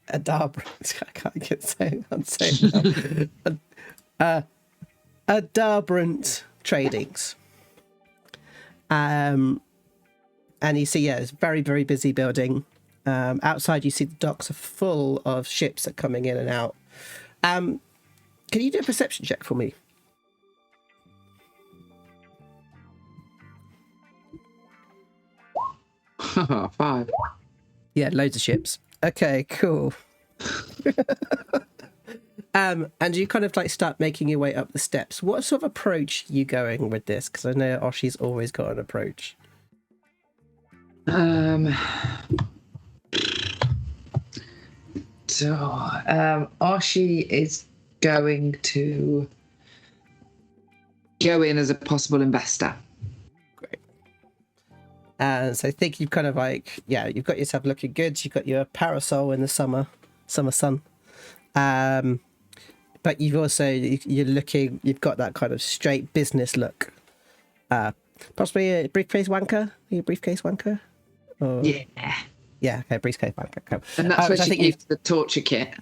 Tradings. And you see, it's a very, very busy building. Outside, you see the docks are full of ships that are coming in and out. Can you do a perception check for me? Five. Yeah, loads of ships. Okay, cool. And you kind of like start making your way up the steps. What sort of approach are you going with this? Because I know Oshi's always got an approach. Oshi is going to go in as a possible investor. Great. And so I think you've kind of like, you've got yourself looking good. You've got your parasol in the summer sun. But you've also, you've got that kind of straight business look. Possibly a briefcase wanker? Are you a briefcase wanker? Or... Yeah, okay, briefcase wanker. Cool. And that's what she used the torture kit.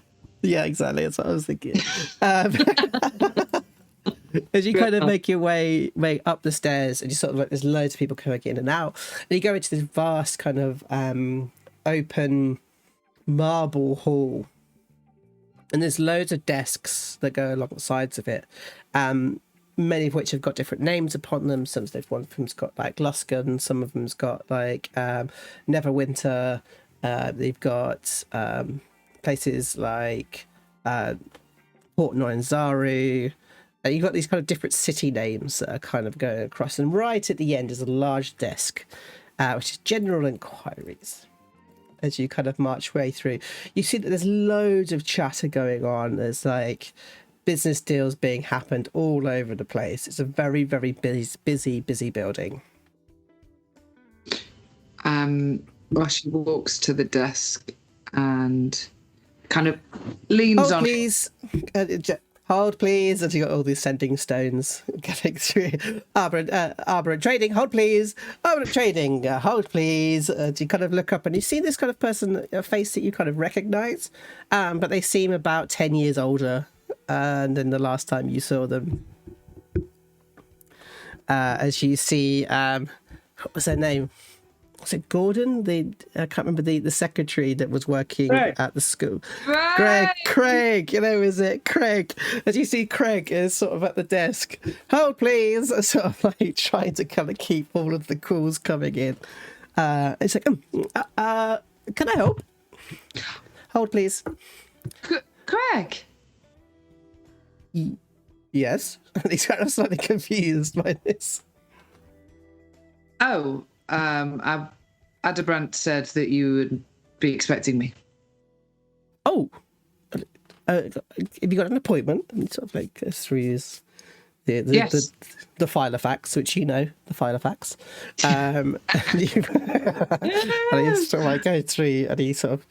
Yeah, exactly. That's what I was thinking. As you kind of make your way up the stairs, and you sort of like, there's loads of people coming in and out, and you go into this vast kind of open marble hall, and there's loads of desks that go along the sides of it, many of which have got different names upon them. One of them's got like Luskan, some of them's got like Neverwinter. They've got places like Port Noinzaru. You've got these kind of different city names that are kind of going across, and right at the end is a large desk, which is general inquiries. As you kind of march way through, you see that there's loads of chatter going on. There's like business deals being happened all over the place. It's a very, very busy building. Rashi walks to the desk and kind of leans on. Please. Hold, please. And you got all these sending stones getting through. Arbor trading. Hold, please. Arbor trading. Hold, please. You kind of look up and you see this kind of person, a face that you kind of recognize, but they seem about 10 years older than the last time you saw them. As you see, what was their name? Was it Gordon? I can't remember the secretary that was working at the school. Craig, is it Craig? As you see, Craig is sort of at the desk. Hold, please. Sort of like trying to kind of keep all of the calls coming in. It's like, can I help? Hold, please. Craig. Yes. He's kind of slightly confused by this. Oh. Adebrant said that you would be expecting me. Oh, have you got an appointment? And sort of like goes through his, yes. the file of facts, which you know, the file of facts. And he sort of like go through, and he sort of,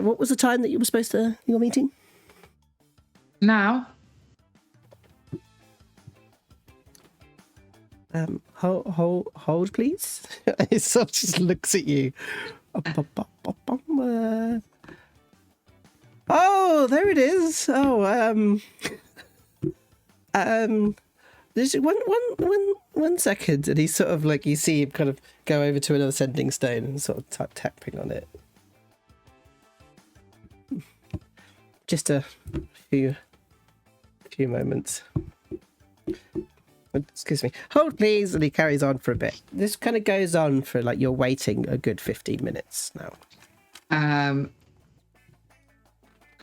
what was the time that you were supposed to your meeting? Now. Hold, please. He sort of just looks at you. Oh, there it is. Oh, there's one second, and he sort of like, you see him kind of go over to another sending stone and sort of tapping on it. Just a few moments. Excuse me. Hold, please. And he carries on for a bit. This kind of goes on for like, you're waiting a good 15 minutes now.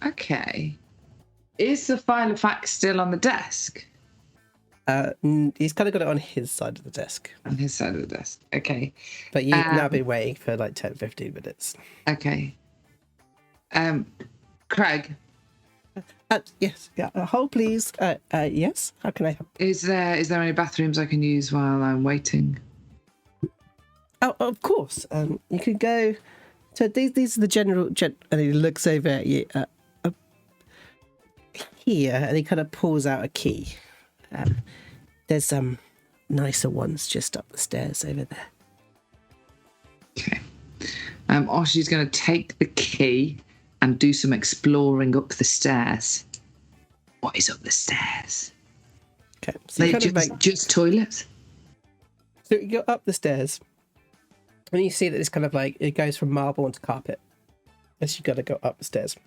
Okay. Is the file of facts still on the desk? He's kind of got it on his side of the desk. On his side of the desk. Okay. But you've now been waiting for like 10, 15 minutes. Okay. Craig. Yes. Yeah. Hold, please. Yes. How can I help? Is there any bathrooms I can use while I'm waiting? Oh, of course. You can go. So these are the general. And he looks over at you. Here, and he kind of pulls out a key. There's some nicer ones just up the stairs over there. Okay. Oshi's going to take the key and do some exploring up the stairs. What is up the stairs? Okay, so you Just toilets? So you go up the stairs, and you see that it's kind of like it goes from marble onto carpet as you got to go up the stairs. And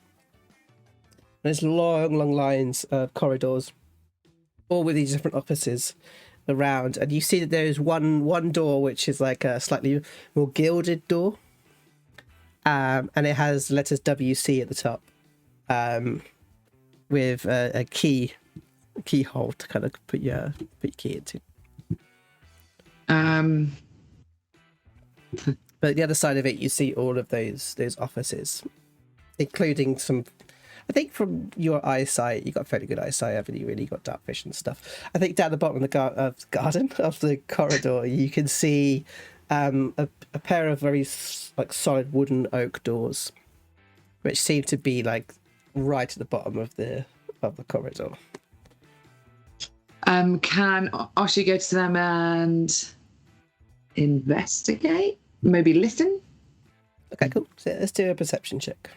there's long lines of corridors, all with these different offices around, and you see that there is one door which is like a slightly more gilded door, and it has letters WC at the top, with a keyhole to kind of put your key into. But the other side of it, you see all of those offices, including some. I think from your eyesight, you got fairly good eyesight, haven't you? Really, you got dark vision stuff. I think down the bottom of the garden of the corridor, you can see a pair of very solid wooden oak doors, which seem to be like right at the bottom of the corridor. Can Oshi go to them and investigate? Maybe listen? Okay, cool. So let's do a perception check.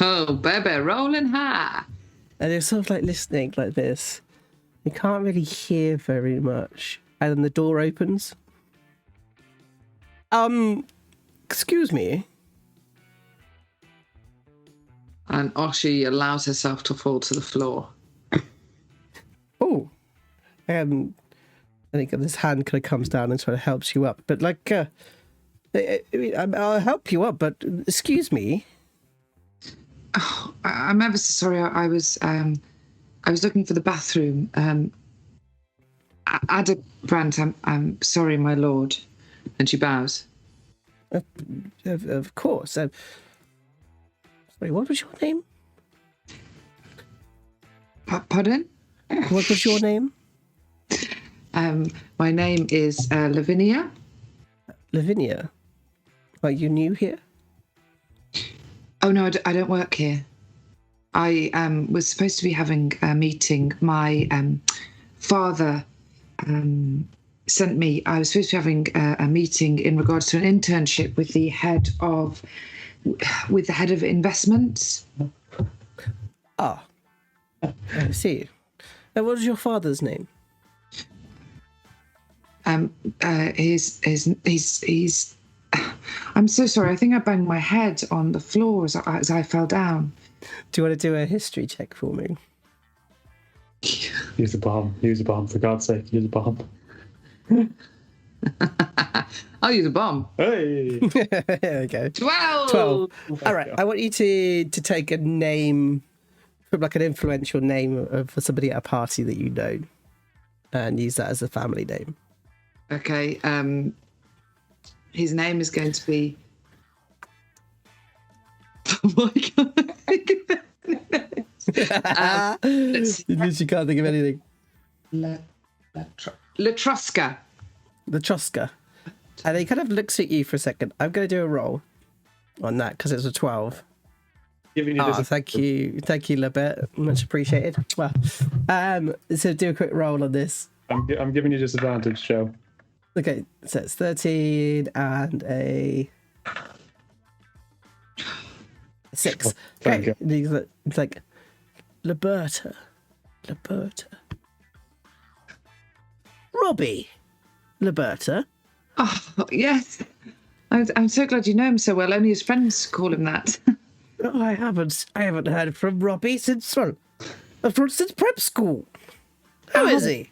Oh, baby, rolling high. And you're sort of like listening like this. You can't really hear very much. And then the door opens. Excuse me. And Oshi allows herself to fall to the floor. Oh. I think this hand kind of comes down and sort of helps you up. But like, I'll help you up, but excuse me. Oh, I'm ever so sorry. I was looking for the bathroom. Ada Brandt, I'm sorry, my lord. And she bows. Of course. Sorry, what was your name? Pardon? What was your name? My name is Lavinia. Lavinia. Are you new here? Oh, no, I don't work here. I was supposed to be having a meeting. My father sent me. I was supposed to be having a meeting in regards to an internship with the head of investments. Ah, I see. And what is your father's name? He's. I'm so sorry. I think I banged my head on the floor as I fell down. Do you want to do a history check for me? Use a bomb. Use a bomb, for God's sake. Use a bomb. I'll use a bomb. Hey! There we go. 12! All right. I want you to take a name from like an influential name for somebody at a party that you know and use that as a family name. Okay. His name is going to be... Oh my God. You can't think of anything. Latruska. Latruska. And he kind of looks at you for a second. I'm going to do a roll on that because it's a 12. Thank you, Labette. Much appreciated. Well, so do a quick roll on this. I'm giving you disadvantage, Joe. Okay, so it's 13 and a 6. Okay, it's like Liberta. Robbie. Liberta. Oh, yes. I'm so glad you know him so well. Only his friends call him that. Oh, I haven't heard from Robbie since prep school. How is he?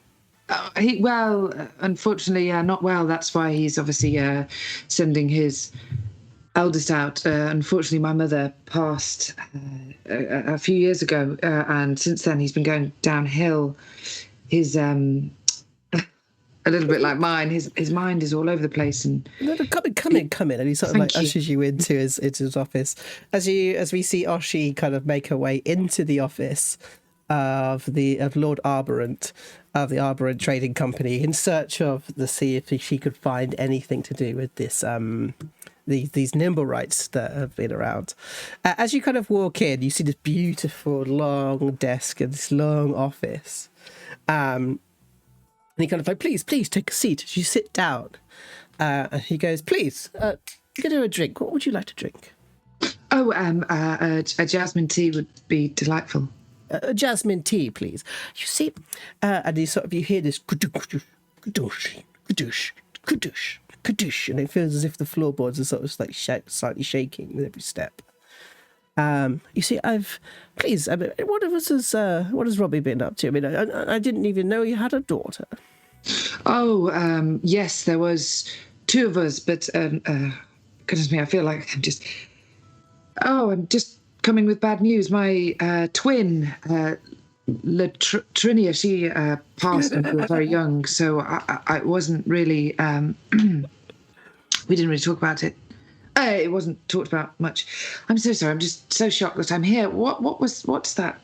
Unfortunately, not well. That's why he's obviously sending his eldest out. Unfortunately, my mother passed a few years ago, and since then he's been going downhill. His a little bit like mine. His mind is all over the place. And come in, and he sort of like ushers you into his office. As we see Oshi kind of make her way into the office of Lord Arborant of the Arborant Trading Company in search of see if she could find anything to do with this these Nimblewrights that have been around. As you kind of walk in, you see this beautiful long desk and this long office. And he kind of like, please take a seat. As you sit down, and he goes, please, get her a drink. What would you like to drink? Oh, a jasmine tea would be delightful. A jasmine tea, please. You see, and you hear this kadoosh, and it feels as if the floorboards are sort of like slightly shaking with every step. You see, what has Robbie been up to? I mean, I didn't even know he had a daughter. Oh, yes, there was 2 of us, but goodness me, I feel like I'm just coming with bad news. My twin, Latrinia, she passed when we were very young, so I wasn't really. We didn't really talk about it. It wasn't talked about much. I'm so sorry. I'm just so shocked that I'm here. What's that?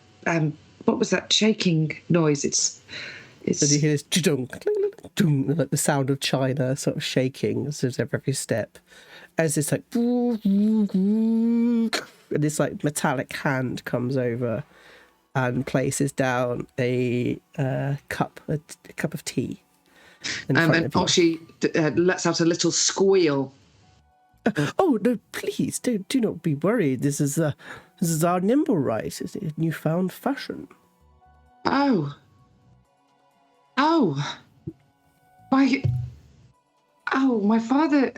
What was that shaking noise? It's. And you hear this like the sound of china sort of shaking as every step. As this like and this like metallic hand comes over and places down a cup of tea. And Oshi lets out a little squeal. Oh no! Please do not be worried. This is our Nimblewright. It's a newfound fashion. Oh, my father.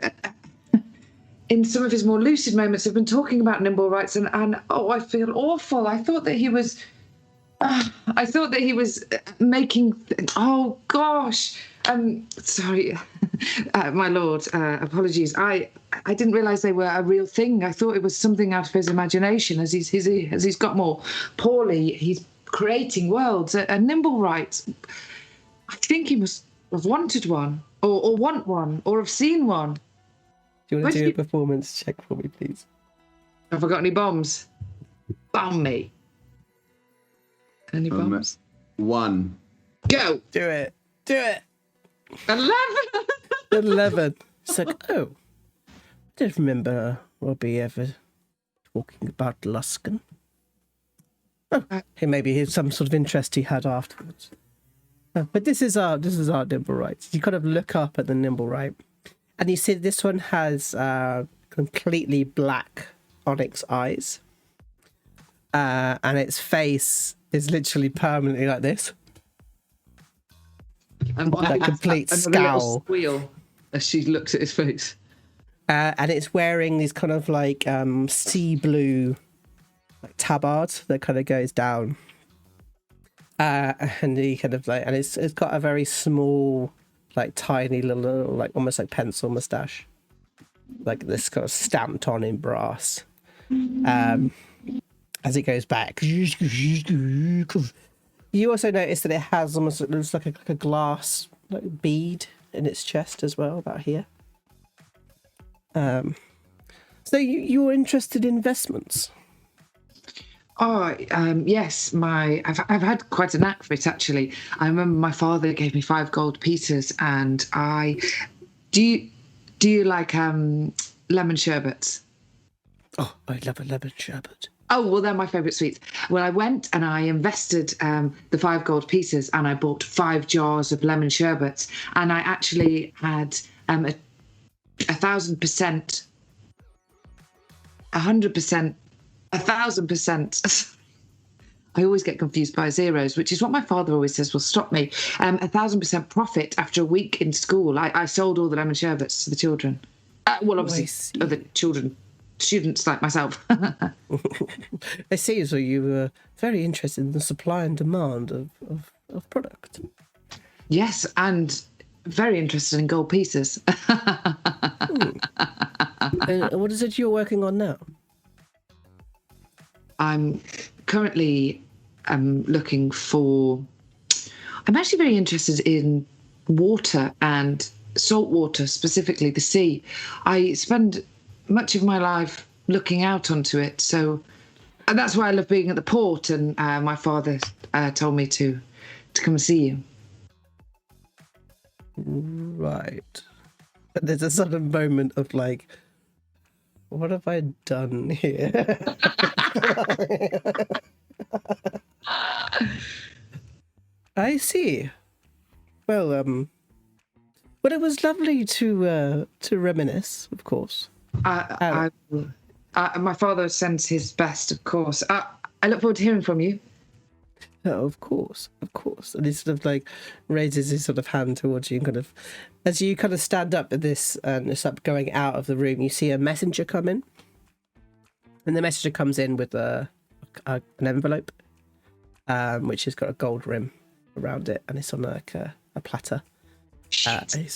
In some of his more lucid moments, have been talking about Nimblewrights, and I feel awful. I thought that he was making. Oh gosh, sorry, my lord. Apologies. I didn't realise they were a real thing. I thought it was something out of his imagination. As he's got more poorly, he's creating worlds. A Nimblewright. I think he must have wanted one, or want one, or have seen one. Do you want to do a performance check for me, please? Have I got any bombs? Bomb me. Any bombs? 1. Go. Do it. 11. 11. It's like, I don't remember Robbie ever talking about Luskan. Oh, maybe here's some sort of interest he had afterwards. But this is our Nimblewright. You kind of look up at the Nimblewright, and you see this one has completely black onyx eyes, and its face is literally permanently like this. And a complete scowl. Squeal as she looks at his face. And it's wearing these kind of like sea blue like tabard that kind of goes down. And he kind of like, and it's got a very small, like tiny little, like almost like pencil mustache, like this kind of stamped on in brass. As it goes back, you also notice that it has almost, it looks like a glass like bead in its chest as well, about here. So you're interested in investments? Oh, yes. I've had quite a knack for it, actually. I remember my father gave me 5 gold pieces, and do you like lemon sherbets? Oh, I love a lemon sherbet. Oh, well, they're my favourite sweets. Well, I went and I invested the 5 gold pieces, and I bought 5 jars of lemon sherbets, and I actually had 1,000%, 100%, 1,000%. I always get confused by zeros, which is what my father always says will stop me. 1,000% profit after a week in school. I sold all the lemon sherbets to the children. Well, obviously, other children, students like myself. I see. So you were very interested in the supply and demand of product. Yes, and very interested in gold pieces. And what is it you're working on now? I'm currently looking for... I'm actually very interested in water and salt water, specifically the sea. I spend much of my life looking out onto it, and that's why I love being at the port, and my father told me to come and see you. Right. There's a sudden moment of like what have I done here? I see. Well, but it was lovely to reminisce, of course. My father sends his best, of course. I look forward to hearing from you. Oh, of course. And he sort of like raises his sort of hand towards you and kind of, as you kind of stand up at this and it's up going out of the room, you see a messenger come in. And the messenger comes in with an envelope, which has got a gold rim around it, and it's on like a platter. And he's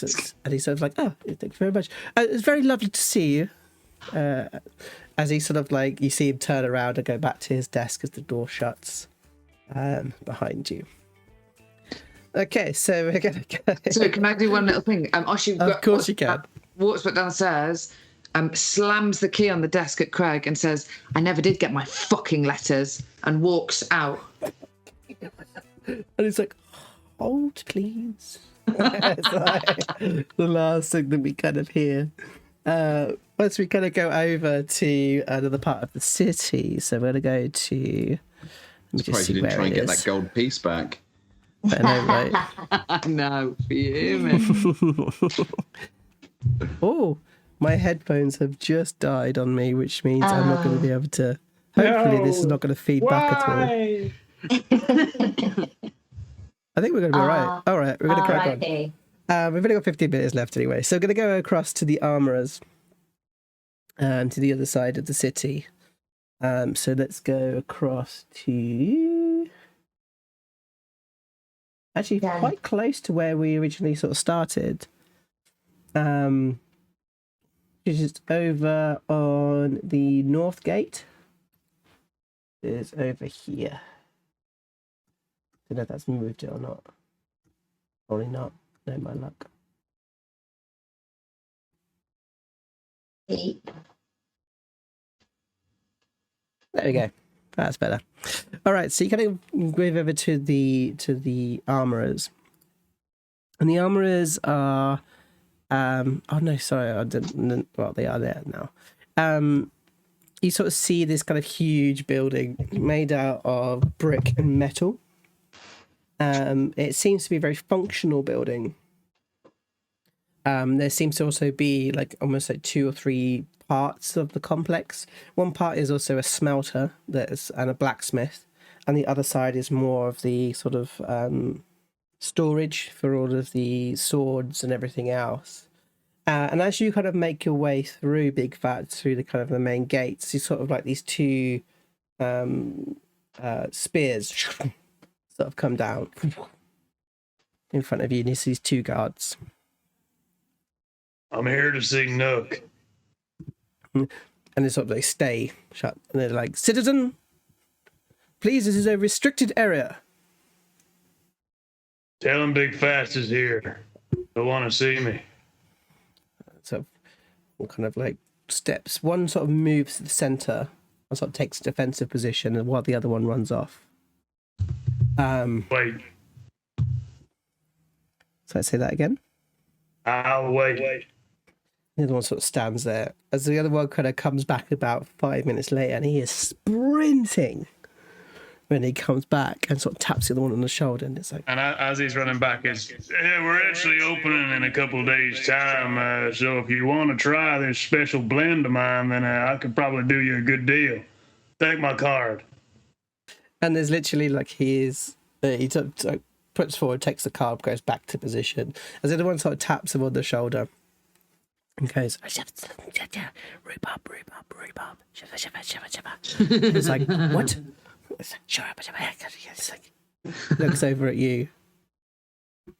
sort of like, oh, thank you very much. It's very lovely to see you. As he sort of like, you see him turn around and go back to his desk as the door shuts behind you. Okay, so we're gonna go. So can I do one little thing? Oshi, of course you can. Walks back downstairs, slams the key on the desk at Craig and says, "I never did get my fucking letters," and walks out. And he's like, hold please. It's like the last thing that we kind of hear. Once we kind of go over to another part of the city, so we're going to go to... I'm surprised you didn't try and get that gold piece back. I know, right? No, fuming. Oh, my headphones have just died on me, which means I'm not going to be able to... Hopefully this is not going to feed back at all. I think we're going to be all right. All right, we're going to crack on. We've only got 15 minutes left anyway, so we're going to go across to the armourers and to the other side of the city. So let's go across to... Actually, quite close to where we originally sort of started. Which is over on the north gate. Is over here. Don't know if that's moved it or not. Probably not. No, my luck. There we go. That's better. All right, so you kind of move over to the armorers, and the armorers are. Oh no, sorry, I didn't. Well, they are there now. You sort of see this kind of huge building made out of brick and metal. It seems to be a very functional building. There seems to also be like almost like 2 or 3 parts of the complex. One part is also a smelter and a blacksmith, and the other side is more of the sort of storage for all of the swords and everything else. And as you kind of make your way through Big Phatts, through the kind of the main gates, you sort of like these 2 spears sort of come down in front of you, and you see these 2 guards. I'm here to see Nook. And they sort of like stay shut, and they're like, "Citizen, please, this is a restricted area." Tell him Big Phatts is here. They want to see me. So one kind of like steps. One sort of moves to the center and sort of takes a defensive position, and while the other one runs off. Wait. So let's say that again. I'll wait. The other one sort of stands there as the other one kind of comes back about 5 minutes later, and he is sprinting when he comes back and sort of taps the other one on the shoulder, and it's like... And as he's running back, we're actually opening in a couple of days' time, so if you want to try this special blend of mine, then I could probably do you a good deal. Take my card. And there's literally like he puts forward, takes the card, goes back to position. As the other one sort of taps him on the shoulder and goes, rhubarb. It's like, what? It's like, shut up. It's like, looks over at you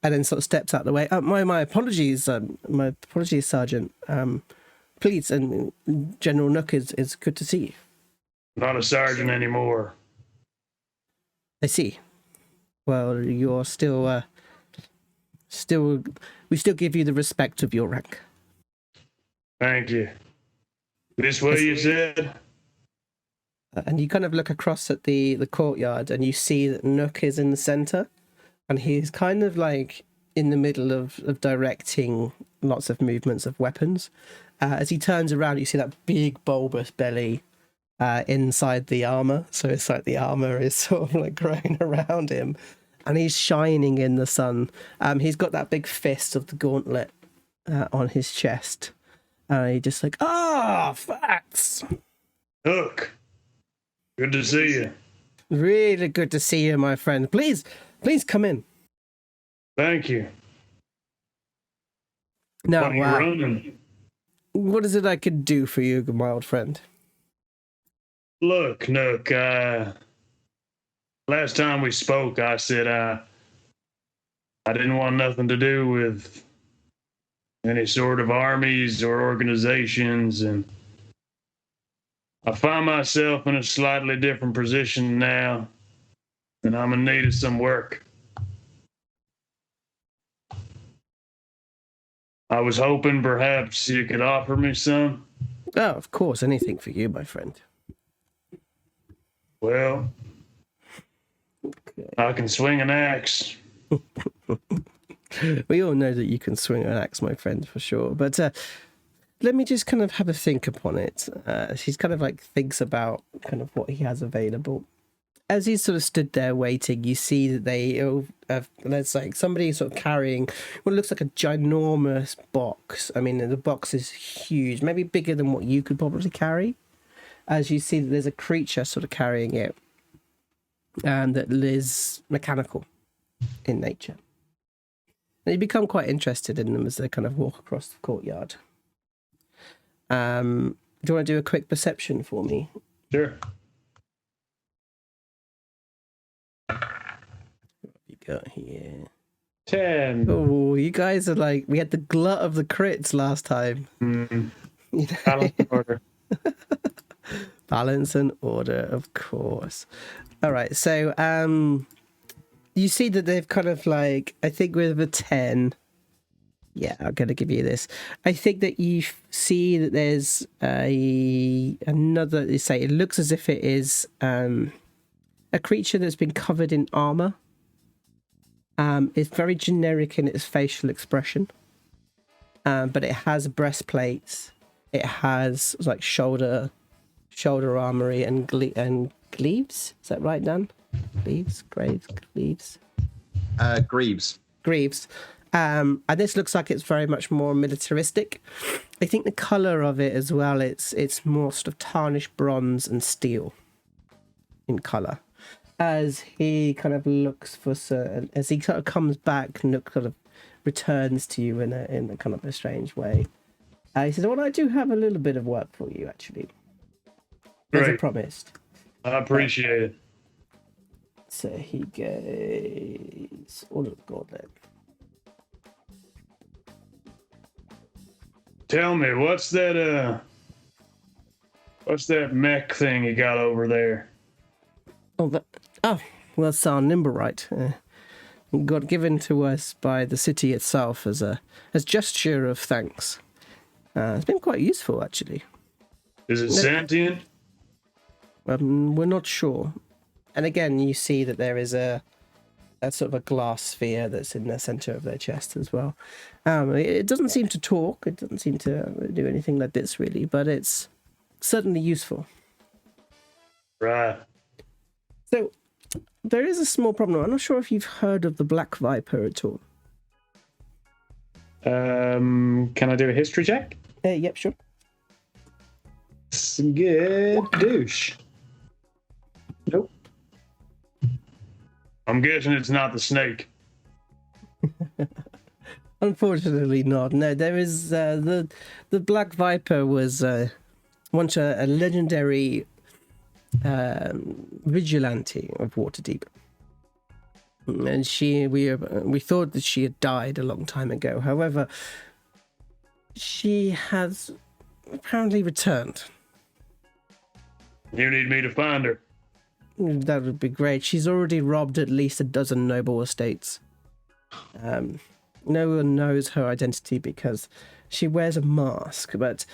and then sort of steps out the way. My apologies, Sergeant. Please, and General Nook is good to see you. Not a sergeant anymore. I see. Well, you're still, we still give you the respect of your rank. Thank you. This way, you said? And you kind of look across at the courtyard, and you see that Nook is in the center, and he's kind of like, in the middle of directing lots of movements of weapons. As he turns around, you see that big bulbous belly inside the armor. So it's like the armor is sort of like growing around him, and he's shining in the sun. He's got that big fist of the gauntlet on his chest. He just like, Phatts! Look, good to see you. Really good to see you, my friend. Please come in. Thank you. Now, Why are you running? what is it I could do for you, my old friend? Look, Nook, last time we spoke, I said I didn't want nothing to do with any sort of armies or organizations, and I find myself in a slightly different position now, and I'm in need of some work. I was hoping perhaps you could offer me some. Oh, of course, anything for you, my friend. Well, I can swing an axe. We all know that you can swing an axe, my friend, for sure. But let me just kind of have a think upon it. He's kind of like thinks about kind of what he has available. As he sort of stood there waiting, you see that there's like somebody sort of carrying what looks like a ginormous box. I mean, the box is huge, maybe bigger than what you could probably carry. As you see that there's a creature sort of carrying it, and that is mechanical in nature. And you become quite interested in them as they kind of walk across the courtyard. Do you want to do a quick perception for me? Sure. What you got here? 10. Oh, you guys are like, we had the glut of the crits last time. Mm. You know? Balance and order. Balance and order, of course. All right, so you see that they've kind of like, I think with a 10, yeah, I'm going to give you this. I think that you see that there's another, they say it looks as if it is a creature that's been covered in armor. It's very generic in its facial expression, but it has breastplates. It has like shoulder armory and greaves. Is that right, Dan? Greaves. Greaves. And this looks like it's very much more militaristic. I think the color of it as well, it's more sort of tarnished bronze and steel in color. As he kind of looks for certain, as he sort of comes back and sort of returns to you in a kind of a strange way. He says, well, I do have a little bit of work for you, actually. As I promised. I appreciate it. So he goes, all of gauntlet. Tell me, what's that mech thing you got over there? Well, it's our Nimblewright. Got given to us by the city itself as gesture of thanks. It's been quite useful, actually. Is it sentient? We're not sure. And again, you see that there is a sort of a glass sphere that's in the center of their chest as well. It doesn't seem to talk. It doesn't seem to do anything like this, really, but it's certainly useful. Right. So there is a small problem. I'm not sure if you've heard of the Black Viper at all. Can I do a history check? Yep, sure. Good douche. Nope. I'm guessing it's not the snake. Unfortunately not. No, there is the Black Viper was once a legendary vigilante of Waterdeep, and we thought that she had died a long time ago. However, she has apparently returned. You need me to find her. That would be great. She's already robbed at least a dozen noble estates. No one knows her identity because she wears a mask, but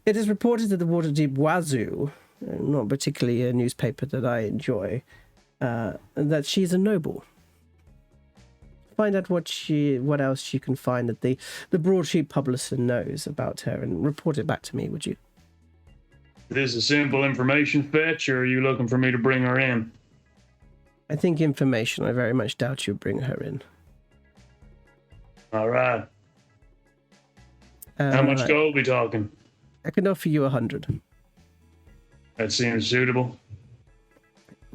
it is reported that the Waterdeep Wazoo, not particularly a newspaper that I enjoy, that she's a noble. find out what else you can find that the broadsheet publisher knows about her, and report it back to me, would you? Is this a simple information fetch, or are you looking for me to bring her in? I think information. I very much doubt you bring her in. All right. How much gold we talking? I can offer you 100. That seems suitable.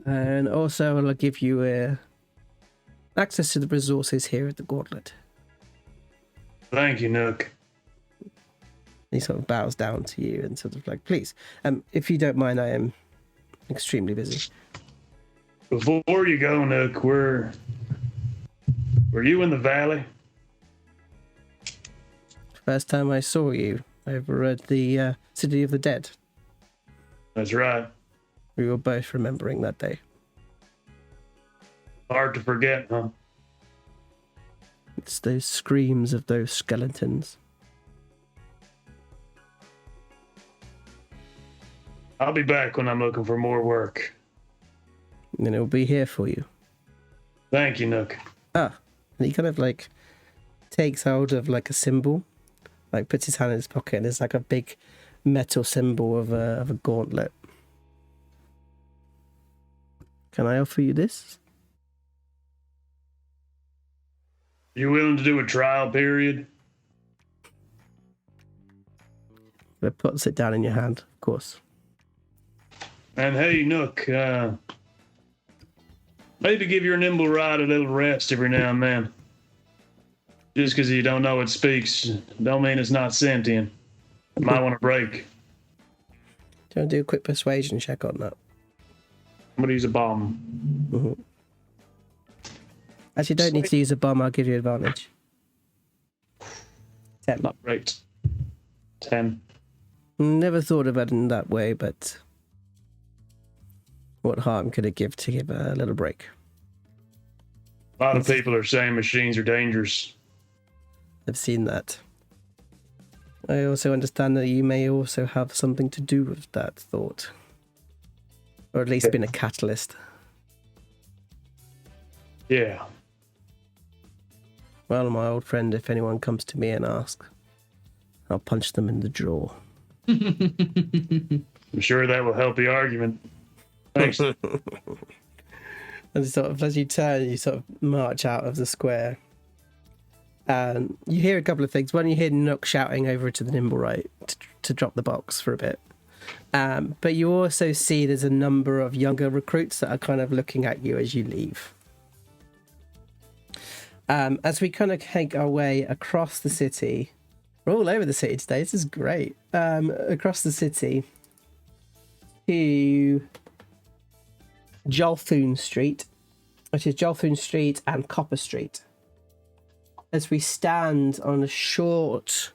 And also, I'll give you access to the resources here at the Gauntlet. Thank you, Nook. He sort of bows down to you and sort of like, please, if you don't mind, I am extremely busy. Before you go, Nook, were you in the valley? First time I saw you over at the City of the Dead. That's right. We were both remembering that day. Hard to forget, huh? It's those screams of those skeletons. I'll be back when I'm looking for more work. And it'll be here for you. Thank you, Nook. And he kind of like takes hold of like a symbol, like puts his hand in his pocket, and there's like a big metal symbol of a gauntlet. Can I offer you this? You willing to do a trial period? It puts it down in your hand, of course. And hey, Nook, maybe give your Nimblewright a little rest every now and then. Just because you don't know it speaks, don't mean it's not sentient. It might want to break. Do you want to do a quick persuasion check on that? I'm going to use a bomb. Mm-hmm. Actually, don't need to use a bomb, I'll give you advantage. 10. Not great. 10. Never thought of it in that way, but what harm could it give to give a little break? A lot of people are saying machines are dangerous. I've seen that. I also understand that you may also have something to do with that thought. Or at least been a catalyst. Yeah. Well, my old friend, if anyone comes to me and asks, I'll punch them in the jaw. I'm sure that will help the argument. Thanks. And sort of as you turn, you sort of march out of the square. And you hear a couple of things. One, you hear Nook shouting over to the Nimblewright to drop the box for a bit. But you also see there's a number of younger recruits that are kind of looking at you as you leave. As we kind of take our way across the city, we're all over the city today. This is great. Across the city to Jolthun Street, which is Jolthun Street and Copper Street. As we stand on a short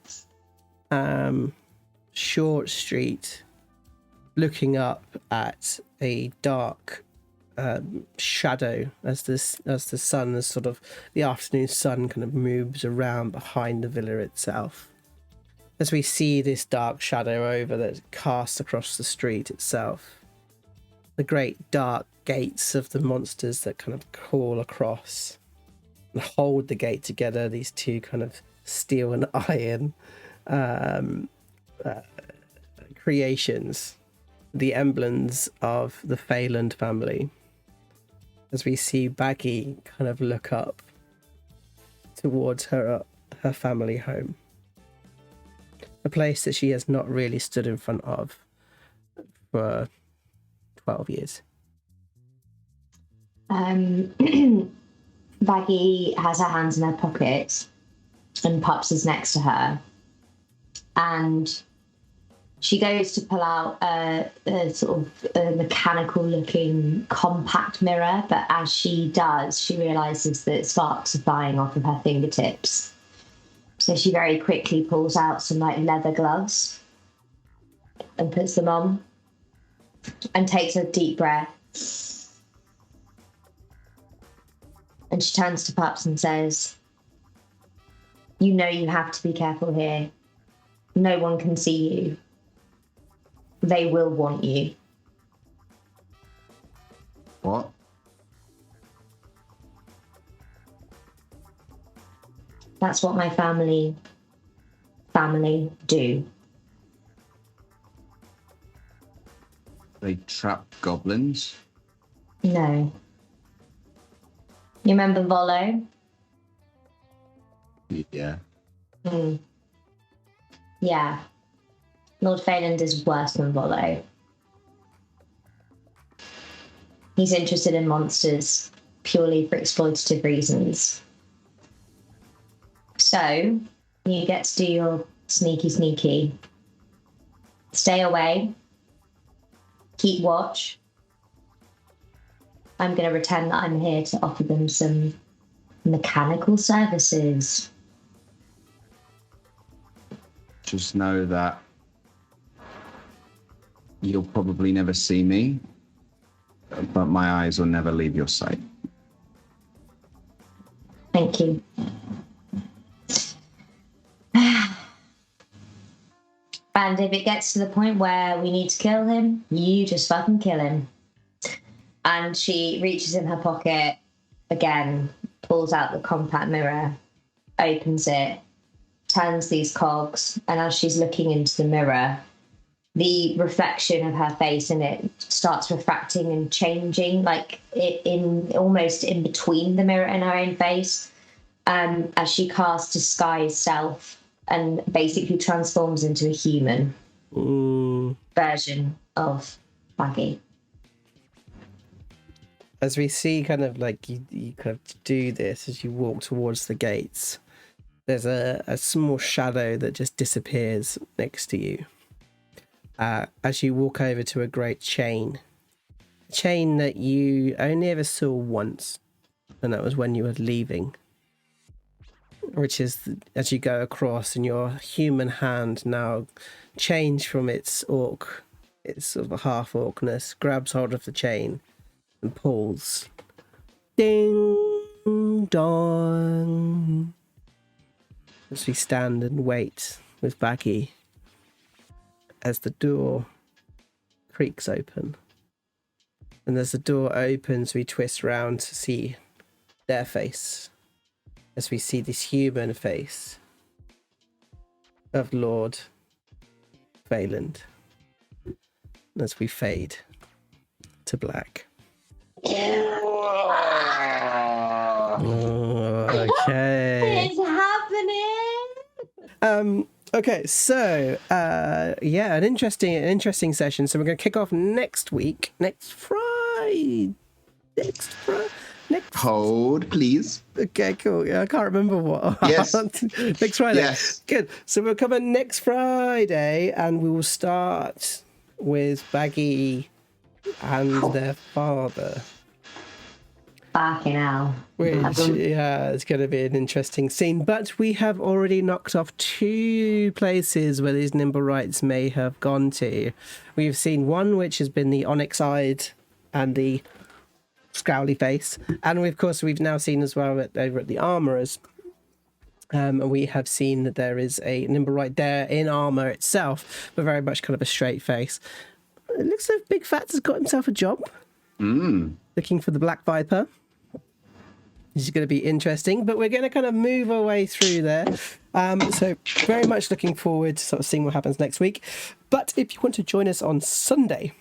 street, looking up at a dark shadow as the sun, as sort of the afternoon sun kind of moves around behind the villa itself. As we see this dark shadow over that casts across the street itself, the great dark gates of the monsters that kind of crawl across and hold the gate together, these two kind of steel and iron creations, the emblems of the Phelan family. As we see Baggi kind of look up towards her family home, a place that she has not really stood in front of for 12 years. Baggi has her hands in her pockets and Pups is next to her, and she goes to pull out a sort of a mechanical looking compact mirror, but as she does, she realizes that sparks are flying off of her fingertips. So she very quickly pulls out some like leather gloves and puts them on and takes a deep breath. And she turns to Pups and says, "You know you have to be careful here. No one can see you. They will want you." What? That's what my family do. They trap goblins. No. You remember Volo? Yeah. Yeah. Lord Phelan is worse than Volo. He's interested in monsters purely for exploitative reasons. So, you get to do your sneaky. Stay away. Keep watch. I'm going to pretend that I'm here to offer them some mechanical services. Just know that you'll probably never see me, but my eyes will never leave your sight. Thank you. And if it gets to the point where we need to kill him, you just fucking kill him. And she reaches in her pocket again, pulls out the compact mirror, opens it, turns these cogs, and as she's looking into the mirror, the reflection of her face in it starts refracting and changing, like in almost in between the mirror and her own face, as she casts disguise self and basically transforms into a human version of Baggi. As we see kind of like you kind of do this as you walk towards the gates, there's a small shadow that just disappears next to you. As you walk over to a great chain that you only ever saw once, and that was when you were leaving, which is as you go across and your human hand now changed from its sort of half orcness, grabs hold of the chain and pulls. Ding dong. As we stand and wait with Baggi as the door creaks open. And as the door opens, we twist round to see their face. As we see this human face of Lord Phelan. As we fade to black. Okay. It's happening! Okay, so yeah, an interesting session. So we're going to kick off next week, next Friday. Hold, please. Okay, cool. Yeah, I can't remember what. Yes. Next Friday. Yes. Good. So we'll come in next Friday, and we will start with Baggi and their father. Fucking hell. Which, yeah, it's going to be an interesting scene. But we have already knocked off 2 places where these Nimblewrights may have gone to. We've seen one which has been the onyx-eyed and the scowly face. And of course, we've now seen as well over at the Armourers. And we have seen that there is a Nimblewright there in armour itself, but very much kind of a straight face. It looks like Big Phatts has got himself a job. Looking for the Black Viper. This is going to be interesting, but we're going to kind of move our way through there. So very much looking forward to sort of seeing what happens next week. But if you want to join us on Sunday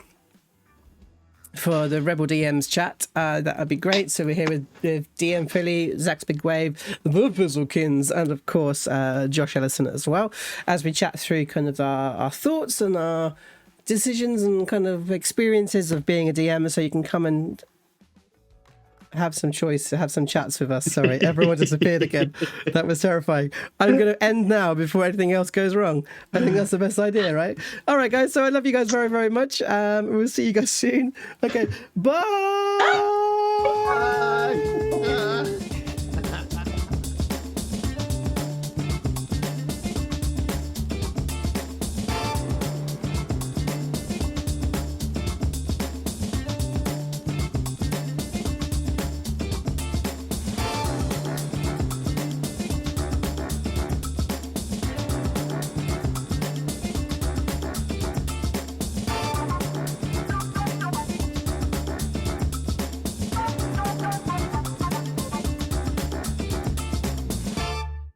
for the Rebel DMs chat, that would be great. So we're here with DM Philly, Zach's Big Wave, the Fizzlekins, and of course Josh Ellison as well, as we chat through kind of our thoughts and our decisions and kind of experiences of being a DM. So you can come and have some choice, have some chats with us. Sorry, everyone disappeared again. That was terrifying. I'm going to end now before anything else goes wrong. I think that's the best idea, right? All right, guys. So I love you guys very, very much. We'll see you guys soon. Okay, bye.